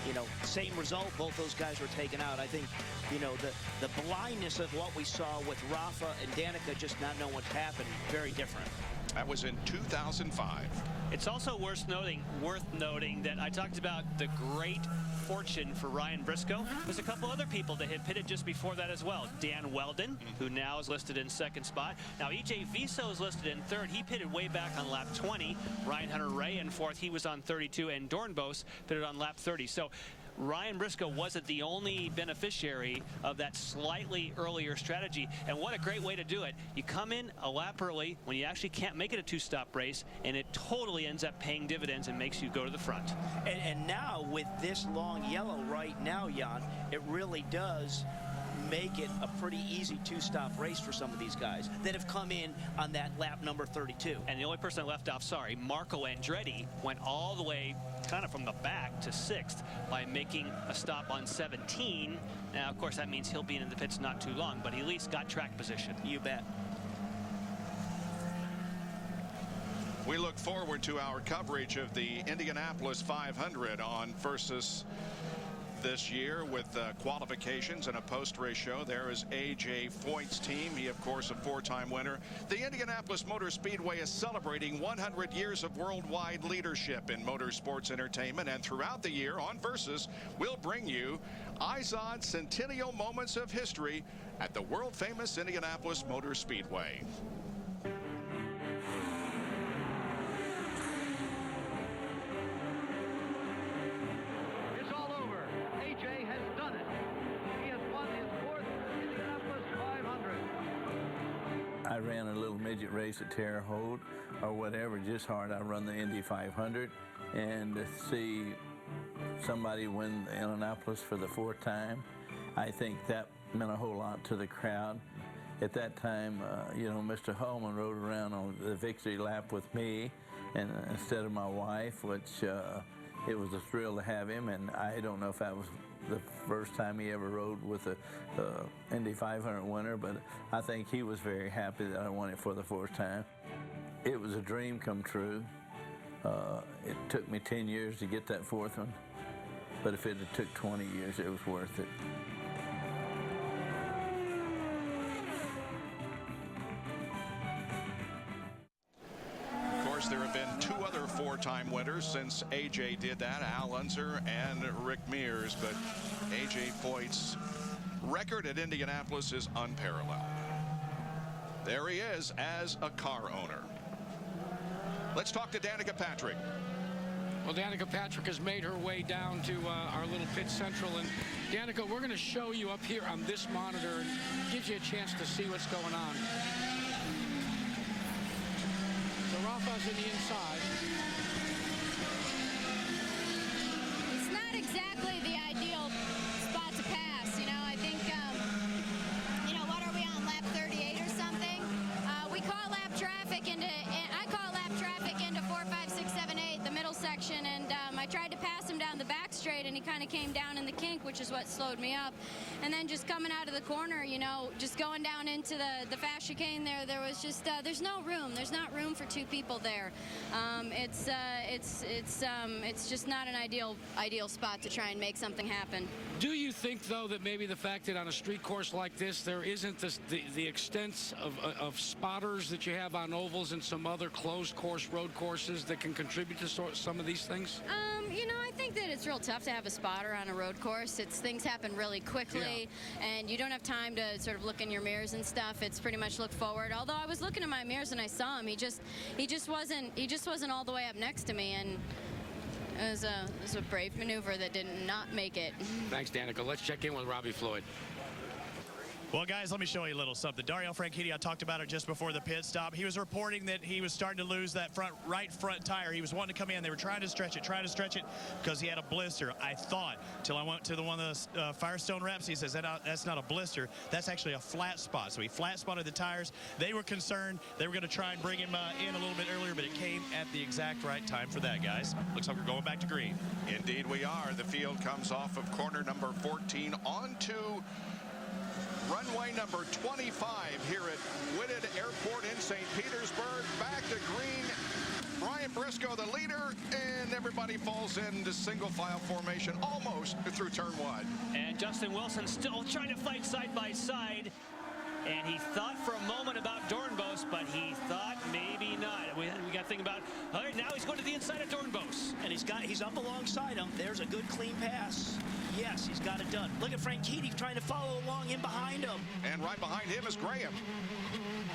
Speaker 25: You know, same result, both those guys were taken out. I think, you know, the blindness of what we saw with Rafa and Danica just not knowing what's happened, very different.
Speaker 1: That was in 2005.
Speaker 24: It's also worth noting that I talked about the great fortune for Ryan Briscoe. There's a couple other people that had pitted just before that as well. Dan Weldon, who now is listed in second spot. Now E.J. Viso is listed in third. He pitted way back on lap 20. Ryan Hunter-Ray in fourth. He was on 32, and Dornbos pitted on lap 30. So Ryan Briscoe wasn't the only beneficiary of that slightly earlier strategy. And what a great way to do it. You come in a lap early when you actually can't make it a two-stop race, and it totally ends up paying dividends and makes you go to the front.
Speaker 25: And now with this long yellow right now, Jan, it really does make it a pretty easy two-stop race for some of these guys that have come in on that lap number 32.
Speaker 24: And the only person I left off, sorry, Marco Andretti, went all the way kind of from the back to 6th by making a stop on 17. Now, of course, that means he'll be in the pits not too long, but he at least got track position.
Speaker 25: You bet.
Speaker 1: We look forward to our coverage of the Indianapolis 500 on Versus this year with qualifications and a post-race show. There is A.J. Foyt's team. He, of course, a four-time winner. The Indianapolis Motor Speedway is celebrating 100 years of worldwide leadership in motorsports entertainment, and throughout the year on Versus, we'll bring you Izod Centennial Moments of History at the world-famous Indianapolis Motor Speedway.
Speaker 12: I ran a little midget race at Terre Haute or whatever, just hard. I run the Indy 500, and to see somebody win Indianapolis for the 4th time, I think that meant a whole lot to the crowd. At that time, you know, Mr. Hallman rode around on the victory lap with me and instead of my wife, which it was a thrill to have him, and I don't know if that was the first time he ever rode with the Indy 500 winner, but I think he was very happy that I won it for the 4th time. It was a dream come true. It took me 10 years to get that 4th one, but if it had took 20 years, it was worth it.
Speaker 1: There have been 2 other 4-time winners since A.J. did that, Al Unser and Rick Mears, but A.J. Foyt's record at Indianapolis is unparalleled. There he is as a car owner. Let's talk to Danica Patrick.
Speaker 6: Well, Danica Patrick has made her way down to our little pit central, and Danica, we're going to show you up here on this monitor, and gives you a chance to see what's going on. So Rafa's in the inside.
Speaker 13: It's not exactly the ideal spot to pass. You know, I think, you know, what are we on, lap 38 or something? We call lap traffic into, I call lap traffic into 4, 5, 6, 7, 8, the middle section, and I tried to pass him down the back straight, and he kind of came down in the kink, which is what slowed me up. And then just coming out of the corner, you know, just going down into the fast chicane there was just, there's no room. There's not room for 2 people there. It's just not an ideal spot to try and make something happen.
Speaker 6: Do you think, though, that maybe the fact that on a street course like this, there isn't the extent of spotters that you have on ovals and some other closed course road courses that can contribute to some of these things?
Speaker 13: You know, I think that it's real tough to have a spotter on a road course. Things happen really quickly, and you don't have time to sort of look in your mirrors and stuff. It's pretty much look forward. Although I was looking in my mirrors and I saw him, he just wasn't all the way up next to me, and it was a brave maneuver that did not make it.
Speaker 6: Thanks, Danica. Let's check in with Robbie Floyd.
Speaker 11: Well, guys, let me show you a little something. Dario Franchitti, I talked about it just before the pit stop. He was reporting that he was starting to lose that right front tire. He was wanting to come in. They were trying to stretch it because he had a blister. I thought, till I went to one of the Firestone reps, he says, that's not a blister. That's actually a flat spot. So he flat spotted the tires. They were concerned. They were going to try and bring him in a little bit earlier, but it came at the exact right time for that, guys. Looks like we're going back to green.
Speaker 1: Indeed we are. The field comes off of corner number 14 onto runway number 25 here at Whitted Airport in St. Petersburg. Back to green. Ryan Briscoe, the leader, and everybody falls into single file formation almost through turn 1.
Speaker 24: And Justin Wilson still trying to fight side by side. And he thought for a moment about Dornbos, but he thought maybe not. We got to think about, all right, now he's going to the inside of Dornbos.
Speaker 25: And he's up alongside him. There's a good clean pass. Yes, he's got it done. Look at Franchitti trying to follow along in behind him.
Speaker 1: And right behind him is Graham.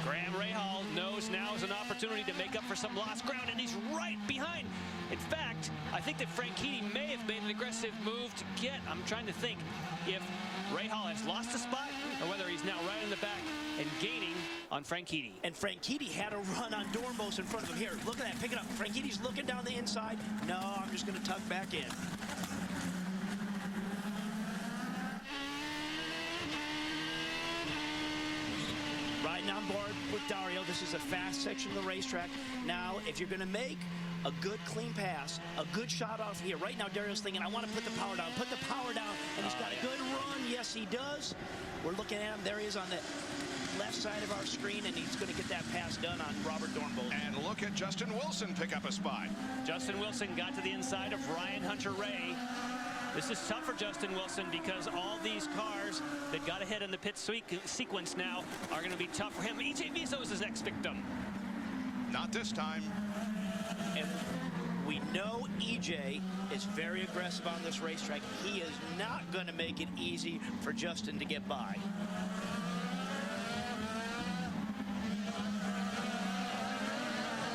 Speaker 24: Graham Rahal knows now is an opportunity to make up for some lost ground, and he's right behind. In fact, I think that Franchitti may have made an aggressive move to get, I'm trying to think if Rahal has lost a spot or whether he's now right in the back and gaining on Franchitti.
Speaker 25: And Franchitti had a run on Dornbos in front of him. Here, look at that, pick it up. Franchitti's looking down the inside. No, I'm just going to tuck back in. Riding on board with Dario. This is a fast section of the racetrack. Now, if you're going to make a good clean pass, a good shot off here. Right now, Dario's thinking, I want to put the power down. Put the power down, and he's got a good run. Yes, he does. We're looking at him. There he is on the left side of our screen, and he's going to get that pass done on Robert Dornbos.
Speaker 1: And look at Justin Wilson pick up a spot.
Speaker 24: Justin Wilson got to the inside of Ryan Hunter-Reay. This is tough for Justin Wilson because all these cars that got ahead in the pit sequence now are going to be tough for him. EJ Viso is his next victim.
Speaker 1: Not this time.
Speaker 25: And we know EJ is very aggressive on this racetrack. He is not going to make it easy for Justin to get by.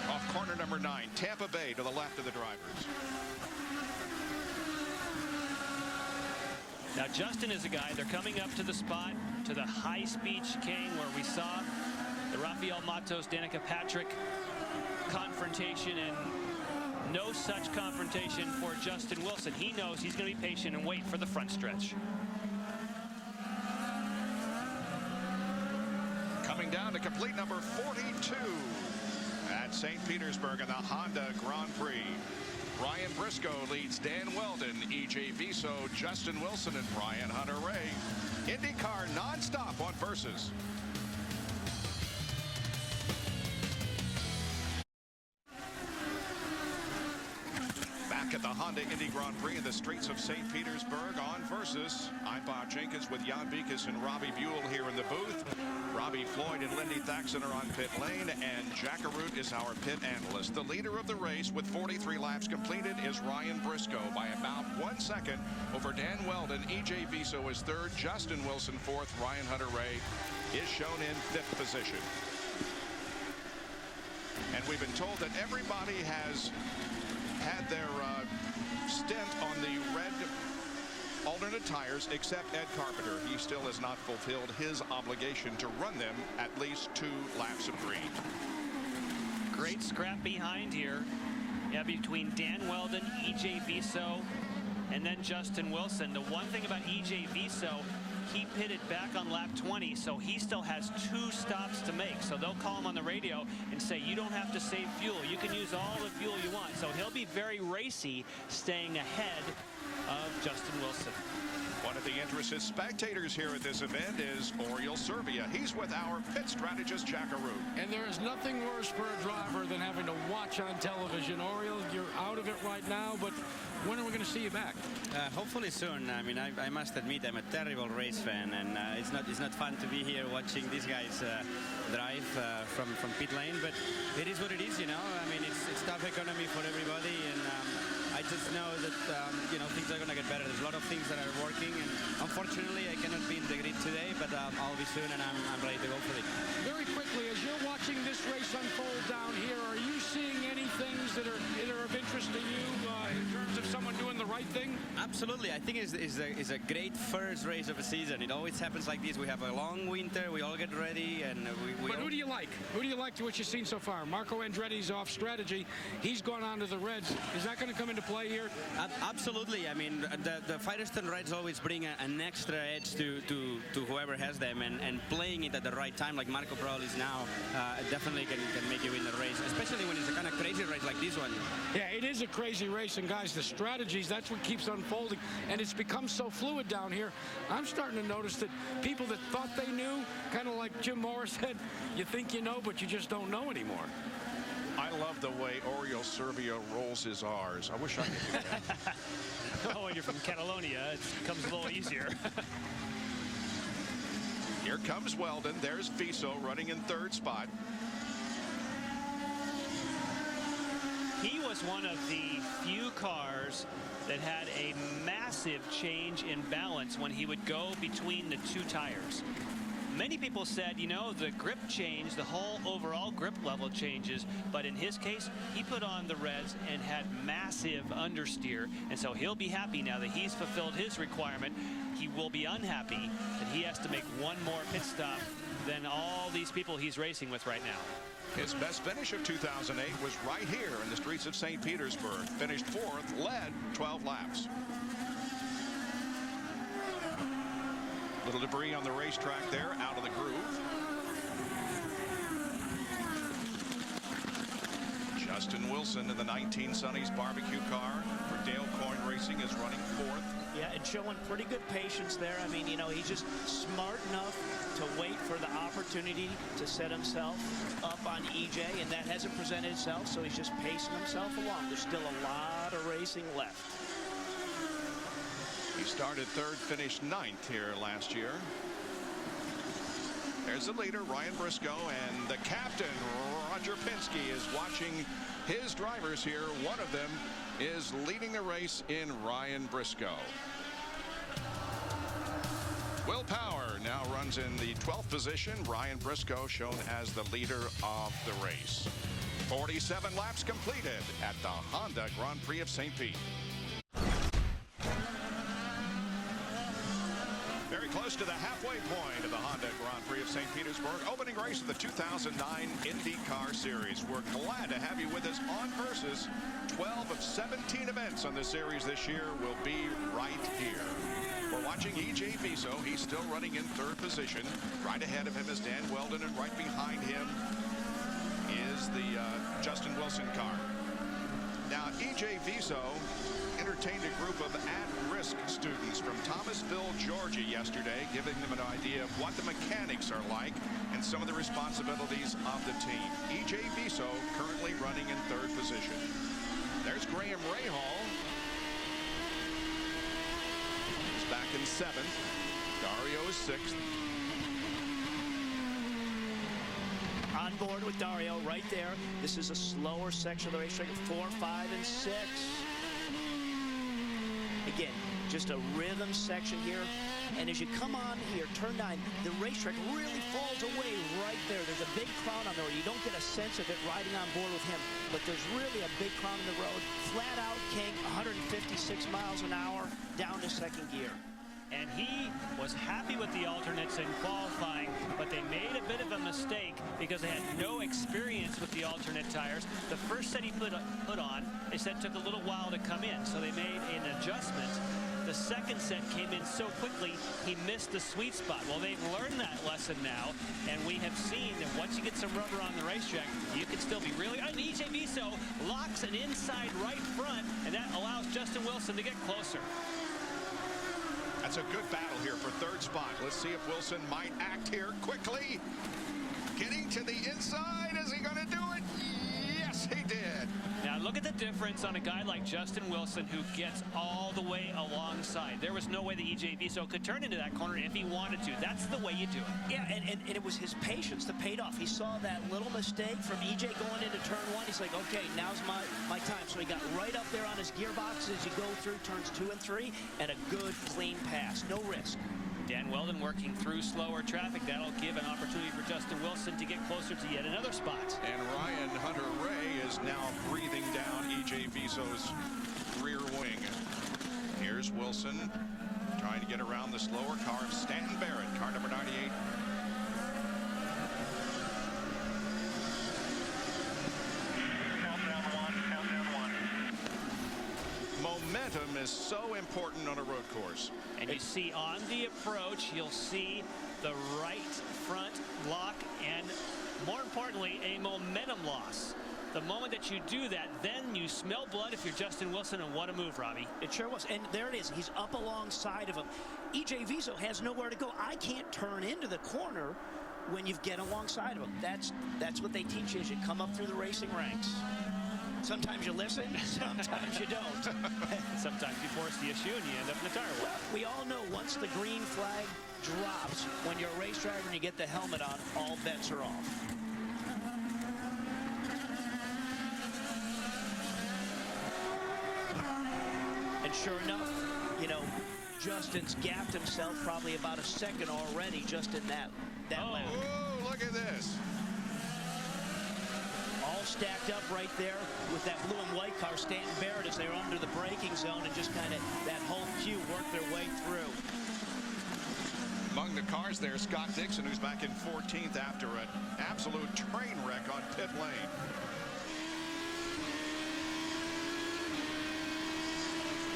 Speaker 1: Off corner number 9, Tampa Bay to the left of the drivers.
Speaker 24: Now Justin is a guy, they're coming up to the spot, to the high-speed chicane where we saw the Rafael Matos, Danica Patrick confrontation, and no such confrontation for Justin Wilson. He knows he's going to be patient and wait for the front stretch.
Speaker 1: Coming down to complete number 42 at St. Petersburg in the Honda Grand Prix. Ryan Briscoe leads Dan Weldon, EJ Viso, Justin Wilson, and Brian Hunter-Reay. Indycar nonstop on Versus. Back at the Honda Indy Grand Prix in the streets of St. Petersburg on Versus. I'm Bob Jenkins with Jan Beekes and Robbie Buell here in the booth. Robbie Floyd and Lindy Thaxton are on pit lane, and Jack Arute is our pit analyst. The leader of the race with 43 laps completed is Ryan Briscoe by about 1 second over Dan Weldon. EJ Viso is third, Justin Wilson fourth, Ryan Hunter-Reay is shown in fifth position. And we've been told that everybody has had their stint on the red alternate tires except Ed Carpenter. He still has not fulfilled his obligation to run them at least 2 laps of green.
Speaker 24: Great scrap behind here. Yeah, between Dan Weldon, EJ Viso, and then Justin Wilson. The one thing about EJ Viso, he pitted back on lap 20, so he still has 2 stops to make. So they'll call him on the radio and say, you don't have to save fuel. You can use all the fuel you want. So he'll be very racy, staying ahead of Justin Wilson.
Speaker 1: One of the interested spectators here at this event is Oriol Servia. He's with our pit strategist, Jack Arute.
Speaker 6: And there is nothing worse for a driver than having to watch on television. Oriol, you're out of it right now, but when are we going to see you back?
Speaker 9: Hopefully soon. I mean, I must admit I'm a terrible race fan, and it's not fun to be here watching these guys drive from pit lane. But it is what it is, you know. I mean, it's tough economy for everybody, and I just know that you know, things are going to get better. There's a lot of things that are working, and unfortunately I cannot be in the grid today, but I'll be soon, and I'm ready to go for it.
Speaker 6: Very quickly, as you're watching this race unfold down here, are you seeing any things that are of interest to you in terms of someone doing the right thing?
Speaker 9: Absolutely. I think it's a great first race of a season. It always happens like this. We have a long winter. We all get ready, and
Speaker 6: But who do you like? Who do you like to what you've seen so far? Marco Andretti's off strategy. He's gone on to the Reds. Is that going to come into play here?
Speaker 9: Absolutely. I mean, the Firestone Reds always bring an extra edge to whoever has them, and playing it at the right time, like Marco probably is now, definitely can make you win the race, especially when it's a kind of crazy race like this one.
Speaker 6: Yeah, it is a crazy race, and guys, the strategies, that's what keeps unfolding, and it's become so fluid down here. I'm starting to notice that people that thought they knew, kind of like Jim Morris said, you think you know, but you just don't know anymore.
Speaker 1: I love the way Oriol Servia rolls his R's. I wish I could do that.
Speaker 24: Oh, when you're from Catalonia, it becomes a little easier.
Speaker 1: Here comes Weldon. There's Viso running in third spot.
Speaker 24: He was one of the few cars that had a massive change in balance when he would go between the 2 tires. Many people said, you know, the grip changed, the whole overall grip level changes, but in his case, he put on the reds and had massive understeer, and so he'll be happy now that he's fulfilled his requirement. He will be unhappy that he has to make one more pit stop than all these people he's racing with right now.
Speaker 1: His best finish of 2008 was right here in the streets of St. Petersburg. Finished 4th, led 12 laps. Little debris on the racetrack there, out of the groove. Justin Wilson in the 19 Sonny's barbecue car for Dale Coyne Racing is running 4th.
Speaker 25: Yeah, and showing pretty good patience there. I mean, you know, he's just smart enough to wait for the opportunity to set himself up on EJ, and that hasn't presented itself, so he's just pacing himself along. There's still a lot of racing left.
Speaker 1: He started 3rd, finished 9th here last year. There's the leader, Ryan Briscoe, and the captain, Roger Penske, is watching his drivers here. One of them is leading the race in Ryan Briscoe. Will Power now runs in the 12th position. Ryan Briscoe shown as the leader of the race. 47 laps completed at the Honda Grand Prix of St. Pete. Very close to the halfway point of the Honda Grand Prix of St. Petersburg, opening race of the 2009 Indycar Series. We're glad to have you with us on Versus. 12 of 17 events on the series this year will be right here. We're watching EJ Viso. He's still running in 3rd position. Right ahead of him is Dan Weldon, and right behind him is the Justin Wilson car. Now, EJ Viso entertained a group of at-risk students from Thomasville, Georgia yesterday, giving them an idea of what the mechanics are like and some of the responsibilities of the team. EJ Viso currently running in 3rd position. There's Graham Rahal. He's back in 7th. Dario is 6th.
Speaker 25: On board with Dario right there. This is a slower section of the racetrack, 4, 5, and 6. Again, just a rhythm section here. And as you come on here, turn 9, the racetrack really falls away right there. There's a big crown on there. You don't get a sense of it riding on board with him, but there's really a big crown in the road. Flat out King, 156 miles an hour down to 2nd gear.
Speaker 24: And he was happy with the alternates in qualifying, but they made a bit of a mistake because they had no experience with the alternate tires. The first set he put on, they said took a little while to come in, so they made an adjustment. The second set came in so quickly, he missed the sweet spot. Well, they've learned that lesson now, and we have seen that once you get some rubber on the racetrack, you can still be really... And EJ Viso locks an inside right front, and that allows Justin Wilson to get closer.
Speaker 1: That's a good battle here for 3rd spot. Let's see if Wilson might act here quickly. Getting to the inside. Is he going to do it? Yes, he did.
Speaker 24: Now look at the difference on a guy like Justin Wilson who gets all the way alongside. There was no way that EJ Viso could turn into that corner if he wanted to. That's the way you do it.
Speaker 25: Yeah, and it was his patience that paid off. He saw that little mistake from EJ going into turn 1. He's like, okay, now's my time. So he got right up there on his gearbox as you go through turns 2 and 3, and a good, clean pass. No risk.
Speaker 24: Dan Weldon working through slower traffic. That'll give an opportunity for Justin Wilson to get closer to yet another spot.
Speaker 1: And Ryan Hunter-Ray is now breathing down EJ Viso's rear wing. Here's Wilson trying to get around the slower car of Stanton Barrett, car number 98. Momentum is so important on a road course.
Speaker 24: And you see on the approach, you'll see the right front lock and, more importantly, a momentum loss. The moment that you do that, then you smell blood if you're Justin Wilson, and what a move, Robbie.
Speaker 25: It sure was. And there it is. He's up alongside of him. EJ Viso has nowhere to go. I can't turn into the corner when you get alongside of him. That's what they teach you as you come up through the racing ranks. Sometimes you listen, sometimes you don't.
Speaker 24: Sometimes you force the issue and you end up in the tire wall.
Speaker 25: Well, we all know once the green flag drops, when you're a race driver and you get the helmet on, all bets are off. And sure enough, you know, Justin's gapped himself probably about a second already just in that lap.
Speaker 1: Oh, look at this.
Speaker 25: All stacked up right there with that blue and white car, Stanton Barrett, as they were under the braking zone, and just kind of that whole queue worked their way through.
Speaker 1: Among the cars there, Scott Dixon, who's back in 14th after an absolute train wreck on pit lane.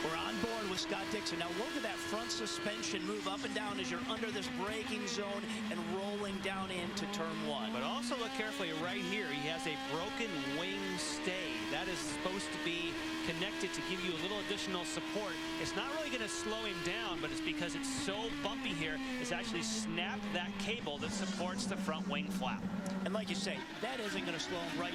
Speaker 25: We're on board with Scott Dixon. Now look at that front suspension move up and down as you're under this braking zone and rolling down into turn 1.
Speaker 24: But also look carefully right here. He has a broken wing stay. That is supposed to be connected to give you a little additional support. It's not really going to slow him down, but it's because it's so bumpy here. It's actually snapped that cable that supports the front wing flap.
Speaker 25: And like you say, that isn't going to slow him right.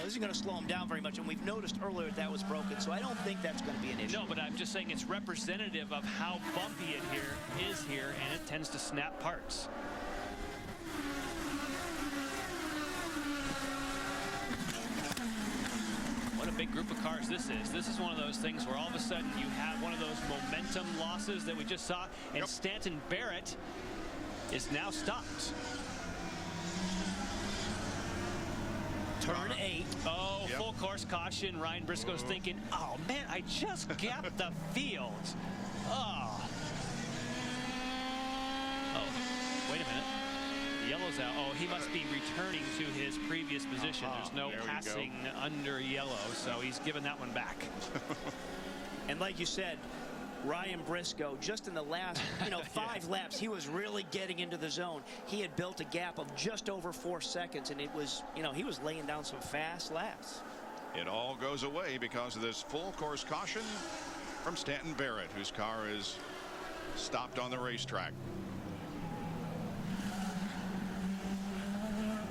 Speaker 25: Isn't going to slow him down very much, and we've noticed earlier that was broken, so I don't think that's going to be an issue.
Speaker 24: No, but I'm just saying it's representative of how bumpy it is here, and it tends to snap parts. What a big group of cars this is. This is one of those things where all of a sudden you have one of those momentum losses that we just saw, and Stanton Barrett is now stopped.
Speaker 25: Turn 8.
Speaker 24: Oh, full course caution. Ryan Briscoe's thinking, oh, man, I just gapped the field. Oh, wait a minute. The yellow's out. Oh, he must be returning to his previous position. There's no passing under yellow, so he's given that one back.
Speaker 25: And like you said, Ryan Briscoe, just in the last 5 laps, he was really getting into the zone. He had built a gap of just over 4 seconds, and it was, he was laying down some fast laps.
Speaker 1: It all goes away because of this full course caution from Stanton Barrett, whose car is stopped on the racetrack.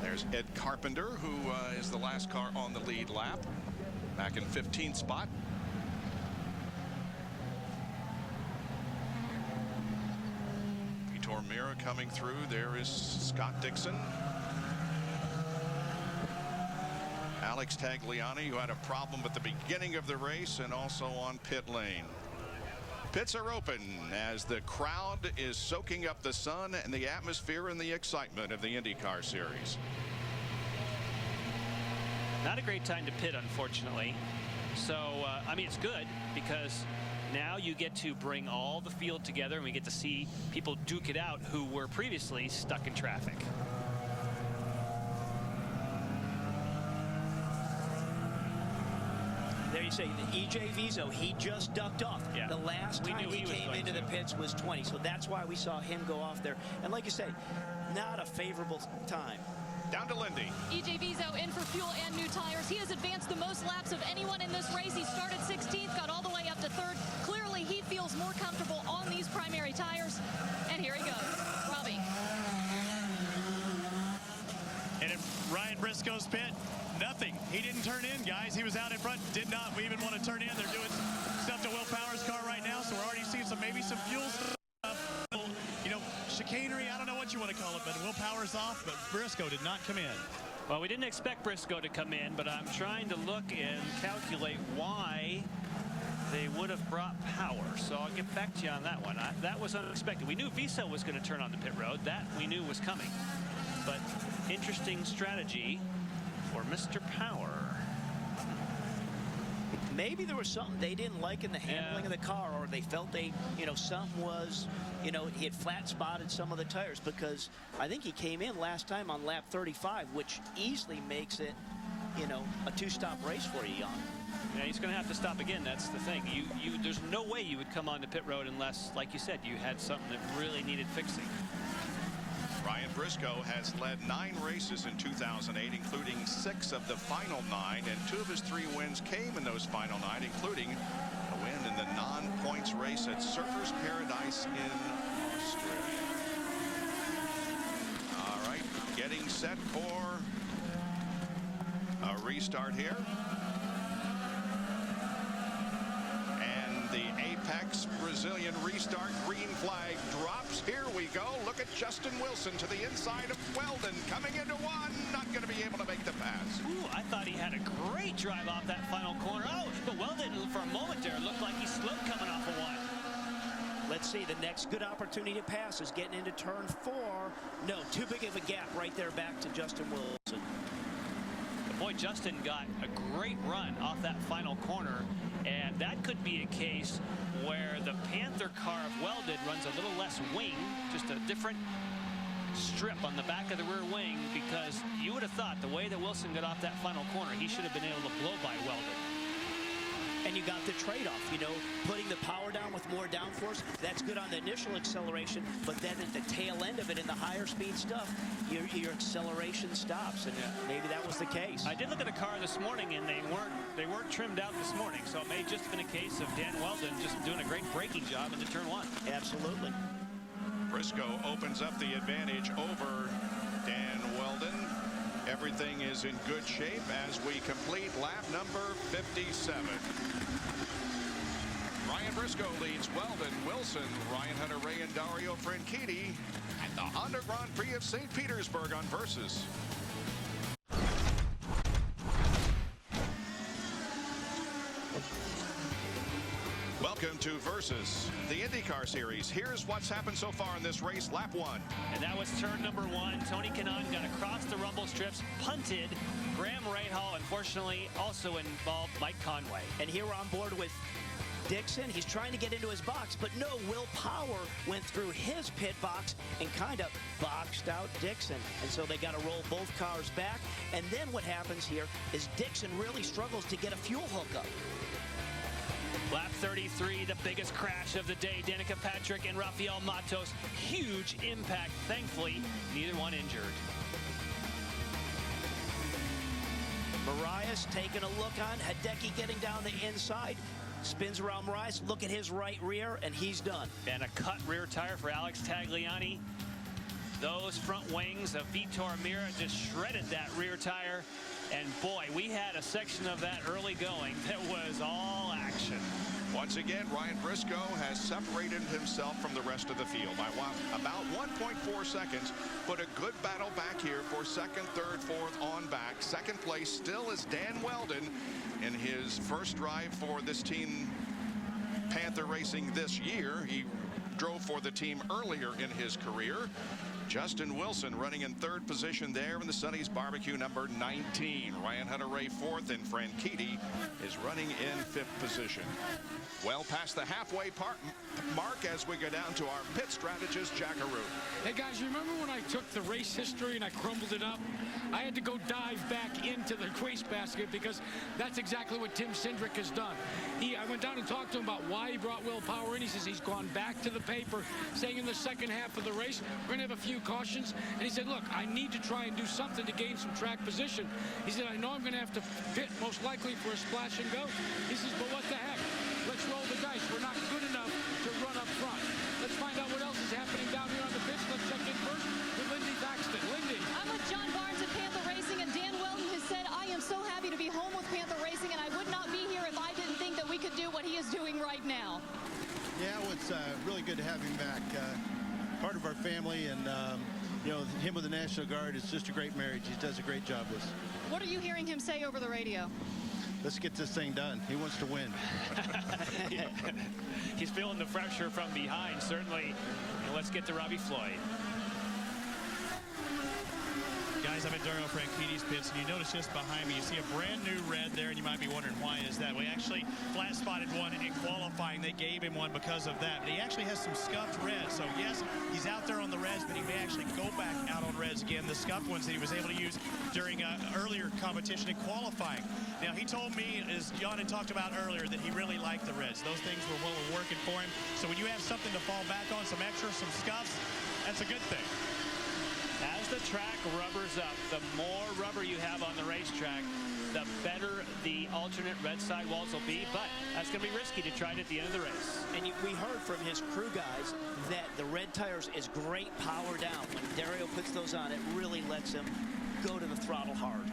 Speaker 1: There's Ed Carpenter, who is the last car on the lead lap, back in 15th spot. Vitor Meira coming through. There is Scott Dixon. Alex Tagliani, who had a problem at the beginning of the race and also on pit lane. Pits are open as the crowd is soaking up the sun and the atmosphere and the excitement of the IndyCar series.
Speaker 24: Not a great time to pit, unfortunately. So, I mean, it's good because now you get to bring all the field together and we get to see people duke it out who were previously stuck in traffic.
Speaker 25: There you say, E.J. Vizo, he just ducked off.
Speaker 24: Yeah.
Speaker 25: The last time he came into the pits was 20, so that's why we saw him go off there. And like you say, not a favorable time.
Speaker 1: Down to Lindy.
Speaker 8: E.J. Vizo in for fuel and new tires. He has advanced the most laps of anyone in this race. He started 16th, got all the way up to 3rd. Clearly, he feels more comfortable on these primary tires. And here he goes. Robbie.
Speaker 11: And in Ryan Briscoe's pit, nothing. He didn't turn in, guys. He was out in front, did not even want to turn in. They're doing stuff to Will Power's car right now, so we're already seeing maybe some fuel stuff. Chicanery, I don't know what you want to call it, but Will Power's off, but Briscoe did not come in.
Speaker 24: Well, we didn't expect Briscoe to come in, but I'm trying to look and calculate why they would have brought Power. So I'll get back to you on that one. That was unexpected. We knew Vizo was going to turn on the pit road. That we knew was coming. But interesting strategy for Mr. Power.
Speaker 25: Maybe there was something they didn't like in the handling of the car, or they felt something was, he had flat spotted some of the tires, because I think he came in last time on lap 35, which easily makes it, a 2-stop race for you, Jan.
Speaker 24: Yeah, he's going to have to stop again. That's the thing. There's no way you would come onto pit road unless, like you said, you had something that really needed fixing.
Speaker 1: Ryan Briscoe has led 9 races in 2008, including 6 of the final 9, and 2 of his 3 wins came in those final 9, including a win in the non-points race at Surfers Paradise in Australia. All right, getting set for a restart here. And the Apex Brazilian restart green flag drops. Here we go. Look at Justin Wilson to the inside of Weldon, coming into one. Not going to be able to make the pass.
Speaker 24: Ooh, I thought he had a great drive off that final corner. Oh, but Weldon, for a moment there, looked like he slowed coming off of one.
Speaker 25: Let's see, the next good opportunity to pass is getting into turn 4. No, too big of a gap right there back to Justin Wilson.
Speaker 24: Boy, Justin got a great run off that final corner, and that could be a case where the Panther car of Weldon runs a little less wing, just a different strip on the back of the rear wing, because you would have thought the way that Wilson got off that final corner, he should have been able to blow by Weldon.
Speaker 25: And you got the trade-off, you know, putting the power down with more downforce. That's good on the initial acceleration, but then at the tail end of it in the higher speed stuff, your acceleration stops, and maybe that was the case.
Speaker 24: I did look at the car this morning, and they weren't trimmed out this morning, so it may have just been a case of Dan Weldon just doing a great braking job into turn 1.
Speaker 25: Absolutely.
Speaker 1: Briscoe opens up the advantage over Dan Weldon. Everything is in good shape as we complete lap number 57. Ryan Briscoe leads Weldon, Wilson, Ryan Hunter-Reay, and Dario Franchitti at the Honda Grand Prix of St. Petersburg on Versus. Welcome to Versus, the Indycar Series. Here's what's happened so far in this race, lap 1.
Speaker 24: And that was turn number 1. Tony Kanaan got across the rumble strips, punted. Graham Rahal, unfortunately, also involved Mike Conway.
Speaker 25: And here on board with Dixon, he's trying to get into his box, but no, Will Power went through his pit box and kind of boxed out Dixon. And so they got to roll both cars back. And then what happens here is Dixon really struggles to get a fuel hookup.
Speaker 24: Lap 33, the biggest crash of the day. Danica Patrick and Rafael Matos. Huge impact. Thankfully, neither one injured.
Speaker 25: Marias taking a look on. Hideki getting down the inside. Spins around Marias. Look at his right rear, and he's done.
Speaker 24: And a cut rear tire for Alex Tagliani. Those front wings of Vitor Mira just shredded that rear tire. And boy, we had a section of that early going that was all action.
Speaker 1: Once again, Ryan Briscoe has separated himself from the rest of the field by about 1.4 seconds. But a good battle back here for second, third, fourth on back. Second place still is Dan Weldon in his first drive for this team, Panther Racing, this year. He drove for the team earlier in his career. Justin Wilson running in third position there in the Sonny's Barbecue number 19. Ryan Hunter-Reay fourth, and Franchitti is running in fifth position. Well past the halfway mark as we go down to our pit strategist, Jackaroo.
Speaker 6: Hey guys, you remember when I took the race history and I crumbled it up? I had to go dive back into the wastebasket because that's exactly what Tim Cindric has done. I went down and talked to him about why he brought Will Power in. He says he's gone back to the paper saying in the second half of the race we're going to have a few cautions, and he said, look, I need to try and do something to gain some track position. He said, I know I'm going to have to pit most likely for a splash and go. He says, but what the heck? Let's roll the dice. We're not good enough to run up front. Let's find out what else is happening down here on the pitch. Let's check in first with Lindy Thaxton. Lindy.
Speaker 8: I'm with John Barnes at Panther Racing, and Dan Weldon has said, I am so happy to be home with Panther Racing, and I would not be here if I didn't think that we could do what he is doing right now.
Speaker 14: Yeah, well, it's really good to have him back. Part of our family, and you know, him with the National Guard is just a great marriage. He does a great job with us.
Speaker 8: What are you hearing him say over the radio?
Speaker 14: Let's get this thing done. He wants to win.
Speaker 24: He's feeling the pressure from behind, certainly. And let's get to Robbie Floyd.
Speaker 11: Guys, I'm at Dario Franchitti's pits, and you notice just behind me, you see a brand new red there, and you might be wondering why is that. We actually flat spotted one in qualifying. They gave him one because of that. But he actually has some scuffed reds. So yes, he's out there on the reds, but he may actually go back out on reds again, the scuffed ones that he was able to use during earlier competition in qualifying. Now, he told me, as John had talked about earlier, that he really liked the reds. Those things were what were working for him. So when you have something to fall back on, some extra, some scuffs, that's a good thing.
Speaker 24: As the track rubbers up, the more rubber you have on the racetrack, the better the alternate red sidewalls will be, but that's going to be risky to try it at the end of the race.
Speaker 25: And we heard from his crew guys that the red tires is great power down. When Dario puts those on, it really lets him go to the throttle hard.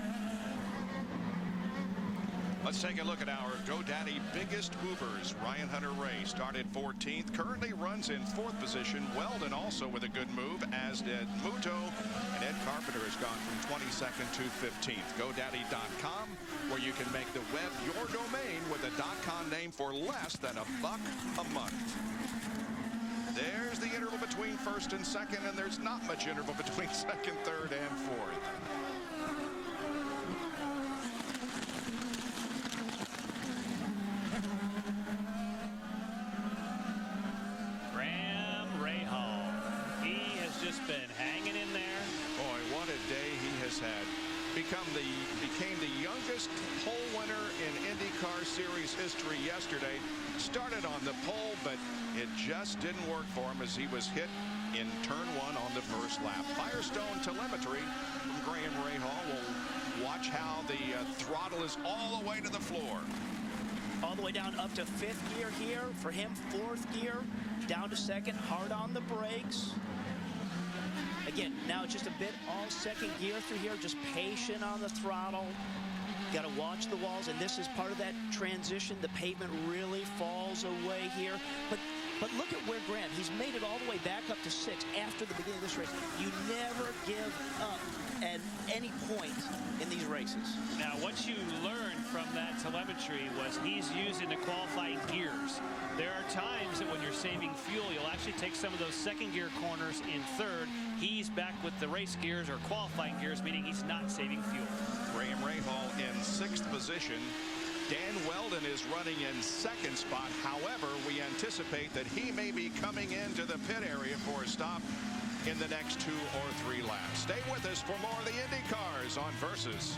Speaker 1: Let's take a look at our GoDaddy biggest movers. Ryan Hunter-Reay started 14th, currently runs in 4th position. Weldon also with a good move, as did Muto, and Ed Carpenter has gone from 22nd to 15th. GoDaddy.com, where you can make the web your domain with a .com name for less than $1 a month. There's the interval between first and second, and there's not much interval between second, third, and fourth.
Speaker 24: Graham Rahal. He has just been hanging in there.
Speaker 1: Boy, what a day he has had. Became the youngest pole winner in IndyCar Series history yesterday. Started on the pole, but it just didn't work for him as he was hit in turn one on the first lap. Firestone telemetry from Graham Rahal. We'll watch how the throttle is all the way to the floor.
Speaker 25: All the way down up to fifth gear here. For him, fourth gear. Down to second, hard on the brakes. Again, now it's just a bit all second gear through here, just patient on the throttle. Got to watch the walls, and this is part of that transition. The pavement really falls away here. But look at where Graham, he's made it all the way back up to 6 after the beginning of this race. You never give up at any point in these races.
Speaker 24: Now, what you learned from that telemetry was he's using the qualifying gears. There are times that when you're saving fuel, you'll actually take some of those second gear corners in third. He's back with the race gears or qualifying gears, meaning he's not saving fuel.
Speaker 1: Graham Rahal in 6th position. Dan Weldon is running in 2nd spot. However, we anticipate that he may be coming into the pit area for a stop in the next 2 or 3 laps. Stay with us for more of the Indy Cars on Versus.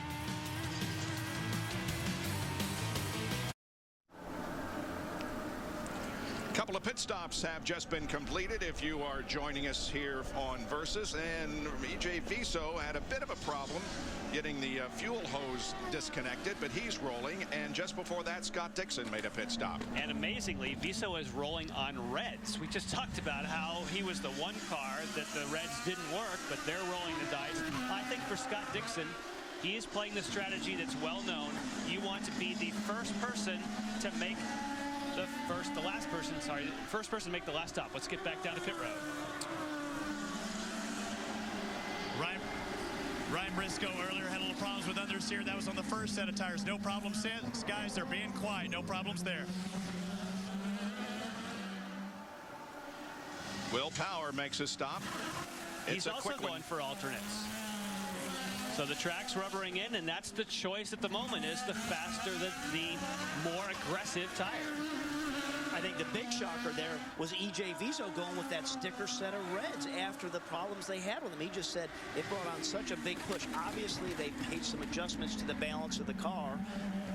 Speaker 1: Couple of pit stops have just been completed if you are joining us here on Versus, and E.J. Viso had a bit of a problem getting the fuel hose disconnected, but he's rolling, and just before that, Scott Dixon made a pit stop.
Speaker 24: And amazingly, Viso is rolling on reds. We just talked about how he was the one car that the reds didn't work, but they're rolling the dice. I think for Scott Dixon, he is playing the strategy that's well known. You want to be the first person to make first person to make the last stop. Let's get back down to pit road.
Speaker 11: Ryan Briscoe earlier had a little problems with understeer. That was on the first set of tires. No problem since. Guys, they're being quiet. No problems there.
Speaker 1: Will Power makes a stop.
Speaker 24: He's also going for alternates. So the track's rubbering in, and that's the choice at the moment, is the faster, the more aggressive tire.
Speaker 25: I think the big shocker there was E.J. Viso going with that sticker set of reds after the problems they had with him. He just said it brought on such a big push. Obviously, they made some adjustments to the balance of the car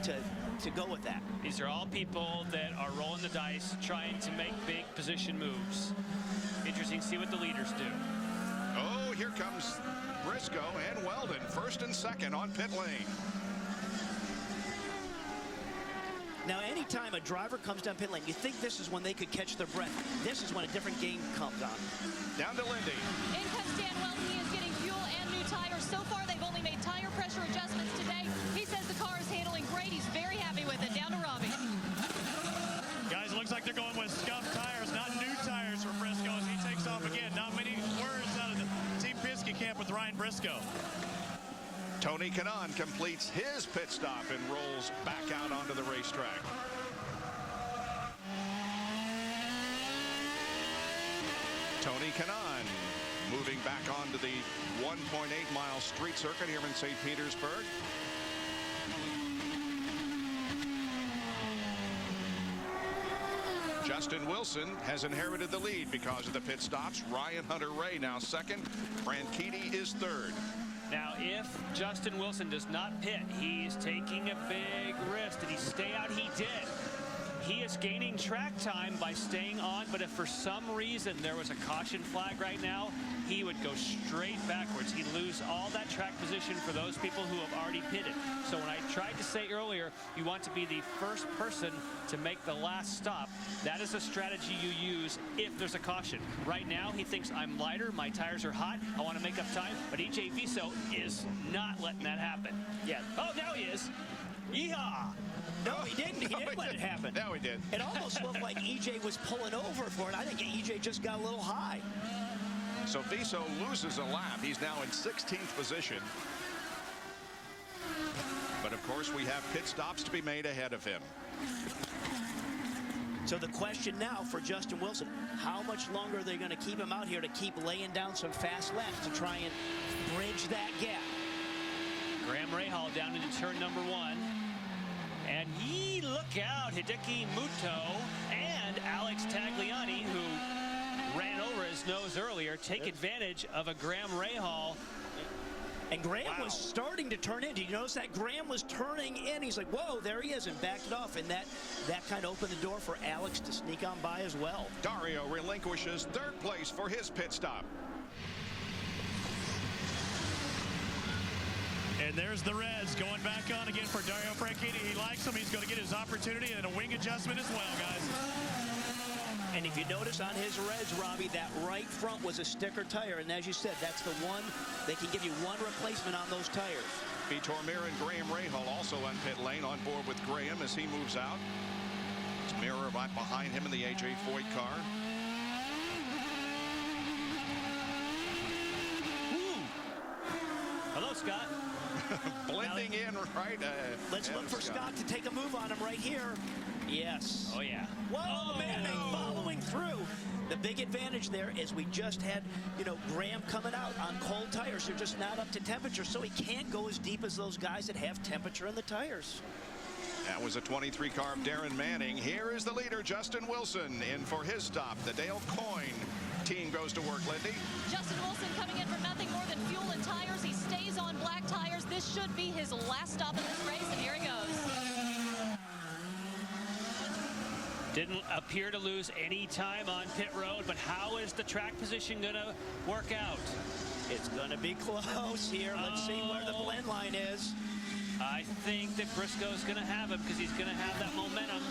Speaker 25: to go with that.
Speaker 24: These are all people that are rolling the dice, trying to make big position moves. Interesting to see what the leaders do.
Speaker 1: Oh, here comes Briscoe and Weldon, first and second on pit lane.
Speaker 25: Now, anytime a driver comes down pit lane, you think this is when they could catch their breath. This is when a different game comes on.
Speaker 1: Down to Lindy.
Speaker 8: In comes Dan Weldon. He is getting fuel and new tires. So far, they've only made tire pressure adjustments today. He says the car is handling great. He's very happy with it. Down to Robbie.
Speaker 11: Guys, it looks like they're going with scuffed tires, not new tires for Briscoe as he takes off again. Not many words out of the Team Penske camp with Ryan Briscoe.
Speaker 1: Tony Kanaan completes his pit stop and rolls back out onto the racetrack. Tony Kanaan moving back onto the 1.8-mile street circuit here in St. Petersburg. Justin Wilson has inherited the lead because of the pit stops. Ryan Hunter-Ray now second. Franchitti is third.
Speaker 24: Now, if Justin Wilson does not pit, he's taking a big risk. Did he stay out? He did. He is gaining track time by staying on, but if for some reason there was a caution flag right now, he would go straight backwards. He'd lose all that track position for those people who have already pitted. So when I tried to say earlier, you want to be the first person to make the last stop. That is a strategy you use if there's a caution. Right now, he thinks I'm lighter, my tires are hot, I want to make up time, but E.J. Viso is not letting that happen.
Speaker 25: Yeah.
Speaker 24: Oh, now he is. Yeehaw!
Speaker 25: No, he didn't. He didn't let it happen.
Speaker 1: No, he did.
Speaker 25: It almost looked like EJ was pulling over for it. I think EJ just got a little high.
Speaker 1: So Viso loses a lap. He's now in 16th position. But of course, we have pit stops to be made ahead of him.
Speaker 25: So the question now for Justin Wilson, how much longer are they going to keep him out here to keep laying down some fast laps to try and bridge that gap.
Speaker 24: Graham Rahal down into turn number 1. And look out, Hideki Muto and Alex Tagliani, who ran over his nose earlier, take advantage of a Graham Rahal.
Speaker 25: And Graham was starting to turn in. Did you notice that? Graham was turning in. He's like, whoa, there he is, and backed it off. And that kind of opened the door for Alex to sneak on by as well.
Speaker 1: Dario relinquishes third place for his pit stop.
Speaker 11: And there's the Reds going back on again for Dario Franchitti. He likes him. He's going to get his opportunity and a wing adjustment as well, guys.
Speaker 25: And if you notice on his Reds, Robbie, that right front was a sticker tire. And as you said, that's the one. They can give you one replacement on those tires.
Speaker 1: Vitor Mir and Graham Rahal also on pit lane, on board with Graham as he moves out. It's Mirror right behind him in the A.J. Foyt car.
Speaker 24: Hello, Scott.
Speaker 1: Blending in right.
Speaker 25: Let's look for Scott to take a move on him right here. Yes.
Speaker 24: Oh, yeah.
Speaker 25: Whoa, man, following through. The big advantage there is we just had, Graham coming out on cold tires. They're just not up to temperature, so he can't go as deep as those guys that have temperature in the tires.
Speaker 1: That was a 23 car of Darren Manning. Here is the leader, Justin Wilson, in for his stop. The Dale Coyne team goes to work, Lindy.
Speaker 8: Justin Wilson coming in for nothing more than fuel and tires. He stays on black tires. This should be his last stop in this race, and here he goes.
Speaker 24: Didn't appear to lose any time on pit road, but how is the track position going to work out?
Speaker 25: It's going to be close here. Let's see where the blend line is.
Speaker 24: I think that Briscoe's going to have him because he's going to have that momentum.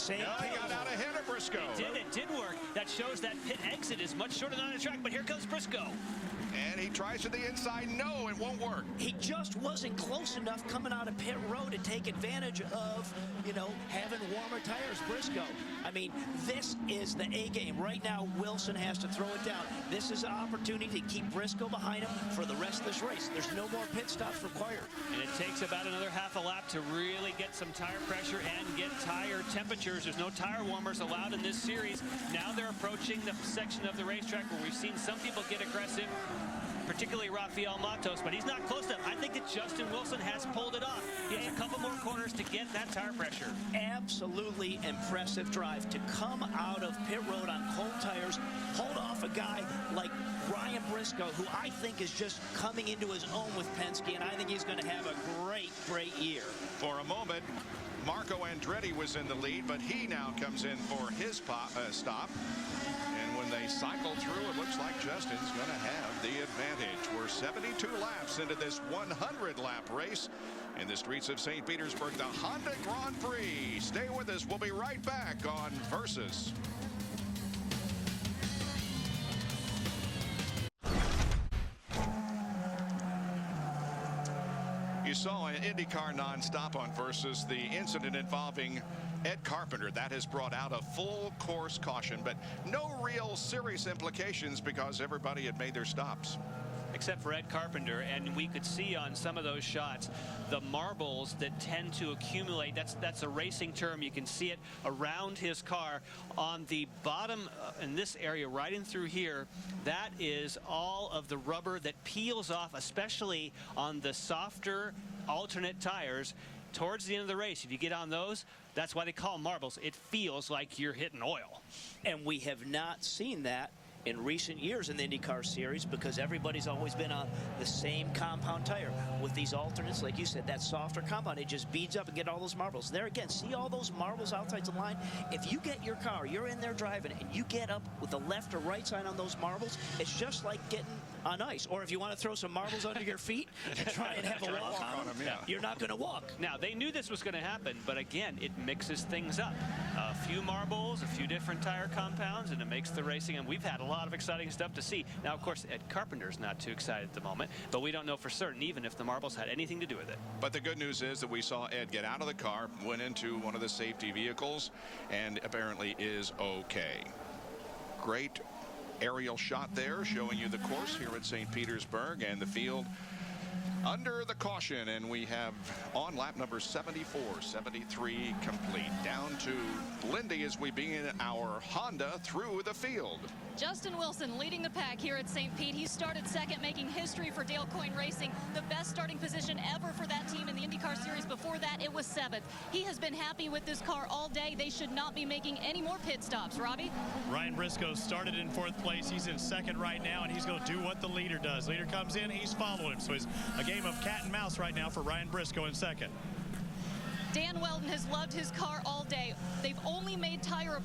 Speaker 1: He got out ahead of Briscoe.
Speaker 24: It did work. That shows that pit exit is much shorter than on the track, but here comes Briscoe.
Speaker 1: And he tries to the inside. No, it won't work.
Speaker 25: He just wasn't close enough coming out of pit road to take advantage of, having warmer tires. Briscoe. I mean, this is the A game. Right now, Wilson has to throw it down. This is an opportunity to keep Briscoe behind him for the rest of this race. There's no more pit stops required.
Speaker 24: And it takes about another half a lap to really get some tire pressure and get tire temperatures. There's no tire warmers allowed in this series. Now they're approaching the section of the racetrack where we've seen some people get aggressive, particularly Rafael Matos, but he's not close enough. I think that Justin Wilson has pulled it off. He has a couple more corners to get that tire pressure.
Speaker 25: Absolutely impressive drive to come out of pit road on cold tires, hold off a guy like Ryan Briscoe, who I think is just coming into his own with Penske, and I think he's going to have a great, great year.
Speaker 1: For a moment, Marco Andretti was in the lead, but he now comes in for his stop. And when they cycle through, it looks like Justin's going to have the advantage. We're 72 laps into this 100-lap race in the streets of St. Petersburg, the Honda Grand Prix. Stay with us. We'll be right back on Versus. You saw an Indycar nonstop on Versus, the incident involving Ed Carpenter. That has brought out a full course caution, but no real serious implications because everybody had made their stops.
Speaker 24: Except for Ed Carpenter, and we could see on some of those shots the marbles that tend to accumulate. That's a racing term. You can see it around his car on the bottom in this area right in through here. That is all of the rubber that peels off, especially on the softer alternate tires towards the end of the race. If you get on those, that's why they call them marbles. It feels like you're hitting oil.
Speaker 25: And we have not seen that in recent years in the IndyCar series because everybody's always been on the same compound tire. With these alternates, like you said, that softer compound, it just beads up and get all those marbles. There again, see all those marbles outside the line? If you get your car, you're in there driving, and you get up with the left or right side on those marbles, it's just like getting on ice. Or if you want to throw some marbles under your feet and try and have a walk on them, you're not going to walk.
Speaker 24: Now, they knew this was going to happen, but again, it mixes things up. A few marbles, a few different tire compounds, and it makes the racing, and we've had a lot of exciting stuff to see. Now, of course, Ed Carpenter's not too excited at the moment, but we don't know for certain even if the marbles had anything to do with it.
Speaker 1: But the good news is that we saw Ed get out of the car, went into one of the safety vehicles, and apparently is okay. Great aerial shot there showing you the course here at St. Petersburg, and the field under the caution, and we have on lap number 74, 73 complete. Down to Lindy as we begin our Honda through the field.
Speaker 8: Justin Wilson leading the pack here at St. Pete. He started second, making history for Dale Coyne Racing. The best starting position ever for that team in the IndyCar Series. Before that, it was 7th. He has been happy with this car all day. They should not be making any more pit stops. Robbie?
Speaker 11: Ryan Briscoe started in 4th place. He's in 2nd right now, and he's going to do what the leader does. Leader comes in, he's following him. So it's a game of cat and mouse right now for Ryan Briscoe in 2nd.
Speaker 8: Dan Weldon has loved his car all day. They've only made tire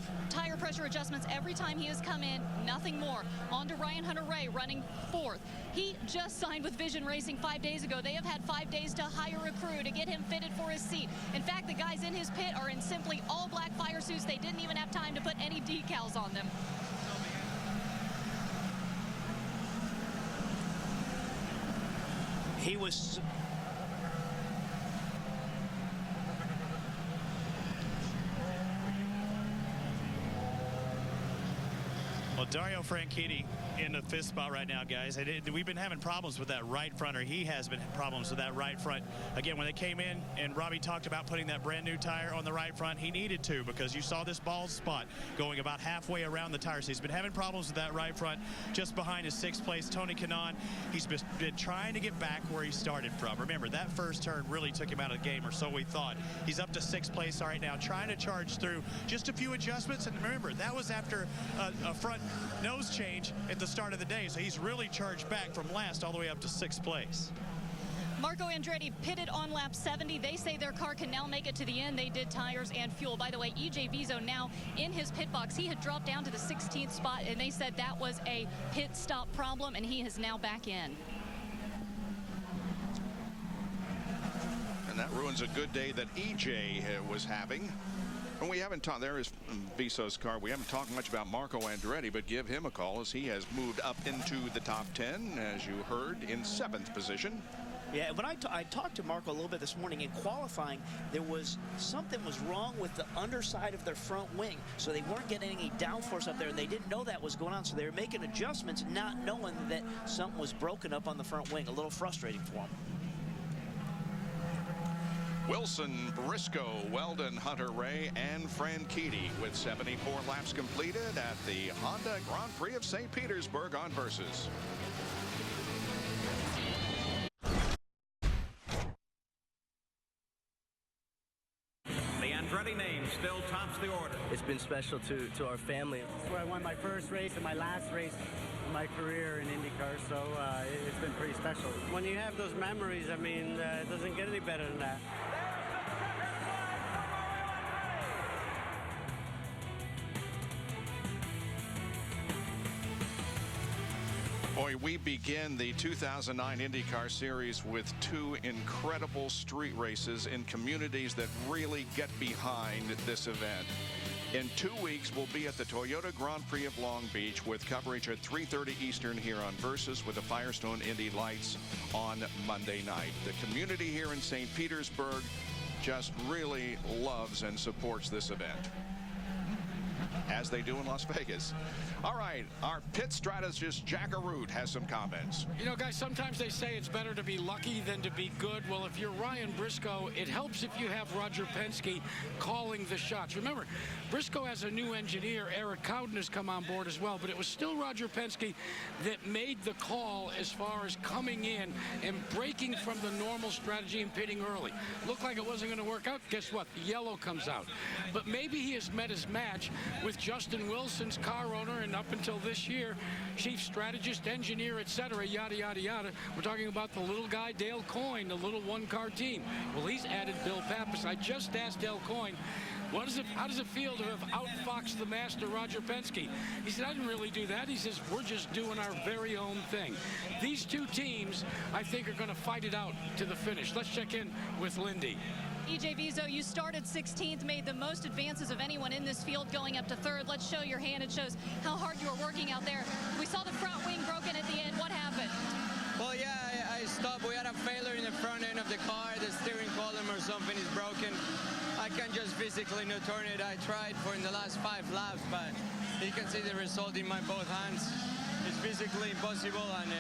Speaker 8: pressure adjustments every time he has come in, nothing more. On to Ryan Hunter-Reay running 4th. He just signed with Vision Racing 5 days ago. They have had 5 days to hire a crew to get him fitted for his seat. In fact, the guys in his pit are in simply all black fire suits. They didn't even have time to put any decals on them.
Speaker 25: He was...
Speaker 11: Well, Dario Franchitti in the 5th spot right now, guys. We've been having problems with that right front, or he has been having problems with that right front. Again, when they came in and Robbie talked about putting that brand new tire on the right front, he needed to, because you saw this bald spot going about halfway around the tire. So he's been having problems with that right front. Just behind his 6th place, Tony Kanaan. He's been trying to get back where he started from. Remember, that first turn really took him out of the game, or so we thought. He's up to 6th place right now, trying to charge through just a few adjustments. And remember, that was after a front nose change at the start of the day, so he's really charged back from last all the way up to 6th place.
Speaker 8: Marco Andretti pitted on lap 70. They say their car can now make it to the end. They did tires and fuel. By the way, EJ Vizo now in his pit box. He had dropped down to the 16th spot, and they said that was a pit stop problem, and he is now back in.
Speaker 1: And that ruins a good day that EJ was having. And we haven't talked, there is Viso's car. We haven't talked much about Marco Andretti, but give him a call as he has moved up into the top 10, as you heard, in 7th position.
Speaker 25: Yeah, when I talked to Marco a little bit this morning in qualifying, something was wrong with the underside of their front wing. So they weren't getting any downforce up there, and they didn't know that was going on. So they were making adjustments, not knowing that something was broken up on the front wing. A little frustrating for them.
Speaker 1: Wilson, Briscoe, Weldon, Hunter-Reay, and Franchitti with 74 laps completed at the Honda Grand Prix of St. Petersburg on Versus.
Speaker 15: The Andretti name still tops the order.
Speaker 16: It's been special to our family.
Speaker 17: It's where I won my first race and my last race in my career in IndyCar, so it's been pretty special. When you have those memories, I mean, it doesn't get any better than that.
Speaker 1: Boy, we begin the 2009 IndyCar Series with 2 incredible street races in communities that really get behind this event. In 2 weeks, we'll be at the Toyota Grand Prix of Long Beach with coverage at 3:30 Eastern here on Versus with the Firestone Indy Lights on Monday night. The community here in St. Petersburg just really loves and supports this event, as they do in Las Vegas. All right, our pit strategist, Jack Arute, has some comments.
Speaker 6: You know, guys, sometimes they say it's better to be lucky than to be good. Well, if you're Ryan Briscoe, it helps if you have Roger Penske calling the shots. Remember, Briscoe has a new engineer. Eric Cowden has come on board as well, but it was still Roger Penske that made the call as far as coming in and breaking from the normal strategy and pitting early. Looked like it wasn't going to work out. Guess what? The yellow comes out. But maybe he has met his match with Justin Wilson's car owner, and up until this year, chief strategist, engineer, etc., yada, yada, yada. We're talking about the little guy, Dale Coyne, the little one-car team. Well, he's added Bill Pappas. I just asked Dale Coyne, how does it feel to have outfoxed the master, Roger Penske? He said, I didn't really do that. He says, we're just doing our very own thing. These two teams, I think, are going to fight it out to the finish. Let's check in with Lindy.
Speaker 8: EJ Vizo, you started 16th, made the most advances of anyone in this field going up to 3rd. Let's show your hand. It shows how hard you were working out there. We saw the front wing broken at the end. What happened?
Speaker 18: Well, yeah, I stopped. We had a failure in the front end of the car. The steering column or something is broken. I can't just physically not turn it. I tried for in the last 5 laps, but you can see the result in my both hands. It's physically impossible, and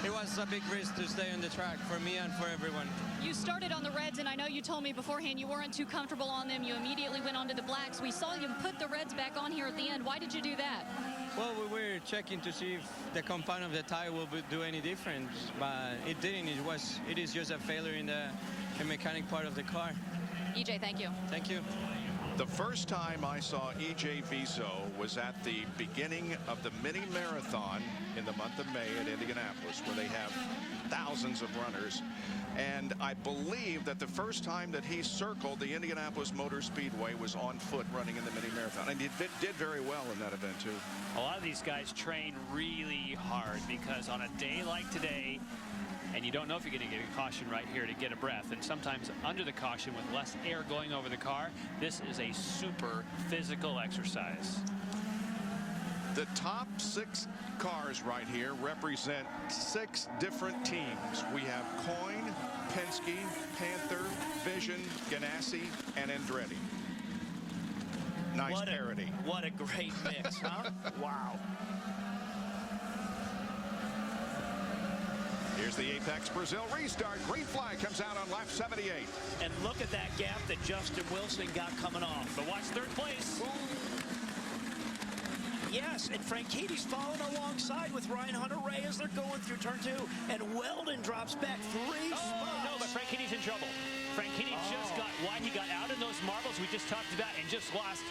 Speaker 18: it was a big risk to stay on the track for me and for everyone.
Speaker 8: You started on the reds, and I know you told me beforehand you weren't too comfortable on them. You immediately went on to the blacks. We saw you put the reds back on here at the end. Why did you do that?
Speaker 18: Well, we were checking to see if the compound of the tire will do any difference, but it didn't. It is just a failure in the mechanic part of the car.
Speaker 8: EJ, thank you.
Speaker 18: Thank you.
Speaker 1: The first time I saw EJ Viso was at the beginning of the mini marathon in the month of May at Indianapolis, where they have thousands of runners. And I believe that the first time that he circled the Indianapolis Motor Speedway was on foot running in the mini marathon. And he did very well in that event, too.
Speaker 24: A lot of these guys train really hard because on a day like today, and you don't know if you're going to get a caution right here to get a breath, and sometimes under the caution with less air going over the car, this is a super physical exercise.
Speaker 1: The top 6 cars right here represent 6 different teams. We have Coyne, Penske, Panther, Vision, Ganassi, and Andretti. Nice parity.
Speaker 25: What a great mix, huh? Wow.
Speaker 1: Here's the Apex Brazil restart. Green flag comes out on lap 78.
Speaker 25: And look at that gap that Justin Wilson got coming off.
Speaker 24: But watch third place.
Speaker 25: Yes, and Franchitti's following alongside with Ryan Hunter-Reay as they're going through turn 2. And Weldon drops back 3 spots.
Speaker 24: No, but Franchitti's in trouble. Franchitti just got wide. He got out in those marbles we just talked about and just lost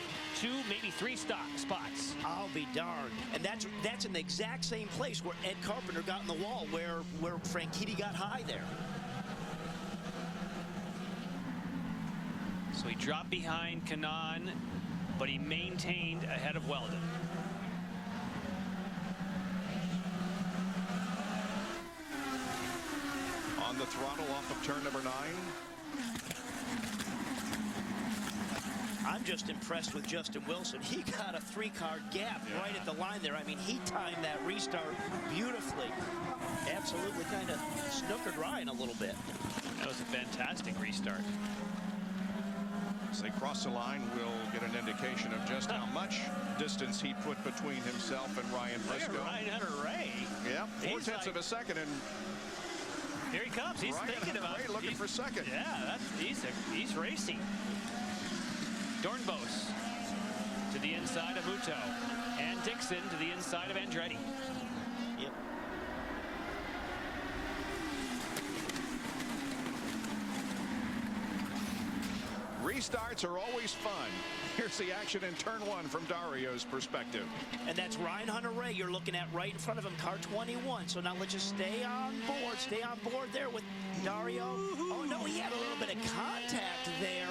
Speaker 24: 2, maybe 3 spots.
Speaker 25: I'll be darned. And that's in the exact same place where Ed Carpenter got in the wall, where Franchitti got high there.
Speaker 24: So he dropped behind Kanaan, but he maintained ahead of Weldon.
Speaker 1: On the throttle off of turn number 9.
Speaker 25: I'm just impressed with Justin Wilson. He got a 3-car gap right at the line there. I mean, he timed that restart beautifully. Absolutely kind of snookered Ryan a little bit.
Speaker 24: That was a fantastic restart.
Speaker 1: As they cross the line, we'll get an indication of just how much distance he put between himself and Ryan Briscoe.
Speaker 24: Look at Ryan Hunter-Reay.
Speaker 1: Yep, 0.4 of a second, and
Speaker 24: here he comes. He's
Speaker 1: Ryan
Speaker 24: thinking about it.
Speaker 1: Looking for second.
Speaker 24: Yeah, he's racing. Dornbos to the inside of Muto, and Dixon to the inside of Andretti.
Speaker 25: Yep.
Speaker 1: Restarts are always fun. Here's the action in turn 1 from Dario's perspective.
Speaker 25: And that's Ryan Hunter-Reay you're looking at right in front of him, car 21. So now let's just stay on board there with Dario. Oh no, he had a little bit of contact there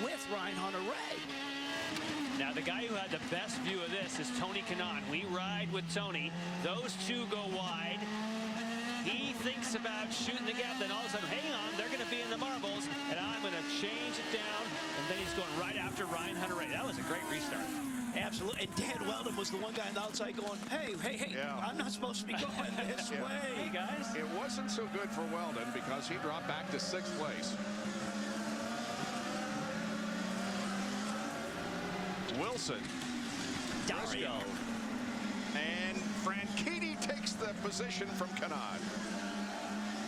Speaker 25: with Ryan Hunter-Reay.
Speaker 24: Now the guy who had the best view of this is Tony Kanaan. We ride with Tony. Those two go wide. He thinks about shooting the gap, then all of a sudden, hang on, they're going to be in the marbles, and I'm going to change it down, and then he's going right after Ryan Hunter-Reay. That was a great restart.
Speaker 25: Absolutely, and Dan Weldon was the one guy on the outside going, hey, I'm not supposed to be going this way.
Speaker 24: Hey, guys.
Speaker 1: It wasn't so good for Weldon because he dropped back to 6th place. Wilson, Dario, and Franchitti takes the position from Kanaan.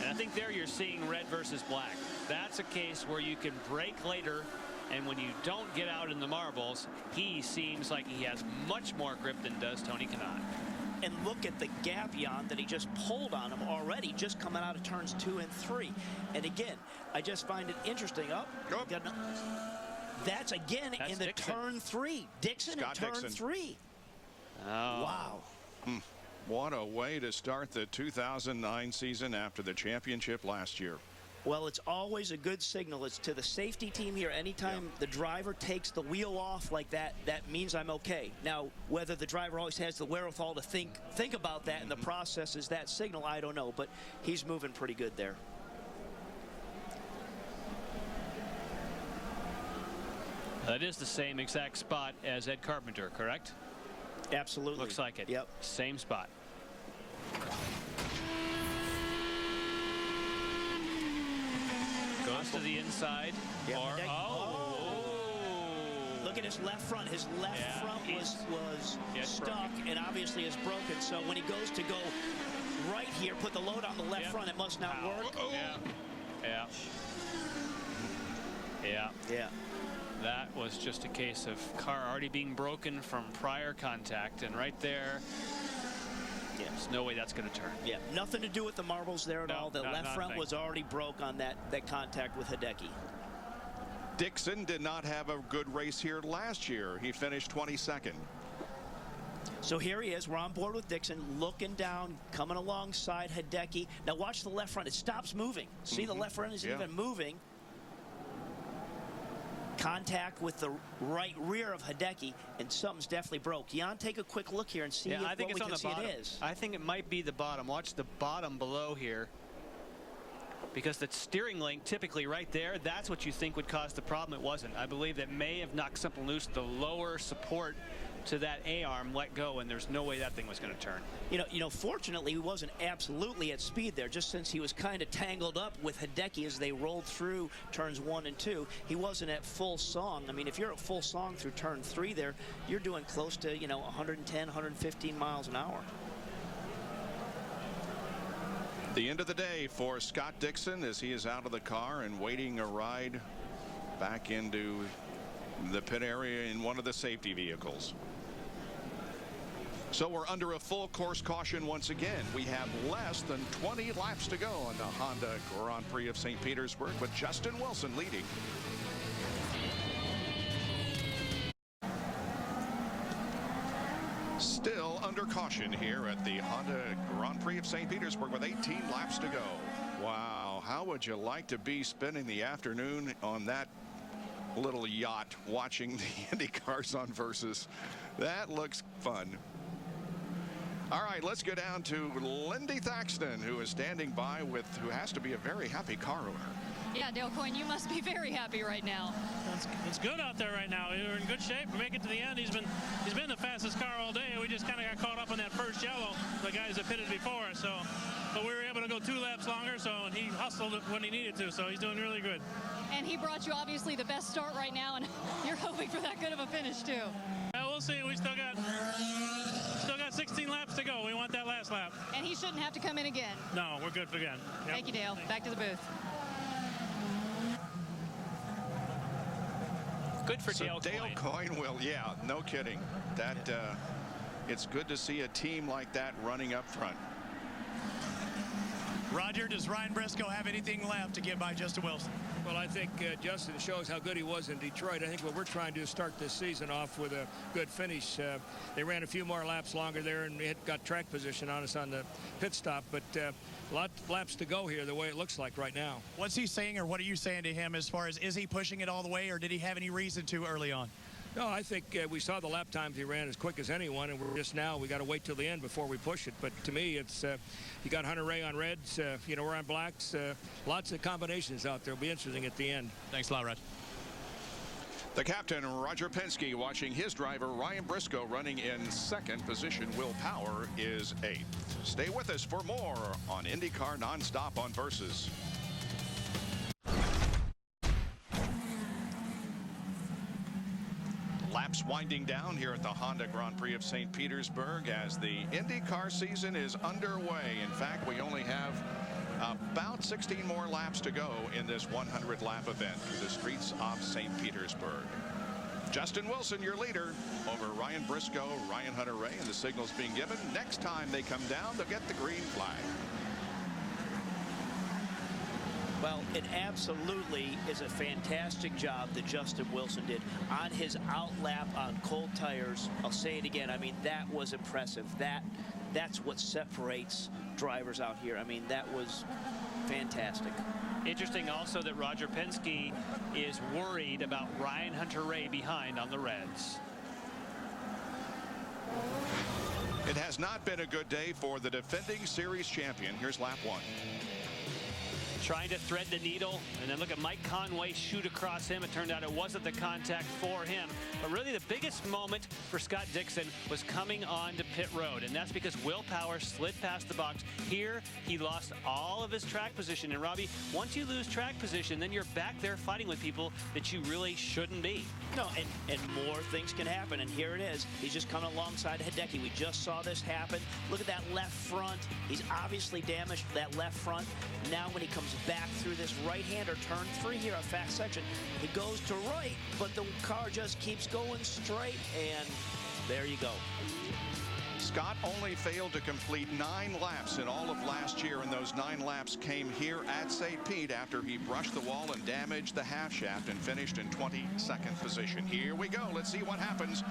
Speaker 24: And I think there you're seeing red versus black. That's a case where you can break later, and when you don't get out in the marbles, he seems like he has much more grip than does Tony Kanaan.
Speaker 25: And look at the gap, Jan, that he just pulled on him already, just coming out of turns 2 and 3. And again, I just find it interesting. That's again in the
Speaker 24: Dixon.
Speaker 25: turn 3. Dixon in turn 3.
Speaker 24: Oh.
Speaker 25: Wow.
Speaker 1: What a way to start the 2009 season after the championship last year.
Speaker 25: Well, it's always a good signal. It's to the safety team here. Anytime the driver takes the wheel off like that, that means I'm okay. Now, whether the driver always has the wherewithal to think about that in the process is that signal, I don't know. But he's moving pretty good there.
Speaker 24: That is the same exact spot as Ed Carpenter, correct?
Speaker 25: Absolutely.
Speaker 24: Looks like it.
Speaker 25: Yep.
Speaker 24: Same spot. Goes to the inside.
Speaker 25: Yep. Look at his left front. His left front was stuck and obviously is broken. So when he goes to go right here, put the load on the left front, it must not work.
Speaker 24: Yeah. That was just a case of car already being broken from prior contact, and right there, there's no way that's going to turn.
Speaker 25: Yeah, nothing to do with the marbles there at all. The left front was already broke on that contact with Hideki.
Speaker 1: Dixon did not have a good race here last year. He finished 22nd.
Speaker 25: So here he is. We're on board with Dixon, looking down, coming alongside Hideki. Now watch the left front. It stops moving. See, the left front isn't even moving. Contact with the right rear of Hideki, and something's definitely broke. Jan, take a quick look here and see
Speaker 24: I think it's
Speaker 25: what we
Speaker 24: on
Speaker 25: can
Speaker 24: the
Speaker 25: see
Speaker 24: bottom.
Speaker 25: it is.
Speaker 24: I think it might be the bottom. Watch the bottom below here, because the steering link typically right there, that's what you think would cause the problem. It wasn't. I believe that may have knocked something loose. The lower support to that A-arm let go, and there's no way that thing was going to turn.
Speaker 25: You know, fortunately, he wasn't absolutely at speed there, just since he was kind of tangled up with Hideki as they rolled through turns 1 and 2. He wasn't at full song. I mean, if you're at full song through turn 3 there, you're doing close to, 110, 115 miles an hour.
Speaker 1: The end of the day for Scott Dixon as he is out of the car and waiting a ride back into the pit area in one of the safety vehicles. So we're under a full course caution once again. We have less than 20 laps to go on the Honda Grand Prix of St. Petersburg, with Justin Wilson leading. Still under caution here at the Honda Grand Prix of St. Petersburg with 18 laps to go. Wow, how would you like to be spending the afternoon on that little yacht watching the IndyCars on Versus? That looks fun. All right, let's go down to Lindy Thaxton, who is standing by who has to be a very happy car owner.
Speaker 8: Yeah, Dale Coyne, you must be very happy right now.
Speaker 4: It's good out there right now. We're in good shape. We make it to the end. He's been the fastest car all day. We just kind of got caught up on that first yellow, the guys that pitted before us. So, but we were able to go 2 laps longer. So, and he hustled it when he needed to. So he's doing really good.
Speaker 8: And he brought you obviously the best start right now, and you're hoping for that good of a finish too.
Speaker 4: We'll see. We still got 16 laps to go. We want that last lap.
Speaker 8: And he shouldn't have to come in again.
Speaker 4: No, we're good for again. Yep.
Speaker 8: Thank you, Dale. Back to the booth.
Speaker 24: Good for
Speaker 1: Dale Coyne will, yeah, no kidding. That it's good to see a team like that running up front.
Speaker 11: Roger, does Ryan Briscoe have anything left to get by Justin Wilson?
Speaker 2: Well, I think Justin shows how good he was in Detroit. I think what we're trying to do is start this season off with a good finish. They ran a few more laps longer there and got track position on us on the pit stop, but a lot of laps to go here the way it looks like right now.
Speaker 11: What's he saying, or what are you saying to him as far as, is he pushing it all the way, or did he have any reason to early on?
Speaker 2: No, I think we saw the lap times he ran as quick as anyone, and we're just now, we got to wait till the end before we push it. But to me, it's you got Hunter Ray on reds, we're on blacks, lots of combinations out there. It'll be interesting at the end.
Speaker 11: Thanks a lot, Rod.
Speaker 1: The captain, Roger Penske, watching his driver, Ryan Briscoe, running in second position. Will Power is 8th. Stay with us for more on IndyCar Nonstop on Versus. Laps winding down here at the Honda Grand Prix of St. Petersburg as the IndyCar season is underway. In fact, we only have about 16 more laps to go in this 100-lap event through the streets of St. Petersburg. Justin Wilson, your leader, over Ryan Briscoe, Ryan Hunter-Reay, and the signals being given. Next time they come down, they'll get the green flag.
Speaker 25: Well, it absolutely is a fantastic job that Justin Wilson did on his outlap on cold tires. I'll say it again. I mean, that was impressive. That's what separates drivers out here. I mean, that was fantastic.
Speaker 24: Interesting also that Roger Penske is worried about Ryan Hunter-Reay behind on the reds.
Speaker 1: It has not been a good day for the defending series champion. Here's lap 1.
Speaker 24: trying to thread the needle, and then look at Mike Conway shoot across him. It turned out it wasn't the contact for him. But really the biggest moment for Scott Dixon was coming on to pit road, and that's because Will Power slid past the box. Here, he lost all of his track position. And Robbie, once you lose track position, then you're back there fighting with people that you really shouldn't be.
Speaker 25: No, and more things can happen, and here it is. He's just coming alongside Hideki. We just saw this happen. Look at that left front. He's obviously damaged that left front. Now when he comes back through this right-hander, turn 3 here, a fast section, he goes to right, but the car just keeps going straight, and there you go.
Speaker 1: Scott only failed to complete 9 laps in all of last year, and those 9 laps came here at St. Pete after he brushed the wall and damaged the half shaft and finished in 22nd position. Here we go. Let's see what happens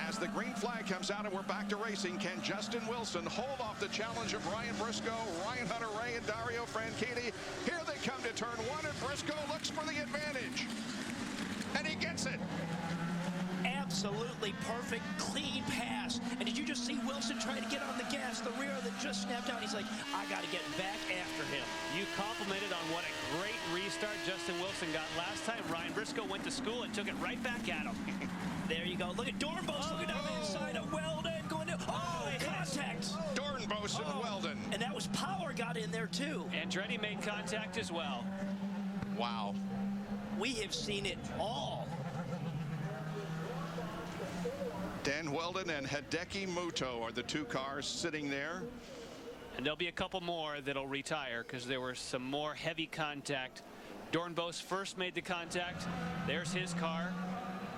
Speaker 1: as the green flag comes out and we're back to racing. Can Justin Wilson hold off the challenge of Ryan Briscoe, Ryan Hunter-Reay, and Dario Franchitti? Here they come to turn 1, and Briscoe looks for the advantage, and he gets it.
Speaker 25: Absolutely perfect, clean pass. And did you just see Wilson trying to get on the gas? The rear that just snapped out. He's like, I got to get back after him.
Speaker 24: You complimented on what a great restart Justin Wilson got last time. Ryan Briscoe went to school and took it right back at him.
Speaker 25: There you go. Look at Dornbos looking down the inside of Weldon. Going to, contact.
Speaker 1: Dornbos and Weldon.
Speaker 25: And that was Power got in there too.
Speaker 24: Andretti made contact as well.
Speaker 1: Wow.
Speaker 25: We have seen it all.
Speaker 1: Dan Weldon and Hideki Muto are the 2 cars sitting there.
Speaker 24: And there'll be a couple more that'll retire because there was some more heavy contact. Dornbos first made the contact. There's his car.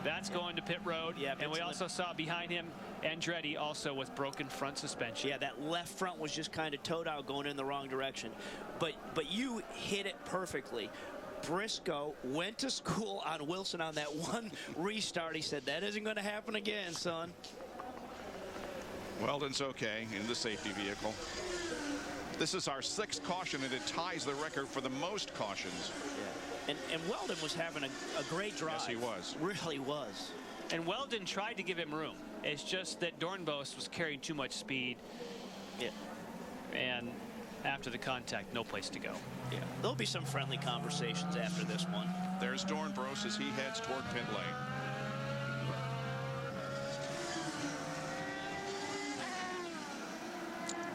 Speaker 24: That's going to pit road. Yeah, and we also saw behind him Andretti also with broken front suspension.
Speaker 25: Yeah, that left front was just kind of towed out going in the wrong direction. But you hit it perfectly. Briscoe went to school on Wilson on that one restart. He said, that isn't going to happen again, son.
Speaker 1: Weldon's okay in the safety vehicle. This is our 6th caution, and it ties the record for the most cautions.
Speaker 25: Yeah. And Weldon was having a great drive.
Speaker 1: Yes, he was.
Speaker 25: Really was.
Speaker 24: And Weldon tried to give him room. It's just that Dornbos was carrying too much speed.
Speaker 25: Yeah.
Speaker 24: And after the contact, no place to go.
Speaker 25: Yeah, there'll be some friendly conversations after this one.
Speaker 1: There's Dornbos as he heads toward pit lane.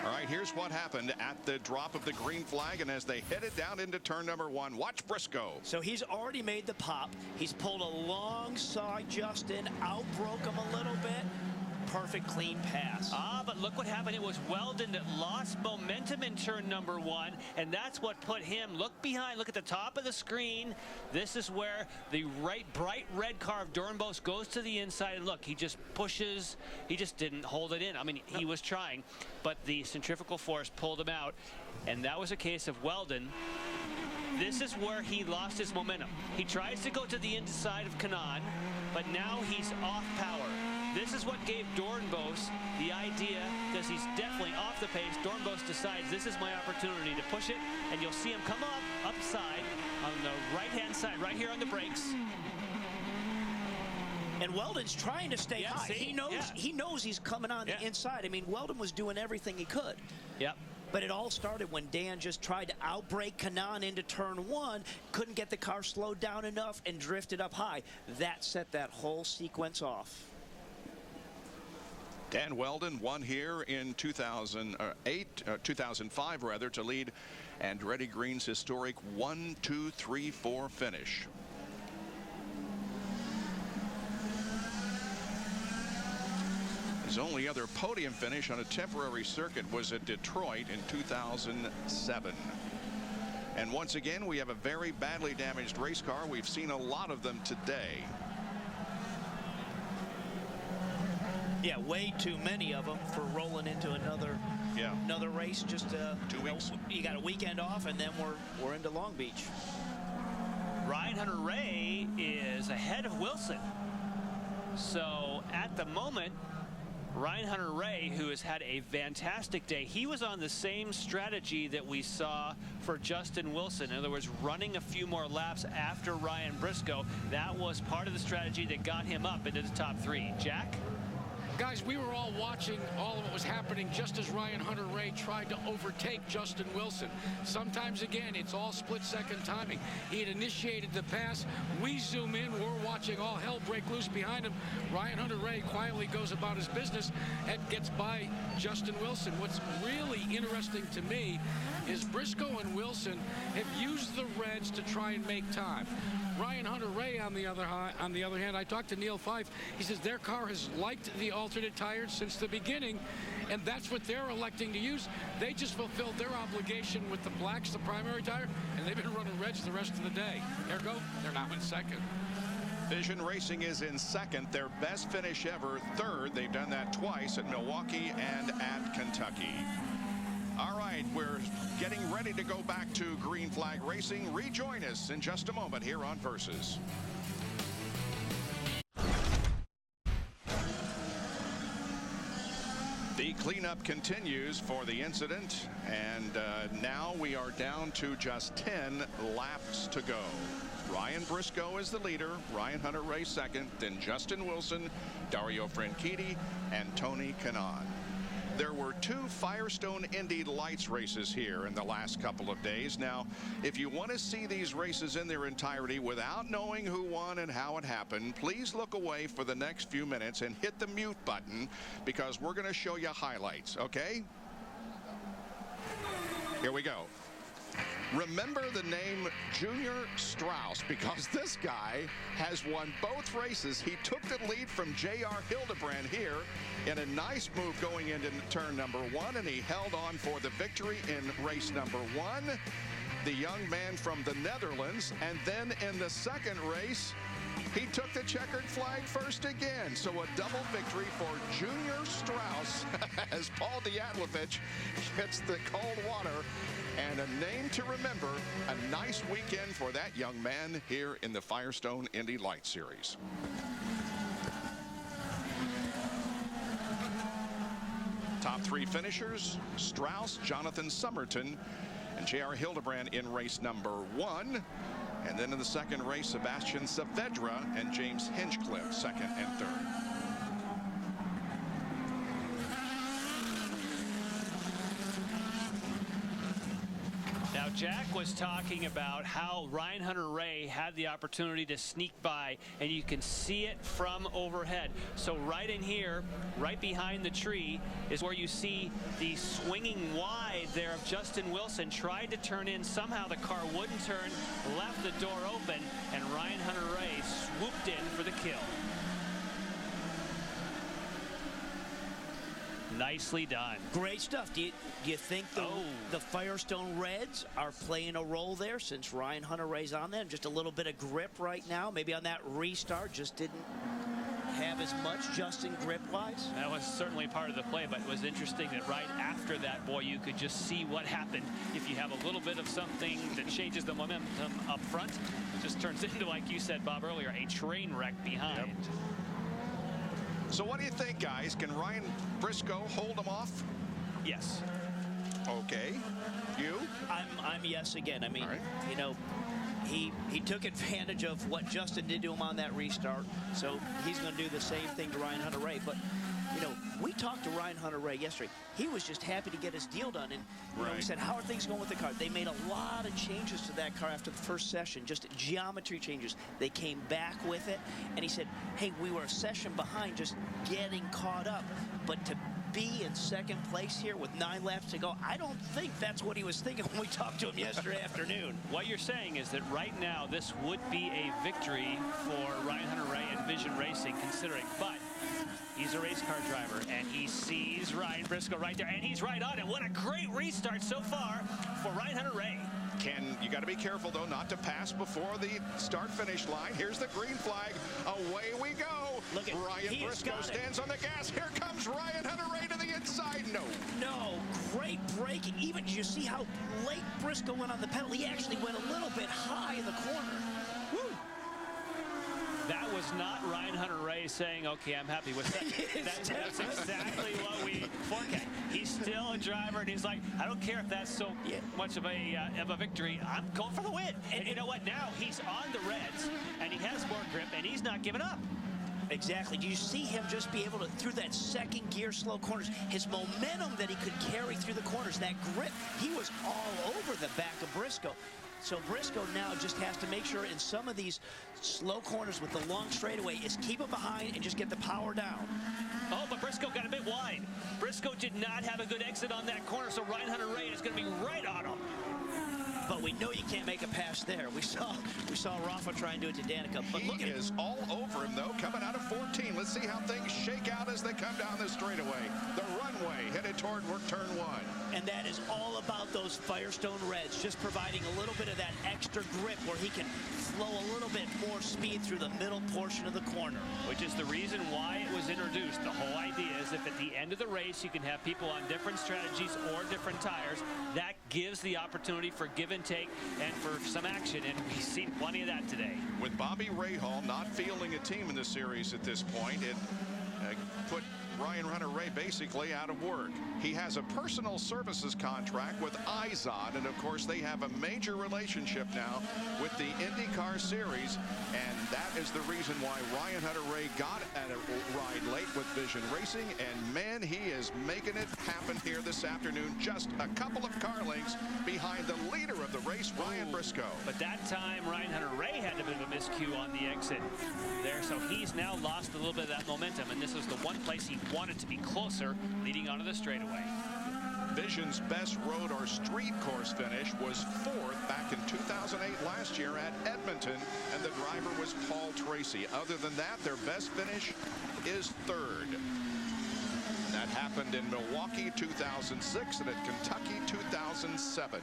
Speaker 1: All right, here's what happened at the drop of the green flag, and as they headed down into turn number 1, watch Briscoe.
Speaker 25: So he's already made the pop. He's pulled alongside Justin, outbroke him a little bit. Perfect clean pass.
Speaker 24: But look what happened. It was Weldon that lost momentum in turn number 1, and that's what put him. Look behind. Look at the top of the screen. This is where the bright red car of Dornbos goes to the inside, and look, he just pushes. He just didn't hold it in. I mean, he was trying, but the centrifugal force pulled him out, and that was a case of Weldon. This is where he lost his momentum. He tries to go to the inside of Kanaan, but now he's off power. This is what gave Dornbos the idea, because he's definitely off the pace. Dornbos decides this is my opportunity to push it, and you'll see him come up upside on the right-hand side, right here on the brakes.
Speaker 25: And Weldon's trying to stay high.
Speaker 24: See?
Speaker 25: He knows he's coming on the inside. I mean, Weldon was doing everything he could.
Speaker 24: Yep.
Speaker 25: But it all started when Dan just tried to outbrake Kanaan into turn 1, couldn't get the car slowed down enough, and drifted up high. That set that whole sequence off.
Speaker 1: Dan Weldon won here in 2005 rather, to lead Andretti Green's historic 1-2-3-4 finish. His only other podium finish on a temporary circuit was at Detroit in 2007. And once again, we have a very badly damaged race car. We've seen a lot of them today.
Speaker 25: Yeah, way too many of them for rolling into another race. Just
Speaker 1: 2 weeks.
Speaker 25: You got a weekend off, and then we're into Long Beach.
Speaker 24: Ryan Hunter-Reay is ahead of Wilson. So at the moment, Ryan Hunter-Reay, who has had a fantastic day, he was on the same strategy that we saw for Justin Wilson. In other words, running a few more laps after Ryan Briscoe. That was part of the strategy that got him up into the top 3. Jack?
Speaker 6: Guys, we were all watching all of what was happening just as Ryan Hunter-Reay tried to overtake Justin Wilson. Sometimes, again, it's all split-second timing. He had initiated the pass. We zoom in. We're watching all hell break loose behind him. Ryan Hunter-Reay quietly goes about his business and gets by Justin Wilson. What's really interesting to me is Briscoe and Wilson have used the Reds to try and make time. Ryan Hunter-Reay, on the other hand, I talked to Neil Fife. He says their car has liked the alternate tires since the beginning, and that's what they're electing to use. They just fulfilled their obligation with the blacks, the primary tire, and they've been running Reds the rest of the day. Ergo, they're now in second.
Speaker 1: Vision Racing is in second, their best finish ever. Third, they've done that twice at Milwaukee and at Kentucky. All right, we're getting ready to go back to Green Flag Racing. Rejoin us in just a moment here on Versus. The cleanup continues for the incident, and now we are down to just 10 laps to go. Ryan Briscoe is the leader, Ryan Hunter-Reay second, then Justin Wilson, Dario Franchitti, and Tony Kanaan. There were 2 Firestone Indy Lights races here in the last couple of days. Now, if you want to see these races in their entirety without knowing who won and how it happened, please look away for the next few minutes and hit the mute button, because we're going to show you highlights, okay? Here we go. Remember the name Junior Strauss, because this guy has won both races. He took the lead from J.R. Hildebrand here in a nice move going into turn number 1, and he held on for the victory in race number 1. The young man from the Netherlands, and then in the second race, he took the checkered flag first again. So a double victory for Junior Strauss as Paul Diatlovich hits the cold water. And a name to remember, a nice weekend for that young man here in the Firestone Indy Light Series. Top 3 finishers, Strauss, Jonathan Somerton, and J.R. Hildebrand in race number 1. And then in the second race, Sebastian Saavedra and James Hinchcliffe, second and third.
Speaker 24: Now, Jack was talking about how Ryan Hunter-Reay had the opportunity to sneak by, and you can see it from overhead. So right in here, right behind the tree, is where you see the swinging wide there of Justin Wilson. Tried to turn in. Somehow the car wouldn't turn, left the door open, and Ryan Hunter-Reay swooped in for the kill. Nicely done.
Speaker 25: Great stuff. Do you think the Firestone Reds are playing a role there since Ryan Hunter-Reay's on them? Just a little bit of grip right now. Maybe on that restart just didn't have as much Justin grip-wise.
Speaker 24: That was certainly part of the play, but it was interesting that right after that, boy, you could just see what happened. If you have a little bit of something that changes the momentum up front, it just turns into, like you said, Bob, earlier, a train wreck behind.
Speaker 1: Yep. So what do you think, guys? Can Ryan Briscoe hold him off?
Speaker 24: Yes.
Speaker 1: Okay. You?
Speaker 25: I'm yes again. I mean, you know, he took advantage of what Justin did to him on that restart, so he's going to do the same thing to Ryan Hunter-Reay. But you know, we talked to Ryan Hunter-Reay yesterday. He was just happy to get his deal done, and you know, we said, how are things going with the car? They made a lot of changes to that car after the first session, just geometry changes. They came back with it, and he said, hey, we were a session behind, just getting caught up, but to be in second place here with 9 laps to go, I don't think that's what he was thinking when we talked to him yesterday afternoon.
Speaker 24: What you're saying is that right now this would be a victory for Ryan Hunter-Reay and Vision Racing, considering, but he's a race car driver, and he sees Ryan Briscoe right there, and he's right on it. What a great restart so far for Ryan Hunter-Reay.
Speaker 1: You got to be careful, though, not to pass before the start-finish line. Here's the green flag. Away we go.
Speaker 25: Look at
Speaker 1: Ryan Briscoe stands on the gas. Here comes Ryan Hunter-Reay to the inside. No,
Speaker 25: great braking. Even did you see how late Briscoe went on the pedal? He actually went a little bit high in the corner. Woo!
Speaker 24: That was not Ryan Hunter-Reay saying, okay, I'm happy with that. That's exactly what we forecast. He's still a driver, and he's like, I don't care if that's so much of a victory. I'm going for the win. And you know what? Now he's on the Reds, and he has more grip, and he's not giving up.
Speaker 25: Exactly. Do you see him just be able to, through that second gear slow corners, his momentum that he could carry through the corners, that grip, he was all over the back of Briscoe. So Briscoe now just has to make sure in some of these slow corners with the long straightaway is keep him behind and just get the power down.
Speaker 7: Oh, but Briscoe got a bit wide. Briscoe did not have a good exit on that corner, so Ryan Hunter-Reay is going to be right on him.
Speaker 25: But we know you can't make a pass there. We saw Rafa try and do it to Danica. But
Speaker 1: he is all over him, though, coming out of 14. Let's see how things shake out as they come down the straightaway. The runway headed toward turn 1.
Speaker 25: And that is all about those Firestone Reds, just providing a little bit of that extra grip where he can flow a little bit more speed through the middle portion of the corner.
Speaker 7: Which is the reason why it was introduced. The whole idea is if at the end of the race you can have people on different strategies or different tires, that gives the opportunity for give and take and for some action, and we've seen plenty of that today.
Speaker 1: With Bobby Rahal not fielding a team in the series at this point, it put Ryan Hunter-Reay basically out of work. He has a personal services contract with Izod, and of course they have a major relationship now with the IndyCar series, and that is the reason why Ryan Hunter-Reay got at a ride late with Vision Racing, and man, he is making it happen here this afternoon, just a couple of car lengths behind the leader of the race, Ryan Briscoe.
Speaker 7: But that time Ryan Hunter-Reay had a bit of a miscue on the exit there, so he's now lost a little bit of that momentum, and this was the one place he wanted to be closer leading onto the straightaway.
Speaker 1: Vision's best road or street course finish was 4th back in 2008 last year at Edmonton, and the driver was Paul Tracy. Other than that, their best finish is 3rd. That happened in Milwaukee 2006 and at Kentucky 2007.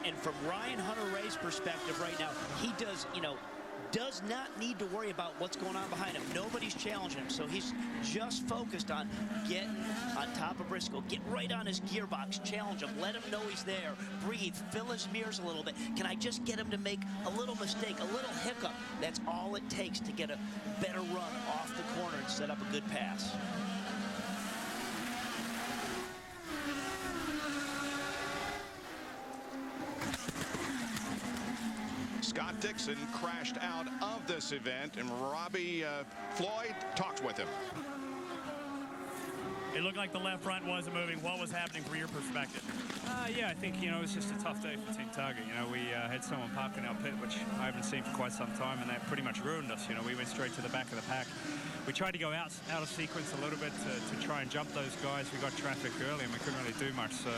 Speaker 25: And from Ryan Hunter-Reay's perspective right now, he does not need to worry about what's going on behind him. Nobody's challenging him, so he's just focused on getting on top of Briscoe. Get right on his gearbox, challenge him, let him know he's there, breathe, fill his mirrors a little bit. Can I just get him to make a little mistake, a little hiccup? That's all it takes to get a better run off the corner and set up a good pass.
Speaker 1: Scott Dixon crashed out of this event, and Robbie Floyd talked with him.
Speaker 19: It looked like the left front wasn't moving. What was happening from your perspective?
Speaker 20: Yeah, I think, it was just a tough day for Team Target. We had someone parked in our pit, which I haven't seen for quite some time, and that pretty much ruined us. We went straight to the back of the pack. We tried to go out of sequence a little bit to try and jump those guys. We got traffic early, and we couldn't really do much. So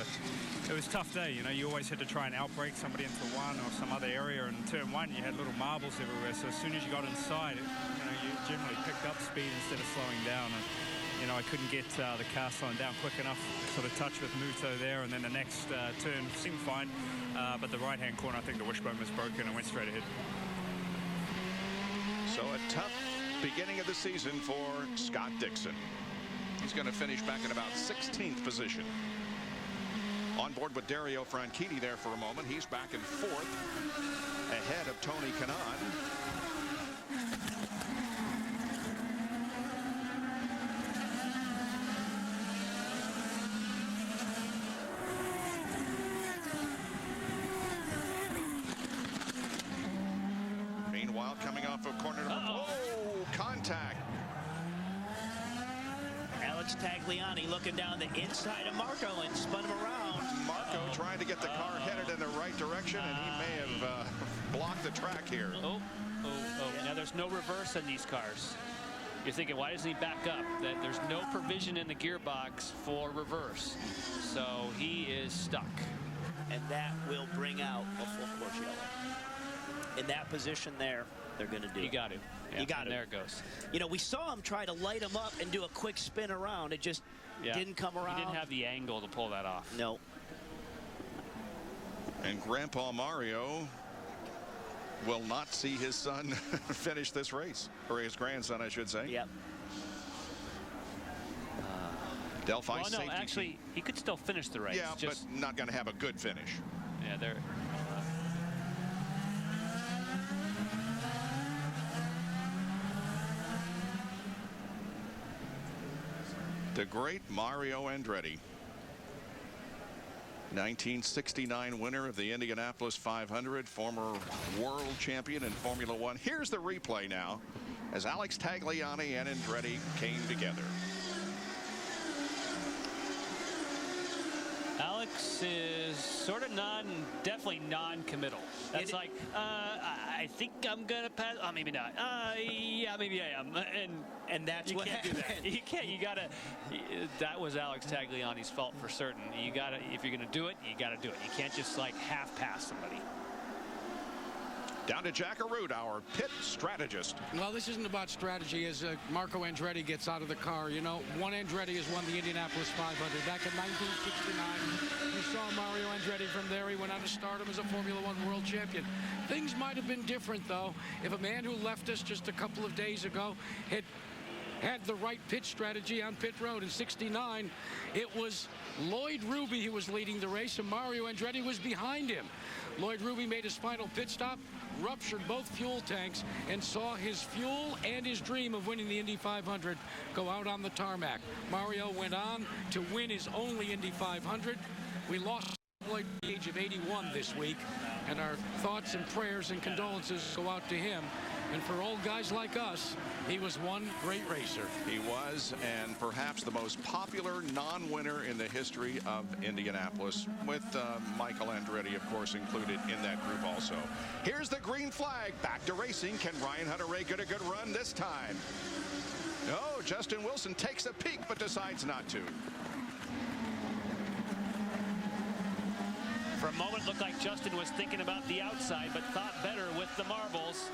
Speaker 20: it was a tough day. You always had to try and outbrake somebody into one or some other area. And in turn 1, you had little marbles everywhere. So as soon as you got inside, you generally picked up speed instead of slowing down. And I couldn't get the car slowing down quick enough, sort of touch with Muto there, and then the next turn seemed fine, but the right-hand corner, I think the wishbone was broken and went straight ahead.
Speaker 1: So a tough beginning of the season for Scott Dixon. He's going to finish back in about 16th position. On board with Dario Franchitti there for a moment. He's back in 4th, ahead of Tony Kanaan. Coming off of corner number 4. Oh, contact.
Speaker 25: Alex Tagliani looking down the inside of Marco and spun him around.
Speaker 1: Marco trying to get the car headed in the right direction, and he may have blocked the track here.
Speaker 7: Oh. Now there's no reverse in these cars. You're thinking, why doesn't he back up? That there's no provision in the gearbox for reverse. So he is stuck.
Speaker 25: And that will bring out a full course yellow. In that position there, they're going to do it.
Speaker 7: You got to. Yeah,
Speaker 25: you got to.
Speaker 7: There it goes.
Speaker 25: We saw him try to light him up and do a quick spin around. It just didn't come around.
Speaker 7: He didn't have the angle to pull that off.
Speaker 25: No.
Speaker 1: And Grandpa Mario will not see his son finish this race, or his grandson, I should say.
Speaker 25: Yep.
Speaker 1: Delphi
Speaker 7: well, no,
Speaker 1: safety
Speaker 7: actually,
Speaker 1: team.
Speaker 7: He could still finish the race.
Speaker 1: Yeah, but not going to have a good finish.
Speaker 7: Yeah, there.
Speaker 1: The great Mario Andretti, 1969 winner of the Indianapolis 500, former world champion in Formula One. Here's the replay now as Alex Tagliani and Andretti came together.
Speaker 3: Alex is sort of definitely non-committal. That's like, I think I'm gonna pass. Oh, maybe not. Yeah, maybe I am. And that's what can't do that. You can't. You gotta. That was Alex Tagliani's fault for certain. You gotta. If you're gonna do it, you gotta do it. You can't just like half pass somebody.
Speaker 1: Down to Jack Arute, our pit strategist.
Speaker 6: Well, this isn't about strategy as Marco Andretti gets out of the car. You know, one Andretti has won the Indianapolis 500. Back in 1969, you saw Mario Andretti from there. He went on to stardom as a Formula One world champion. Things might have been different, though, if a man who left us just a couple of days ago had the right pit strategy on pit road. In 69, it was Lloyd Ruby who was leading the race, and Mario Andretti was behind him. Lloyd Ruby made his final pit stop, ruptured both fuel tanks, and saw his fuel and his dream of winning the Indy 500 go out on the tarmac. Mario went on to win his only Indy 500. We lost Lloyd at the age of 81 this week, and our thoughts and prayers and condolences go out to him. And for old guys like us, he was one great racer.
Speaker 1: He was, and perhaps the most popular non-winner in the history of Indianapolis, with Michael Andretti, of course, included in that group also. Here's the green flag. Back to racing. Can Ryan Hunter-Reay get a good run this time? No, Justin Wilson takes a peek, but decides not to.
Speaker 24: For a moment, looked like Justin was thinking about the outside, but thought better with the marbles.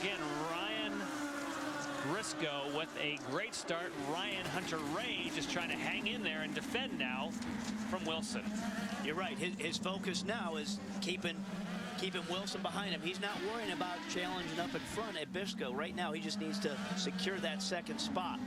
Speaker 24: Again, Ryan Briscoe with a great start. Ryan Hunter-Reay just trying to hang in there and defend now from Wilson.
Speaker 25: You're right. His focus now is keeping Wilson behind him. He's not worrying about challenging up in front at Briscoe. Right now, he just needs to secure that second spot.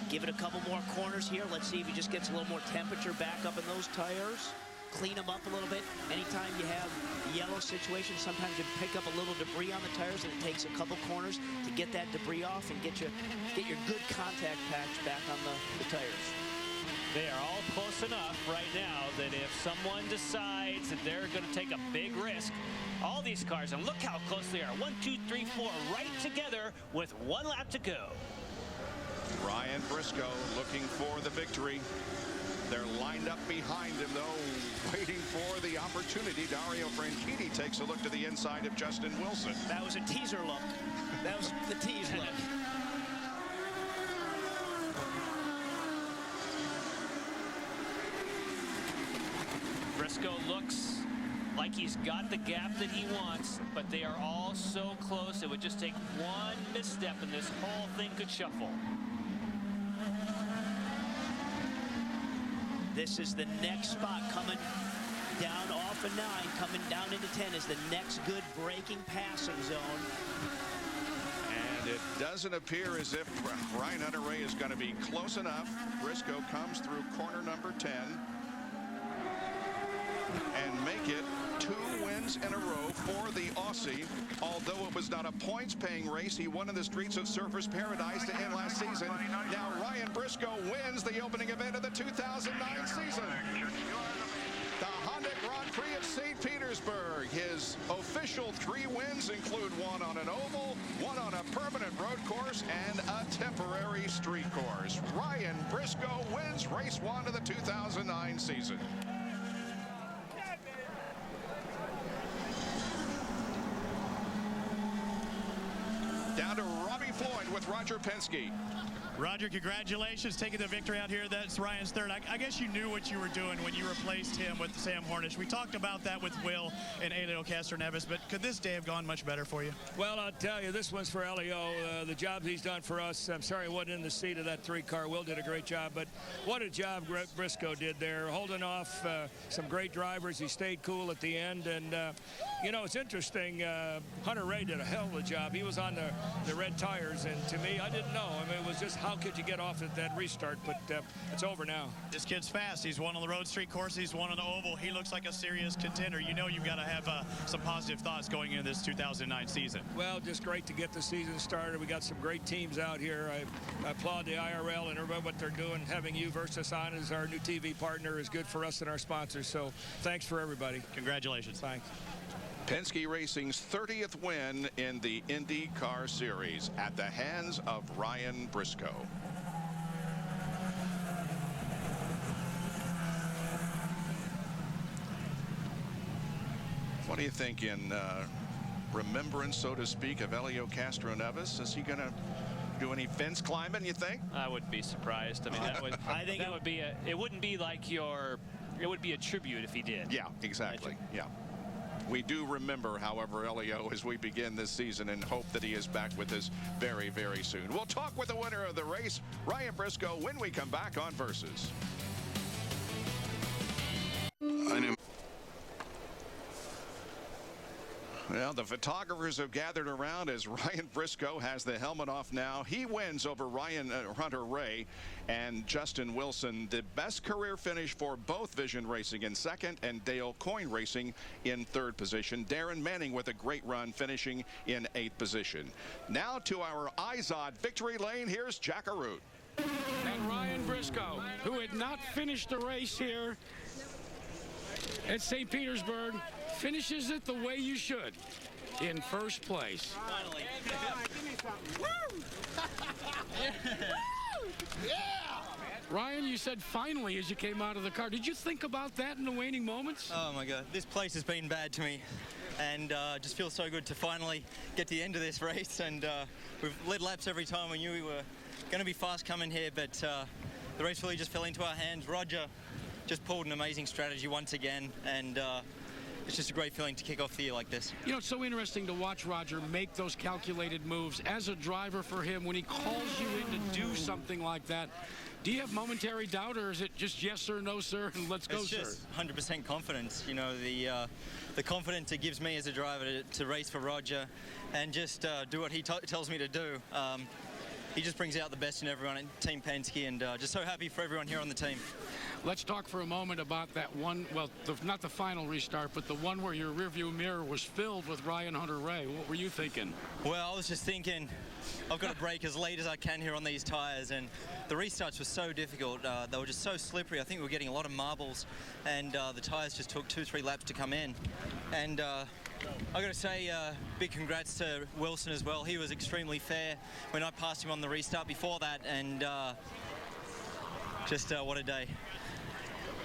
Speaker 25: Give it a couple more corners here. Let's see if he just gets a little more temperature back up in those tires. Clean them up a little bit. Anytime you have yellow situations, sometimes you pick up a little debris on the tires, and it takes a couple corners to get that debris off and get your good contact patch back on the tires.
Speaker 24: They are all close enough right now that if someone decides that they're going to take a big risk, all these cars, and look how close they are. 1, 2, 3, 4, right together with 1 lap to go.
Speaker 1: Ryan Briscoe looking for the victory. They're lined up behind him, though, waiting for the opportunity. Dario Franchitti takes a look to the inside of Justin Wilson.
Speaker 25: That was a teaser look. That was the tease look.
Speaker 24: Briscoe looks like he's got the gap that he wants, but they are all so close. It would just take one misstep and this whole thing could shuffle.
Speaker 25: This is the next spot coming down off of 9, coming down into 10 is the next good braking passing zone.
Speaker 1: And it doesn't appear as if Ryan Hunter-Reay is going to be close enough. Briscoe comes through corner number 10 and make it 2 wins in a row for the Aussie. Although it was not a points-paying race, he won in the streets of Surfers Paradise to end last season. Now Ryan Briscoe wins the opening event of the 2009 season. The Honda Grand Prix of St. Petersburg. His official 3 wins include 1 on an oval, 1 on a permanent road course, and a temporary street course. Ryan Briscoe wins race 1 of the 2009 season. Down to Robbie Floyd with Roger Penske.
Speaker 11: Roger, congratulations, taking the victory out here. That's Ryan's third. I guess you knew what you were doing when you replaced him with Sam Hornish. We talked about that with Will and Elio Castroneves, but could this day have gone much better for you?
Speaker 2: Well, I'll tell you, this one's for Elio. The job he's done for us. I'm sorry I wasn't in the seat of that 3-car. Will did a great job, but what a job Briscoe did there, holding off some great drivers. He stayed cool at the end, and you know, it's interesting. Hunter-Reay did a hell of a job. He was on the red tires, and to me, I didn't know. I mean, it was just how could you get off at that restart, but it's over now.
Speaker 11: This kid's fast. He's won on the road street course. He's won on the oval. He looks like a serious contender. You know you've got to have some positive thoughts going into this 2009 season.
Speaker 2: Well, just great to get the season started. We got some great teams out here. I applaud the IRL and everybody what they're doing. Having you Versus on as our new TV partner is good for us and our sponsors, so thanks for everybody.
Speaker 11: Congratulations.
Speaker 2: Thanks.
Speaker 1: Penske Racing's 30th win in the IndyCar Series at the hands of Ryan Briscoe. What do you think in remembrance, so to speak, of Helio Castroneves? Is he going to do any fence climbing, you think?
Speaker 3: I wouldn't be surprised. I mean, that would, that would be a, it wouldn't be like your, it would be a tribute if he did.
Speaker 1: Yeah, exactly. Yeah. We do remember, however, Helio, as we begin this season, and hope that he is back with us very, very soon. We'll talk with the winner of the race, Ryan Briscoe, when we come back on Versus. Well, the photographers have gathered around as Ryan Briscoe has the helmet off now. He wins over Hunter Ray and Justin Wilson. The best career finish for both Vision Racing in second and Dale Coyne Racing in third position. Darren Manning with a great run finishing in 8th position. Now to our IZOD victory lane. Here's Jack Arute.
Speaker 6: And Ryan Briscoe, who had not finished the race here at St. Petersburg, finishes it the way you should, in first place.
Speaker 25: Finally.
Speaker 6: Yeah! Ryan, you said finally as you came out of the car. Did you think about that in the waning moments?
Speaker 5: Oh my God, this place has been bad to me, and just feels so good to finally get to the end of this race. And we've led laps every time. We knew we were going to be fast coming here, but the race really just fell into our hands. Roger just pulled an amazing strategy once again, and it's just a great feeling to kick off the year like this.
Speaker 6: You know, it's so interesting to watch Roger make those calculated moves. As a driver for him, when he calls you in to do something like that, do you have momentary doubt, or is it just yes sir, no sir, and let's go,
Speaker 5: it's
Speaker 6: sir?
Speaker 5: Just 100% confidence. You know, the confidence it gives me as a driver to race for Roger and just do what he tells me to do. He just brings out the best in everyone in Team Penske, and just so happy for everyone here on the team.
Speaker 6: Let's talk for a moment about that one, well, not the final restart, but the one where your rearview mirror was filled with Ryan Hunter Ray. What were you thinking?
Speaker 5: Well, I was just thinking, I've got to brake as late as I can here on these tires, and the restarts were so difficult. They were just so slippery. I think we were getting a lot of marbles, and the tires just took 2-3 laps to come in. And I got to say, big congrats to Wilson as well. He was extremely fair when I passed him on the restart before that, and just what a day.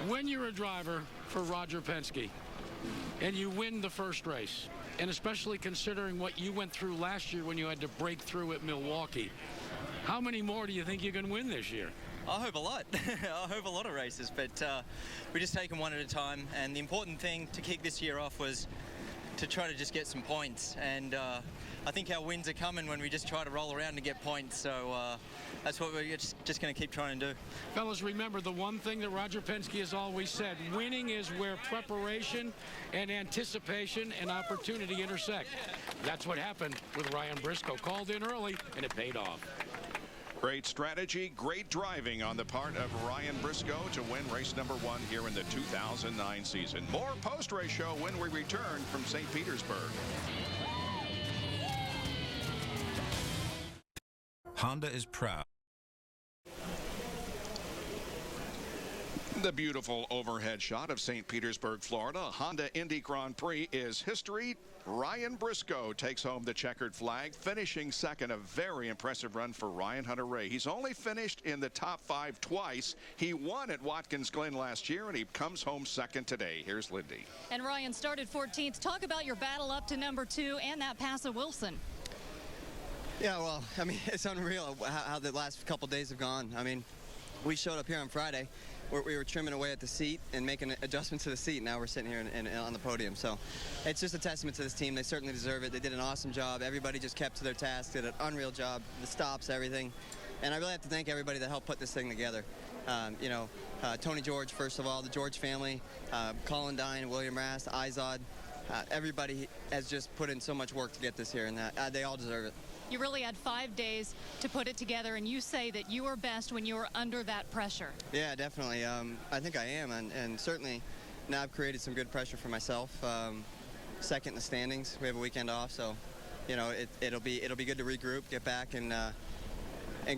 Speaker 6: When you're a driver for Roger Penske and you win the first race, and especially considering what you went through last year when you had to break through at Milwaukee, how many more do you think you can win this year?
Speaker 5: I hope a lot. I hope a lot of races, but we just take them one at a time. And the important thing to kick this year off was to try to just get some points. And I think our wins are coming when we just try to roll around and get points. So that's what we're just going to keep trying to do.
Speaker 6: Fellas, remember the one thing that Roger Penske has always said: winning is where preparation and anticipation and opportunity intersect. That's what happened with Ryan Briscoe. Called in early, and it paid off.
Speaker 1: Great strategy, great driving on the part of Ryan Briscoe to win race number 1 here in the 2009 season. More post-race show when we return from St. Petersburg.
Speaker 10: Honda is proud.
Speaker 1: The beautiful overhead shot of St. Petersburg, Florida. Honda Indy Grand Prix is history. Ryan Briscoe takes home the checkered flag, finishing second. A very impressive run for Ryan Hunter Ray. He's only finished in the top 5 twice. He won at Watkins Glen last year, and he comes home second today. Here's Lindy.
Speaker 8: And Ryan started 14th. Talk about your battle up to number 2 and that pass of Wilson.
Speaker 21: Yeah, well, I mean, it's unreal how the last couple days have gone. I mean, we showed up here on Friday. We were trimming away at the seat and making adjustments to the seat. Now we're sitting here on the podium. So it's just a testament to this team. They certainly deserve it. They did an awesome job. Everybody just kept to their task, did an unreal job. The stops, everything. And I really have to thank everybody that helped put this thing together. You know, Tony George, first of all, the George family, Colin Dine, William Rast, Izod. Everybody has just put in so much work to get this here, and they all deserve it.
Speaker 8: You really had 5 days to put it together, and you say that you were best when you were under that pressure.
Speaker 21: Yeah, definitely. I think I am, and certainly now I've created some good pressure for myself. Second in the standings. We have a weekend off, so you know it'll be good to regroup, get back, and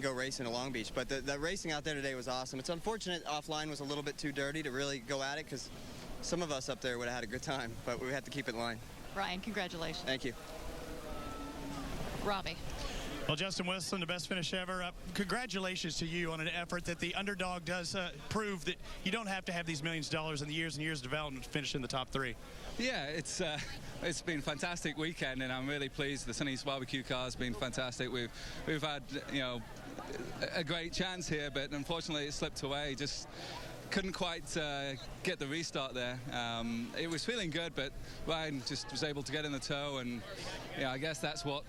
Speaker 21: go racing at Long Beach. But the racing out there today was awesome. It's unfortunate offline was a little bit too dirty to really go at it, because some of us up there would have had a good time, but we had to keep it in line.
Speaker 8: Ryan, congratulations.
Speaker 21: Thank you.
Speaker 8: Robbie.
Speaker 11: Well, Justin Wilson, the best finish ever. Congratulations to you on an effort that the underdog does prove that you don't have to have these millions of dollars and the years and years of development to finish in the top 3.
Speaker 9: Yeah, it's been a fantastic weekend, and I'm really pleased. The Sonny's barbecue car has been fantastic. We've had, you know, a great chance here, but unfortunately it slipped away. Just couldn't quite get the restart there. It was feeling good, but Ryan just was able to get in the tow, and I guess that's what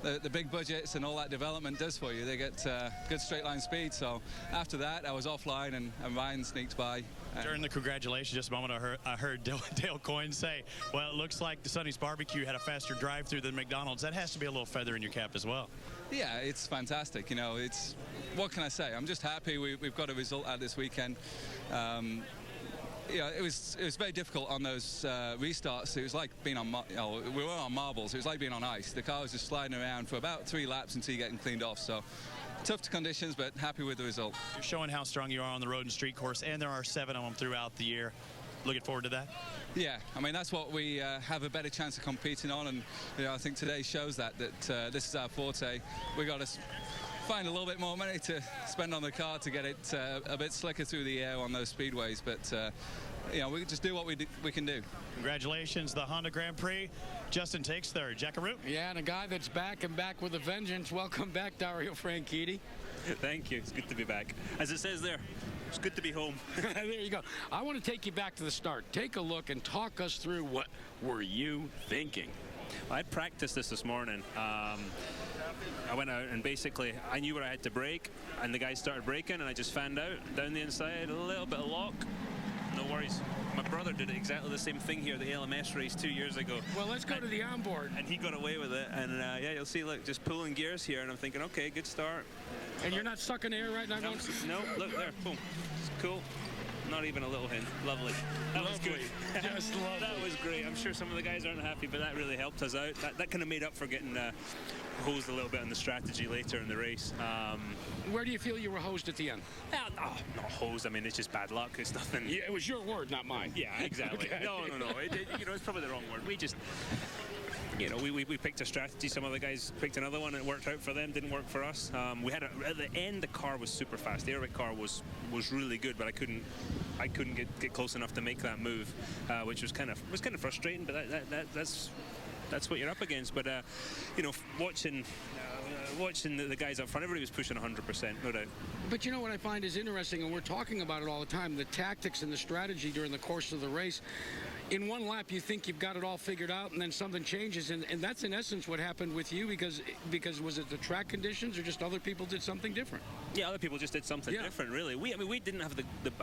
Speaker 9: the big budgets and all that development does for you. They get good straight line speed. So after that, I was offline, and Ryan sneaked by.
Speaker 11: During the congratulations, just a moment, I heard Dale Coyne say, well, it looks like the Sonny's Barbecue had a faster drive-through than McDonald's. That has to be a little feather in your cap as well.
Speaker 9: Yeah, it's fantastic. You know, what can I say? I'm just happy we've got a result out this weekend. It was very difficult on those restarts. It was like being on, we were on marbles. It was like being on ice. The car was just sliding around for about 3 laps until you getting cleaned off. So tough conditions, but happy with the result.
Speaker 11: You're showing how strong you are on the road and street course, and there are 7 of them throughout the year. Looking forward to that?
Speaker 9: Yeah, I mean, that's what we have a better chance of competing on, and I think today shows that this is our forte. We got to find a little bit more money to spend on the car to get it a bit slicker through the air on those speedways, but we just do what we can do.
Speaker 11: Congratulations, the Honda Grand Prix. Justin takes 3rd. Jackaroo.
Speaker 6: Yeah, and a guy that's back with a vengeance. Welcome back, Dario Franchitti.
Speaker 12: Thank you. It's good to be back. As it says there, it's good to be home.
Speaker 6: There you go. I want to take you back to the start. Take a look and talk us through what were you thinking?
Speaker 12: I practiced this morning. I went out and basically I knew where I had to brake, and the guys started braking, and I just fanned out down the inside, a little bit of lock. No worries. My brother did exactly the same thing here at the ALMS race 2 years ago.
Speaker 6: Well, let's go to the onboard.
Speaker 12: And he got away with it. And yeah, you'll see, look, just pulling gears here. And I'm thinking, okay, good start.
Speaker 6: And you're not sucking air right now?
Speaker 12: No, look there, boom. It's cool. Not even a little hint. Lovely. That was good.
Speaker 6: Just lovely.
Speaker 12: That was great. I'm sure some of the guys aren't happy, but that really helped us out. That kind of made up for getting hosed a little bit on the strategy later in the race.
Speaker 6: Where do you feel you were hosed at the end?
Speaker 12: Not hosed. I mean, it's just bad luck. It's nothing.
Speaker 6: Yeah, it was your word, not mine.
Speaker 12: Yeah, exactly.
Speaker 6: Okay.
Speaker 12: No. It's probably the wrong word. We just, we picked a strategy. Some of the guys picked another one, and it worked out for them. Didn't work for us. We had at the end, the car was super fast. The Airwick car was really good, but I couldn't get close enough to make that move, which was kind of frustrating. But that's what you're up against. But watching the guys up front, everybody was pushing 100%, no doubt.
Speaker 6: But you know what I find is interesting, and we're talking about it all the time, the tactics and the strategy during the course of the race. In one lap, you think you've got it all figured out, and then something changes, and that's in essence what happened with you, because was it the track conditions, or just other people did something different?
Speaker 12: Yeah, other people just did something different, really. We didn't have the